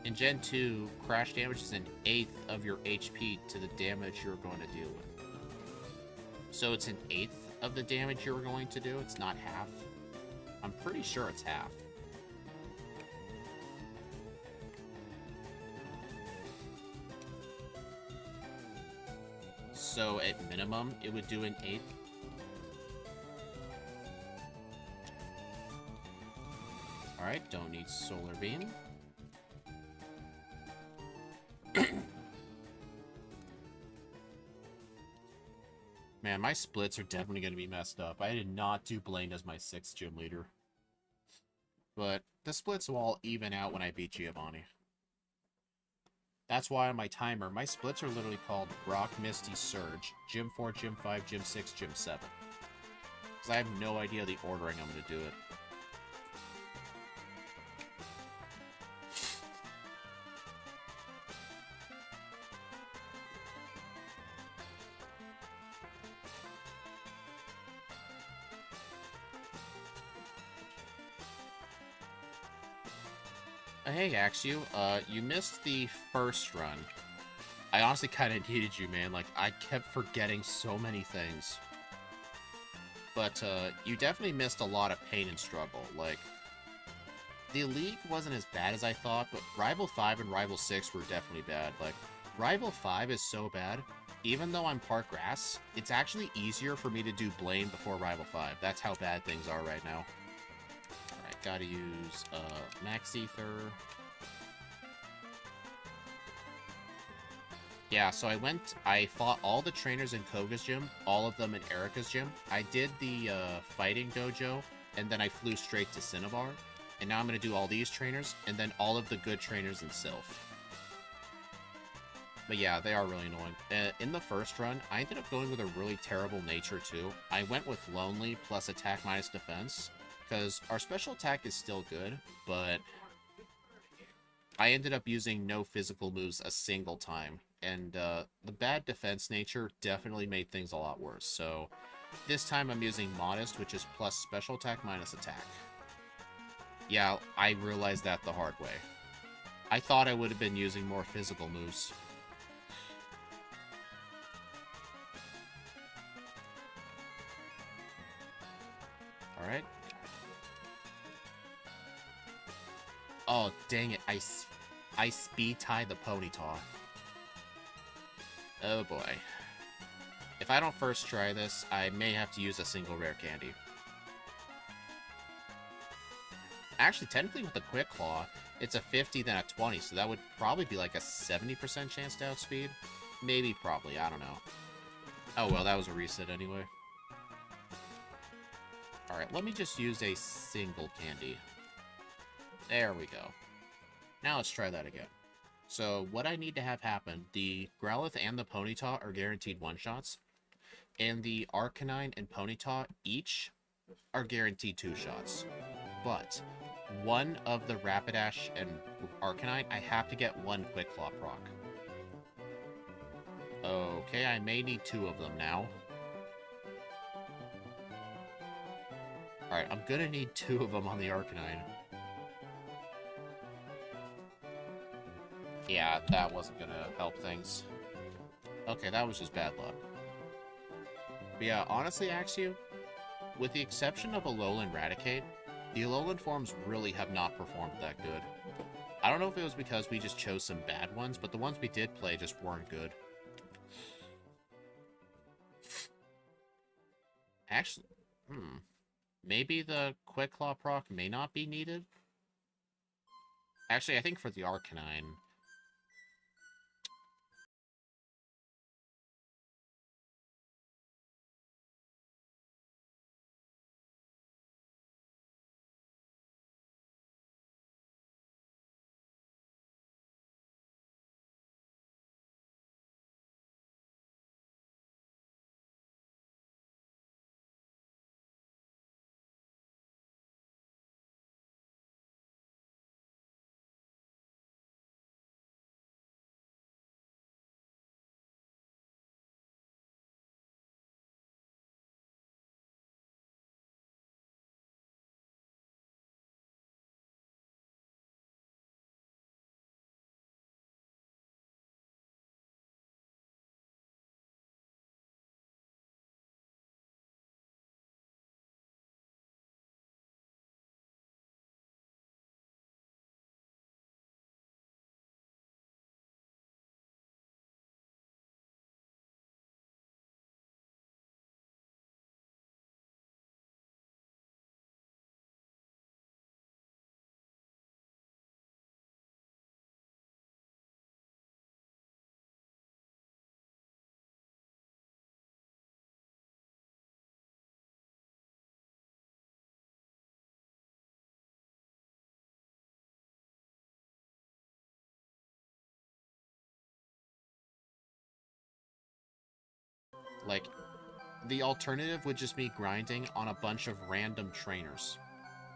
In Gen 2, crash damage is an eighth of your HP to the damage you're going to deal with. So it's an eighth of the damage you're going to do, it's not half. I'm pretty sure it's half. So at minimum, it would do an eighth. Alright, don't need Solar Beam. Man, my splits are definitely going to be messed up. I did not do Blaine as my 6th gym leader. But the splits will all even out when I beat Giovanni. That's why on my timer, my splits are literally called Rock, Misty, Surge, Gym 4, Gym 5, Gym 6, Gym 7. Because I have no idea the ordering I'm going to do it. Hey, Axu, you missed the first run. I honestly kind of needed you, man. Like, I kept forgetting so many things. But you definitely missed a lot of pain and struggle. Like, the League wasn't as bad as I thought, but Rival 5 and Rival 6 were definitely bad. Like, Rival 5 is so bad, even though I'm part grass, it's actually easier for me to do Blame before Rival 5. That's how bad things are right now. Alright, gotta use Max Ether. Yeah, so I fought all the trainers in Koga's gym, all of them in Erika's gym. I did the fighting dojo, and then I flew straight to Cinnabar. And now I'm going to do all these trainers, and then all of the good trainers in Sylph. But yeah, they are really annoying. In the first run, I ended up going with a really terrible nature too. I went with Lonely plus attack minus defense, because our special attack is still good, but I ended up using no physical moves a single time. And the bad defense nature definitely made things a lot worse. So this time I'm using Modest, which is plus special attack minus attack. Yeah, I realized that the hard way. I thought I would have been using more physical moves. Alright. Oh, dang it. I speed tie the Ponyta. Oh boy. If I don't first try this, I may have to use a single rare candy. Actually, technically with the Quick Claw, it's a 50 then a 20, so that would probably be like a 70% chance to outspeed. Maybe, probably, I don't know. Oh well, that was a reset anyway. Alright, let me just use a single candy. There we go. Now let's try that again. So, what I need to have happen, the Growlithe and the Ponyta are guaranteed one-shots, and the Arcanine and Ponyta each are guaranteed two-shots. But one of the Rapidash and Arcanine, I have to get one Quick Claw proc. Okay, I may need two of them now. Alright, I'm gonna need two of them on the Arcanine. Yeah, that wasn't gonna help things. Okay, that was just bad luck. But yeah, honestly, Axew, with the exception of Alolan Raticate, the Alolan forms really have not performed that good. I don't know if it was because we just chose some bad ones, but the ones we did play just weren't good. Actually, maybe the Quick Claw proc may not be needed? Actually, I think for the Arcanine... Like, the alternative would just be grinding on a bunch of random trainers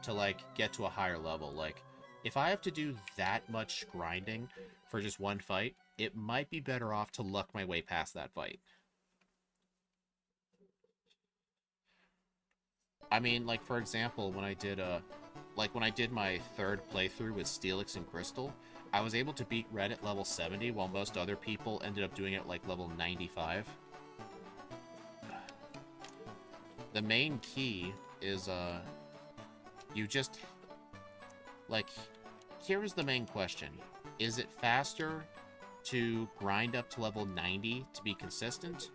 to, like, get to a higher level. Like, if I have to do that much grinding for just one fight, it might be better off to luck my way past that fight. I mean, like, for example, when I did, my third playthrough with Steelix and Crystal, I was able to beat Red at level 70, while most other people ended up doing it at, like, level 95. the main key is, you just, like, here is the main question. Is it faster to grind up to level 90 to be consistent,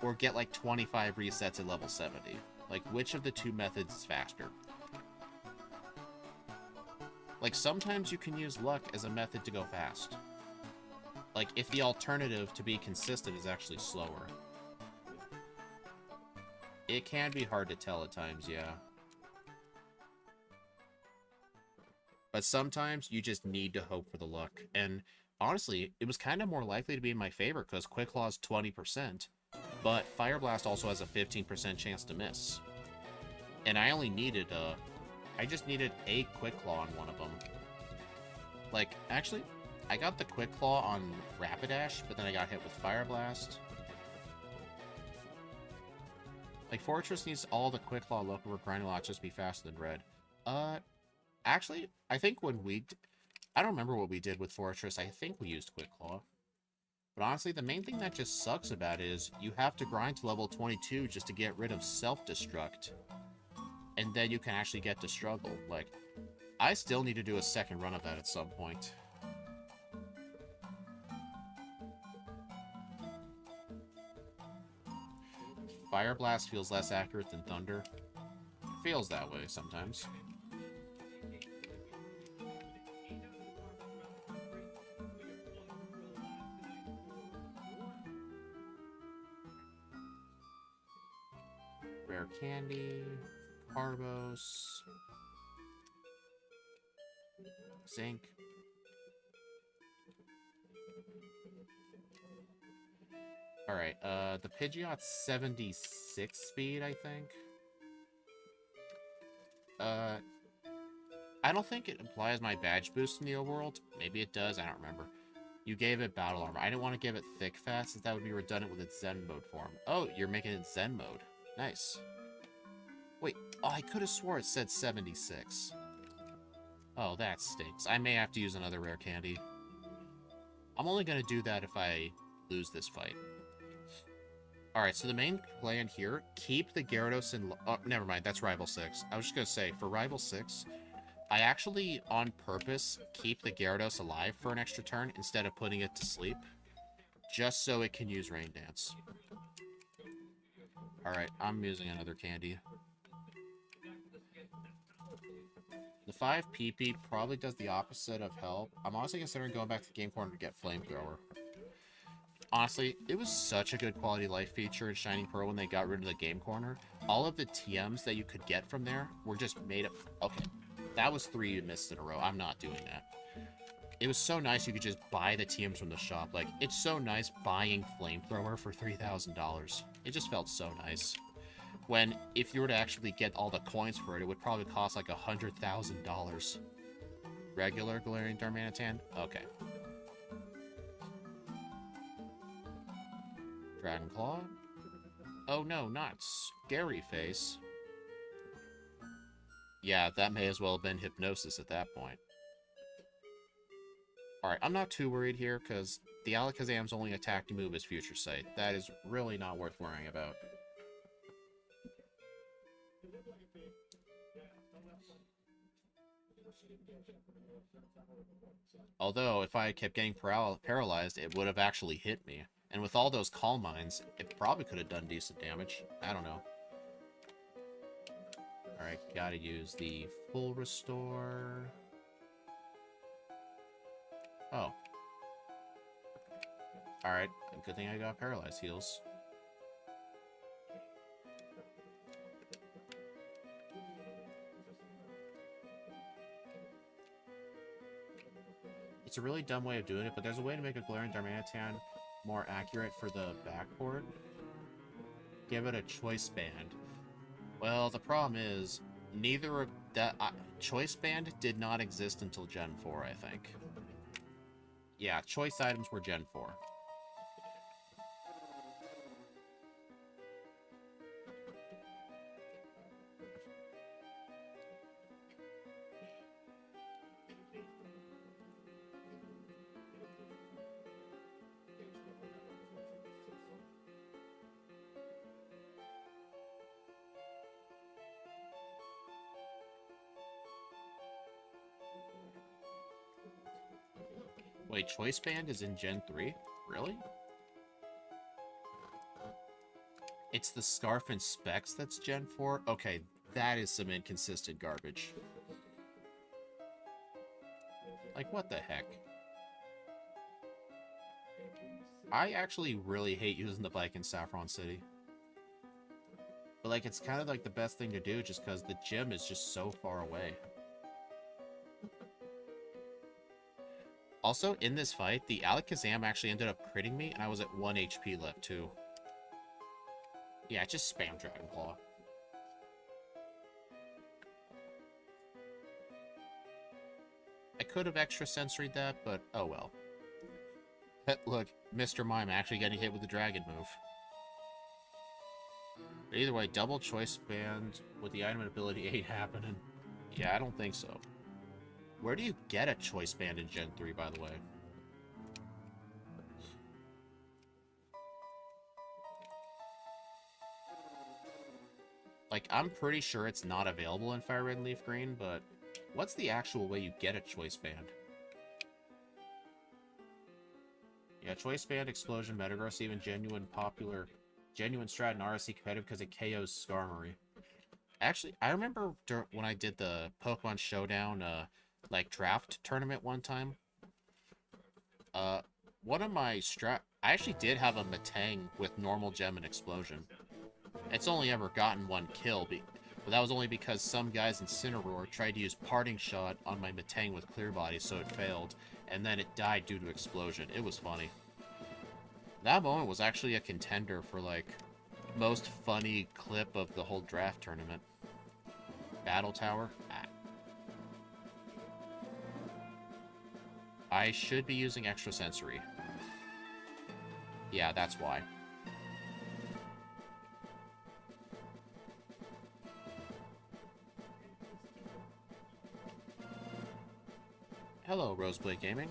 or get, like, 25 resets at level 70? Like, which of the two methods is faster? Like, sometimes you can use luck as a method to go fast. Like, if the alternative to be consistent is actually slower. It can be hard to tell at times, yeah. But sometimes you just need to hope for the luck. And honestly, it was kind of more likely to be in my favor because Quick Claw is 20%, but Fire Blast also has a 15% chance to miss. And I only needed, I just needed a Quick Claw on one of them. Like, actually, I got the Quick Claw on Rapidash, but then I got hit with Fire Blast. Like, Fortress needs all the Quick Claw local where Grinding just be faster than Red. Actually, I think when I don't remember what we did with Fortress. I think we used Quick Claw. But honestly, the main thing that just sucks about it is you have to grind to level 22 just to get rid of Self-Destruct. And then you can actually get to Struggle. Like, I still need to do a second run of that at some point. Fire Blast feels less accurate than Thunder. Feels that way sometimes. Rare Candy, Carbos, Zinc. Alright, the Pidgeot's 76 speed, I think. I don't think it implies my badge boost in the overworld. Maybe it does, I don't remember. You gave it Battle Armor. I didn't want to give it Thick Fast, since that would be redundant with its Zen mode form. Oh, you're making it Zen mode. Nice. Wait, oh, I could have swore it said 76. Oh, that stinks. I may have to use another rare candy. I'm only going to do that if I lose this fight. Alright, so the main plan here, keep the Gyarados in... Oh, never mind, that's Rival 6. I was just going to say, for Rival 6, I actually, on purpose, keep the Gyarados alive for an extra turn instead of putting it to sleep, just so it can use Rain Dance. Alright, I'm using another candy. The 5 PP probably does the opposite of help. I'm honestly considering going back to the Game Corner to get Flamethrower. Honestly, it was such a good quality life feature in Shining Pearl when they got rid of the Game Corner. All of the TMs that you could get from there were just made up... Okay, that was 3 you missed in a row. I'm not doing that. It was so nice you could just buy the TMs from the shop. Like, it's so nice buying Flamethrower for $3,000. It just felt so nice. When, if you were to actually get all the coins for it, it would probably cost like $100,000. Regular Galarian Darmanitan? Okay. Dragon Claw? Oh no, not Scary Face. Yeah, that may as well have been Hypnosis at that point. Alright, I'm not too worried here, because the Alakazam's only attack move is Future Sight. That is really not worth worrying about. Although, if I kept getting paralyzed, it would have actually hit me. And with all those Calm Minds, it probably could have done decent damage. I don't know. Alright, gotta use the full restore. Oh. Alright, good thing I got paralyzed heals. It's a really dumb way of doing it, but there's a way to make a Galarian Darmanitan more accurate for the backport. Give it a choice band. Well, the problem is, neither of that... choice band did not exist until Gen 4, I think. Yeah, choice items were Gen 4. Wait, Choice Band is in Gen 3? Really? It's the Scarf and Specs that's Gen 4? Okay, that is some inconsistent garbage. Like, what the heck? I actually really hate using the bike in Saffron City. But, like, it's kind of like the best thing to do just because the gym is just so far away. Also, in this fight, the Alakazam actually ended up critting me, and I was at 1 HP left, too. Yeah, just spam Dragon Claw. I could have extrasensoried that, but oh well. Look, Mr. Mime actually getting hit with the dragon move. But either way, double choice band with the item and ability 8 happening. Yeah, I don't think so. Where do you get a choice band in Gen 3, by the way? Like, I'm pretty sure it's not available in Fire Red and Leaf Green, but what's the actual way you get a choice band? Yeah, choice band, explosion, Metagross, even genuine strat and RSC competitive because it KOs Skarmory. Actually, I remember when I did the Pokemon Showdown, like, draft tournament one time. One of my I actually did have a Metang with normal gem and explosion. It's only ever gotten one kill, but that was only because some guys in Incineroar tried to use Parting Shot on my Metang with Clear Body, so it failed, and then it died due to explosion. It was funny. That moment was actually a contender for, like, most funny clip of the whole draft tournament. Battle Tower? Ah. I should be using extrasensory. Yeah, that's why. Hello, Roseblade Gaming.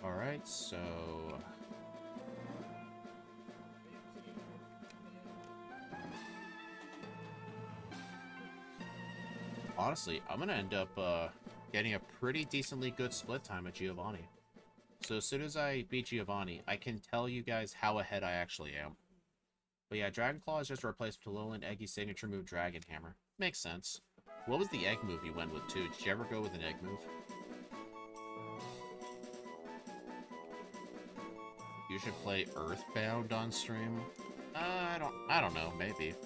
Alright, so... honestly, I'm gonna end up getting a pretty decently good split time at Giovanni. So as soon as I beat Giovanni, I can tell you guys how ahead I actually am. But yeah, Dragon Claw is just a replacement to Alolan Eggy's signature move, Dragon Hammer. Makes sense. What was the egg move you went with, too? Did you ever go with an egg move? You should play Earthbound on stream? I don't know, maybe.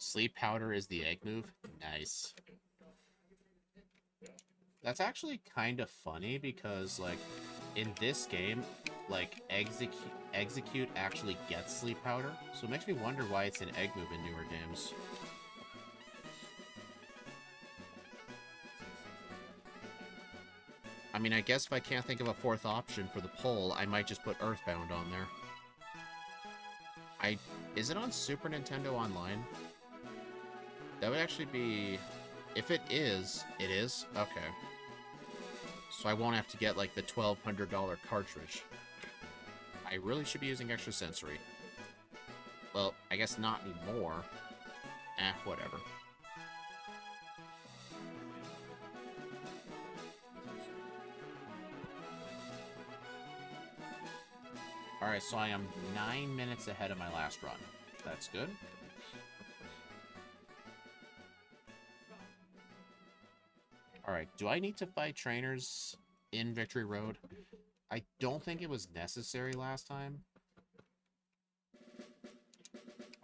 Sleep Powder is the egg move? Nice. That's actually kind of funny because, like, in this game, like, Execute actually gets Sleep Powder, so it makes me wonder why it's an egg move in newer games. I mean, I guess if I can't think of a fourth option for the poll, I might just put Earthbound on there. Is it on Super Nintendo Online? That would actually be... if it is, it is? Okay. So I won't have to get, like, the $1,200 cartridge. I really should be using extrasensory. Well, I guess not anymore. Whatever. Alright, so I am 9 minutes ahead of my last run. That's good. Alright, do I need to fight trainers in Victory Road? I don't think it was necessary last time.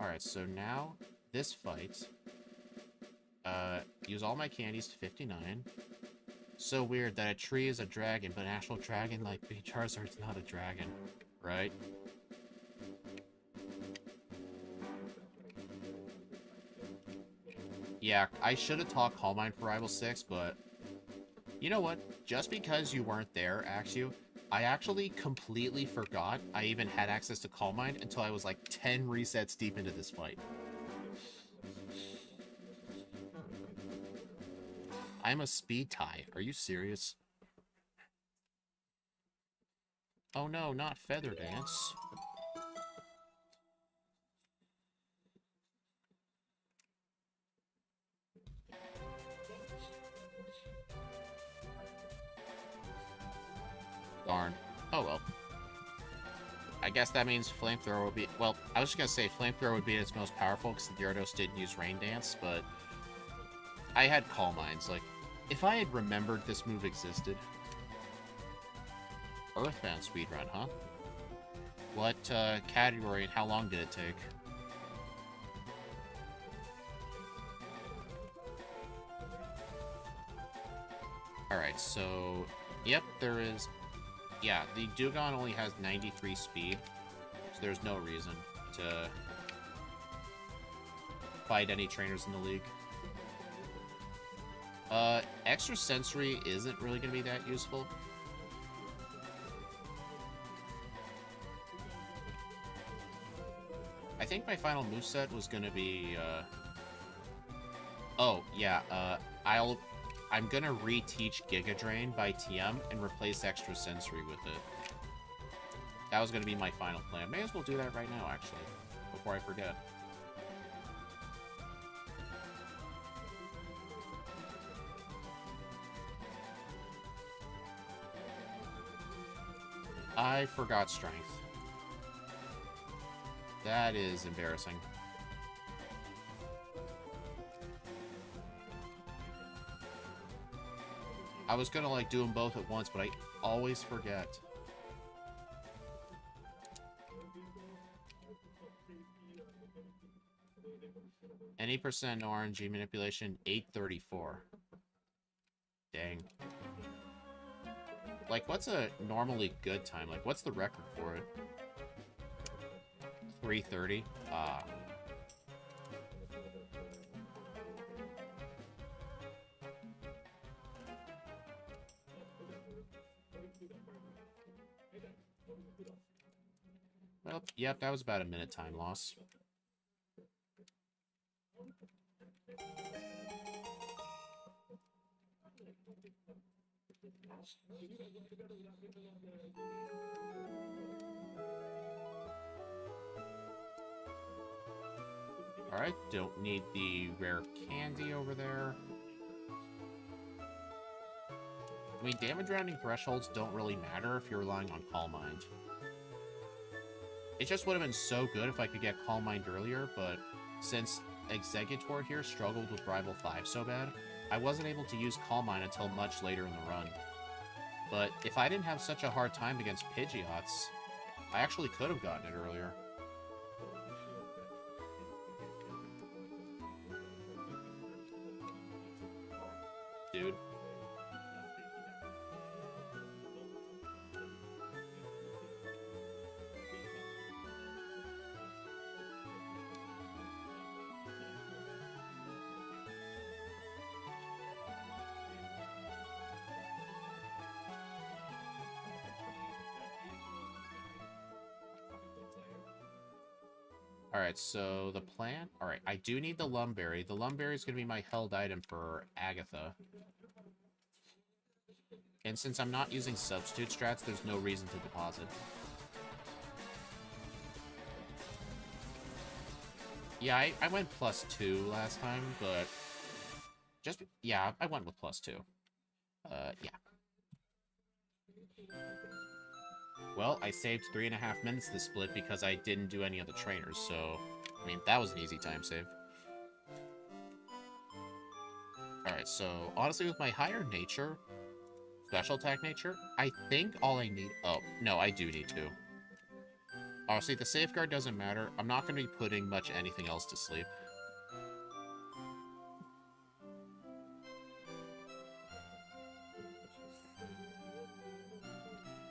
Alright, so now, this fight, use all my candies to 59. So weird that a tree is a dragon, but an actual dragon like Charizard's not a dragon, right? Yeah, I should have talked Calm Mind for Rival 6, but... you know what? Just because you weren't there, Axew, I actually completely forgot I even had access to Calm Mind until I was like 10 resets deep into this fight. I'm a speed tie. Are you serious? Oh no, not Feather Dance. Darn. Oh well. I guess that means Flamethrower would be... Well, I was just going to say Flamethrower would be its most powerful because the Gyarados didn't use Rain Dance, but I had Calm Minds. Like, if I had remembered this move existed... Earthbound speedrun, huh? What category and how long did it take? Alright, so... Yep, there is... Yeah, the Dugong only has 93 speed, so there's no reason to fight any trainers in the league. Extra Sensory isn't really going to be that useful. I think my final moveset was going to be, Oh, yeah, I'm gonna reteach Giga Drain by TM and replace Extra Sensory with it. That was gonna be my final plan. May as well do that right now, actually, before I forget. I forgot Strength. That is embarrassing. I was gonna, like, do them both at once, but I always forget. Any percent no RNG manipulation, 834. Dang. Like, what's a normally good time? Like, what's the record for it? 330? Ah. Well, yep, that was about a minute time loss. Alright, don't need the rare candy over there. I mean, damage rounding thresholds don't really matter if you're relying on Calm Mind. It just would have been so good if I could get Calm Mind earlier, but since Exeggutor here struggled with Rival 5 so bad, I wasn't able to use Calm Mind until much later in the run. But if I didn't have such a hard time against Pidgeots, I actually could have gotten it earlier. Dude. Alright, so the plan... Alright, I do need the Lumberry. The Lumberry is going to be my held item for Agatha. And since I'm not using substitute strats, there's no reason to deposit. Yeah, I went +2 last time, but... Yeah, I went with +2. Yeah. Well, I saved 3.5 minutes this split because I didn't do any of the trainers, so... I mean, that was an easy time save. Alright, so, honestly, with my higher nature, special attack nature, I think all I need... Oh, no, I do need 2. Honestly, the safeguard doesn't matter. I'm not going to be putting much anything else to sleep.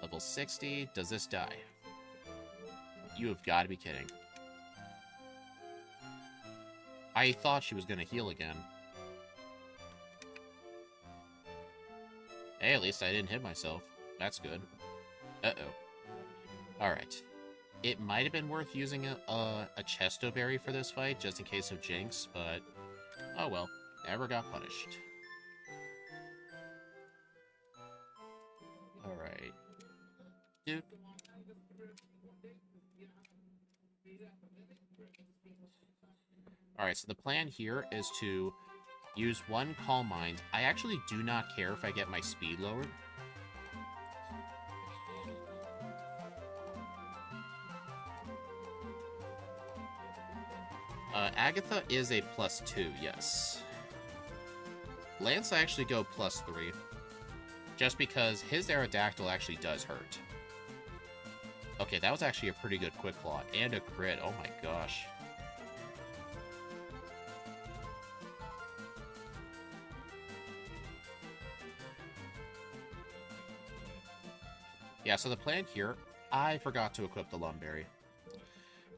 Level 60. Does this die? You have got to be kidding. I thought she was going to heal again. Hey, at least I didn't hit myself. That's good. Uh-oh. Alright. It might have been worth using a Chesto Berry for this fight, just in case of Jinx, but... oh well. Never got punished. Alright. Dude. Alright, so the plan here is to use one Calm Mind. I actually do not care if I get my speed lowered. Agatha is a +2, yes. Lance, I actually go +3. Just because his Aerodactyl actually does hurt. Okay, that was actually a pretty good Quick Claw. And a crit, oh my gosh. Yeah, so the plan here, I forgot to equip the Lumberry.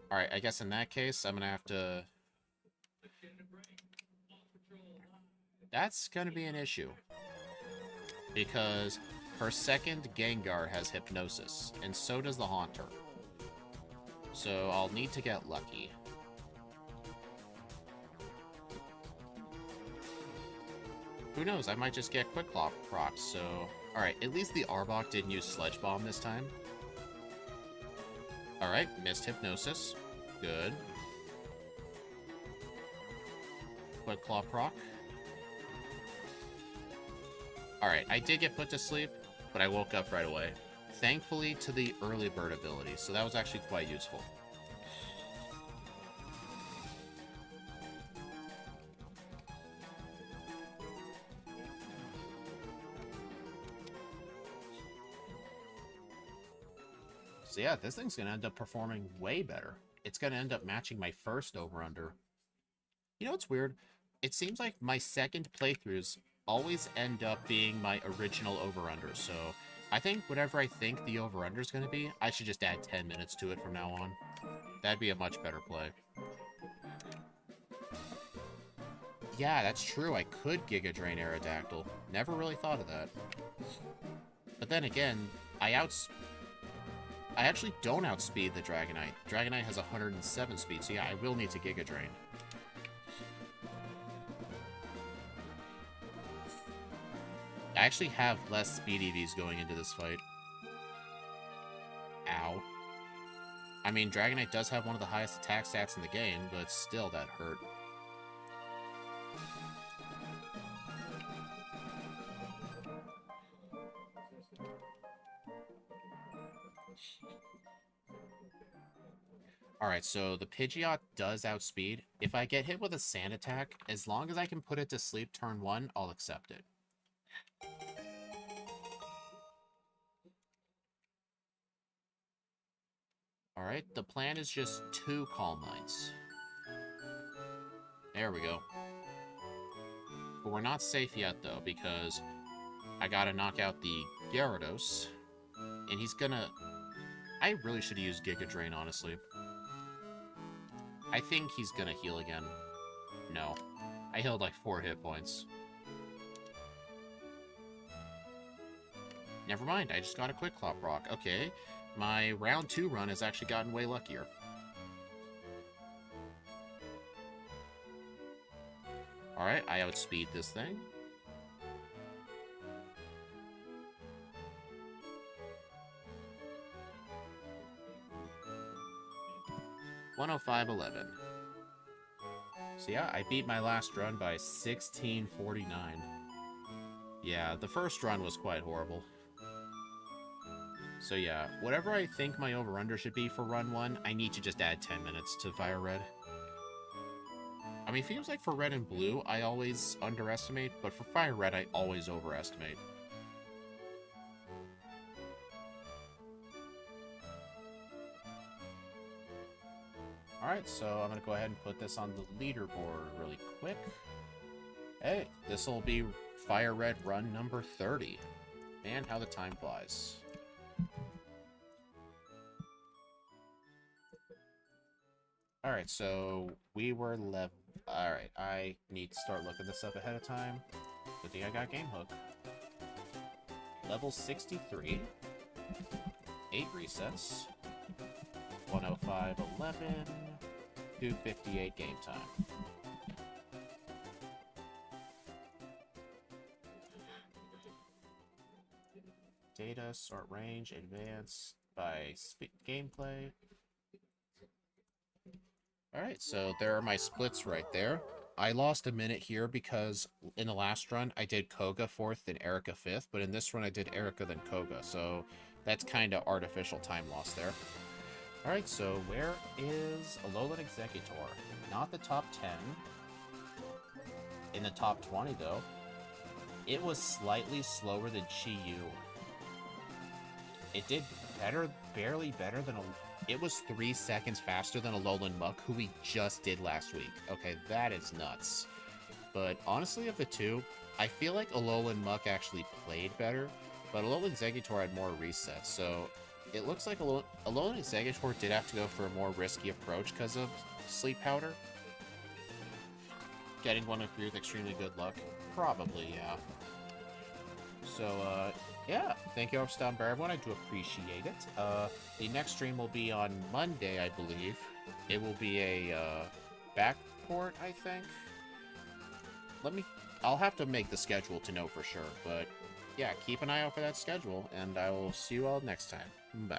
Alright, I guess in that case, I'm gonna have to... that's gonna be an issue. Because her second Gengar has Hypnosis, and so does the Haunter. So I'll need to get lucky. Who knows, I might just get Quick Claw procs, so... alright, at least the Arbok didn't use Sledge Bomb this time. Alright, missed Hypnosis. Good. Quick Claw proc. Alright, I did get put to sleep, but I woke up right away. Thankfully to the early bird ability, so that was actually quite useful. So yeah, this thing's gonna end up performing way better. It's gonna end up matching my first over-under. You know what's weird? It seems like my second playthroughs always end up being my original over-under, so I think whatever I think the over-under is going to be, I should just add 10 minutes to it from now on. That'd be a much better play. Yeah, that's true, I could Giga Drain Aerodactyl. Never really thought of that. But then again, I actually don't outspeed the Dragonite. Dragonite has 107 speed, so yeah, I will need to Giga Drain. I actually have less speed EVs going into this fight. Ow. I mean, Dragonite does have one of the highest attack stats in the game, but still, that hurt. Alright, so the Pidgeot does outspeed. If I get hit with a Sand attack, as long as I can put it to sleep turn 1, I'll accept it. Alright, the plan is just 2 Calm Minds. There we go. But we're not safe yet, though, because I gotta knock out the Gyarados, and he's gonna... I really should have used Giga Drain, honestly. I think he's gonna heal again. No. I healed like 4 hit points. Never mind, I just got a Quick Claw proc. Okay, my round 2 run has actually gotten way luckier. Alright, I outspeed this thing. $105.11. So yeah, I beat my last run by 16:49. Yeah, the first run was quite horrible. So yeah, whatever I think my over-under should be for run 1, I need to just add 10 minutes to Firered. I mean, it feels like for Red and Blue, I always underestimate, but for Firered, I always overestimate. Alright, so I'm going to go ahead and put this on the leaderboard really quick. Hey, this will be Firered run number 30. Man, how the time flies. Alright, so we were level... Alright, I need to start looking this up ahead of time. Good thing I got Game Hook. Level 63. 8 resets. 105.11. 2:58 game time. Data, sort range, advance by gameplay. Alright, so there are my splits right there. I lost a minute here because in the last run I did Koga 4th and Erika 5th, but in this run I did Erika then Koga, so that's kind of artificial time loss there. Alright, so where is Alolan Exeggutor? Not the top 10. In the top 20, though. It was slightly slower than Chi-Yu. It did better, barely better than it was 3 seconds faster than Alolan Muck, who we just did last week. Okay, that is nuts. But honestly, of the two, I feel like Alolan Muck actually played better, but Alolan Exeggutor had more resets, so it looks like Alolan Exeggutor did have to go for a more risky approach because of Sleep Powder. Getting one of you with extremely good luck? Probably, yeah. So, yeah, thank you all for stopping by, everyone. I do appreciate it. The next stream will be on Monday, I believe. It will be a, backport, I think. I'll have to make the schedule to know for sure, but yeah, keep an eye out for that schedule, and I will see you all next time. Bye.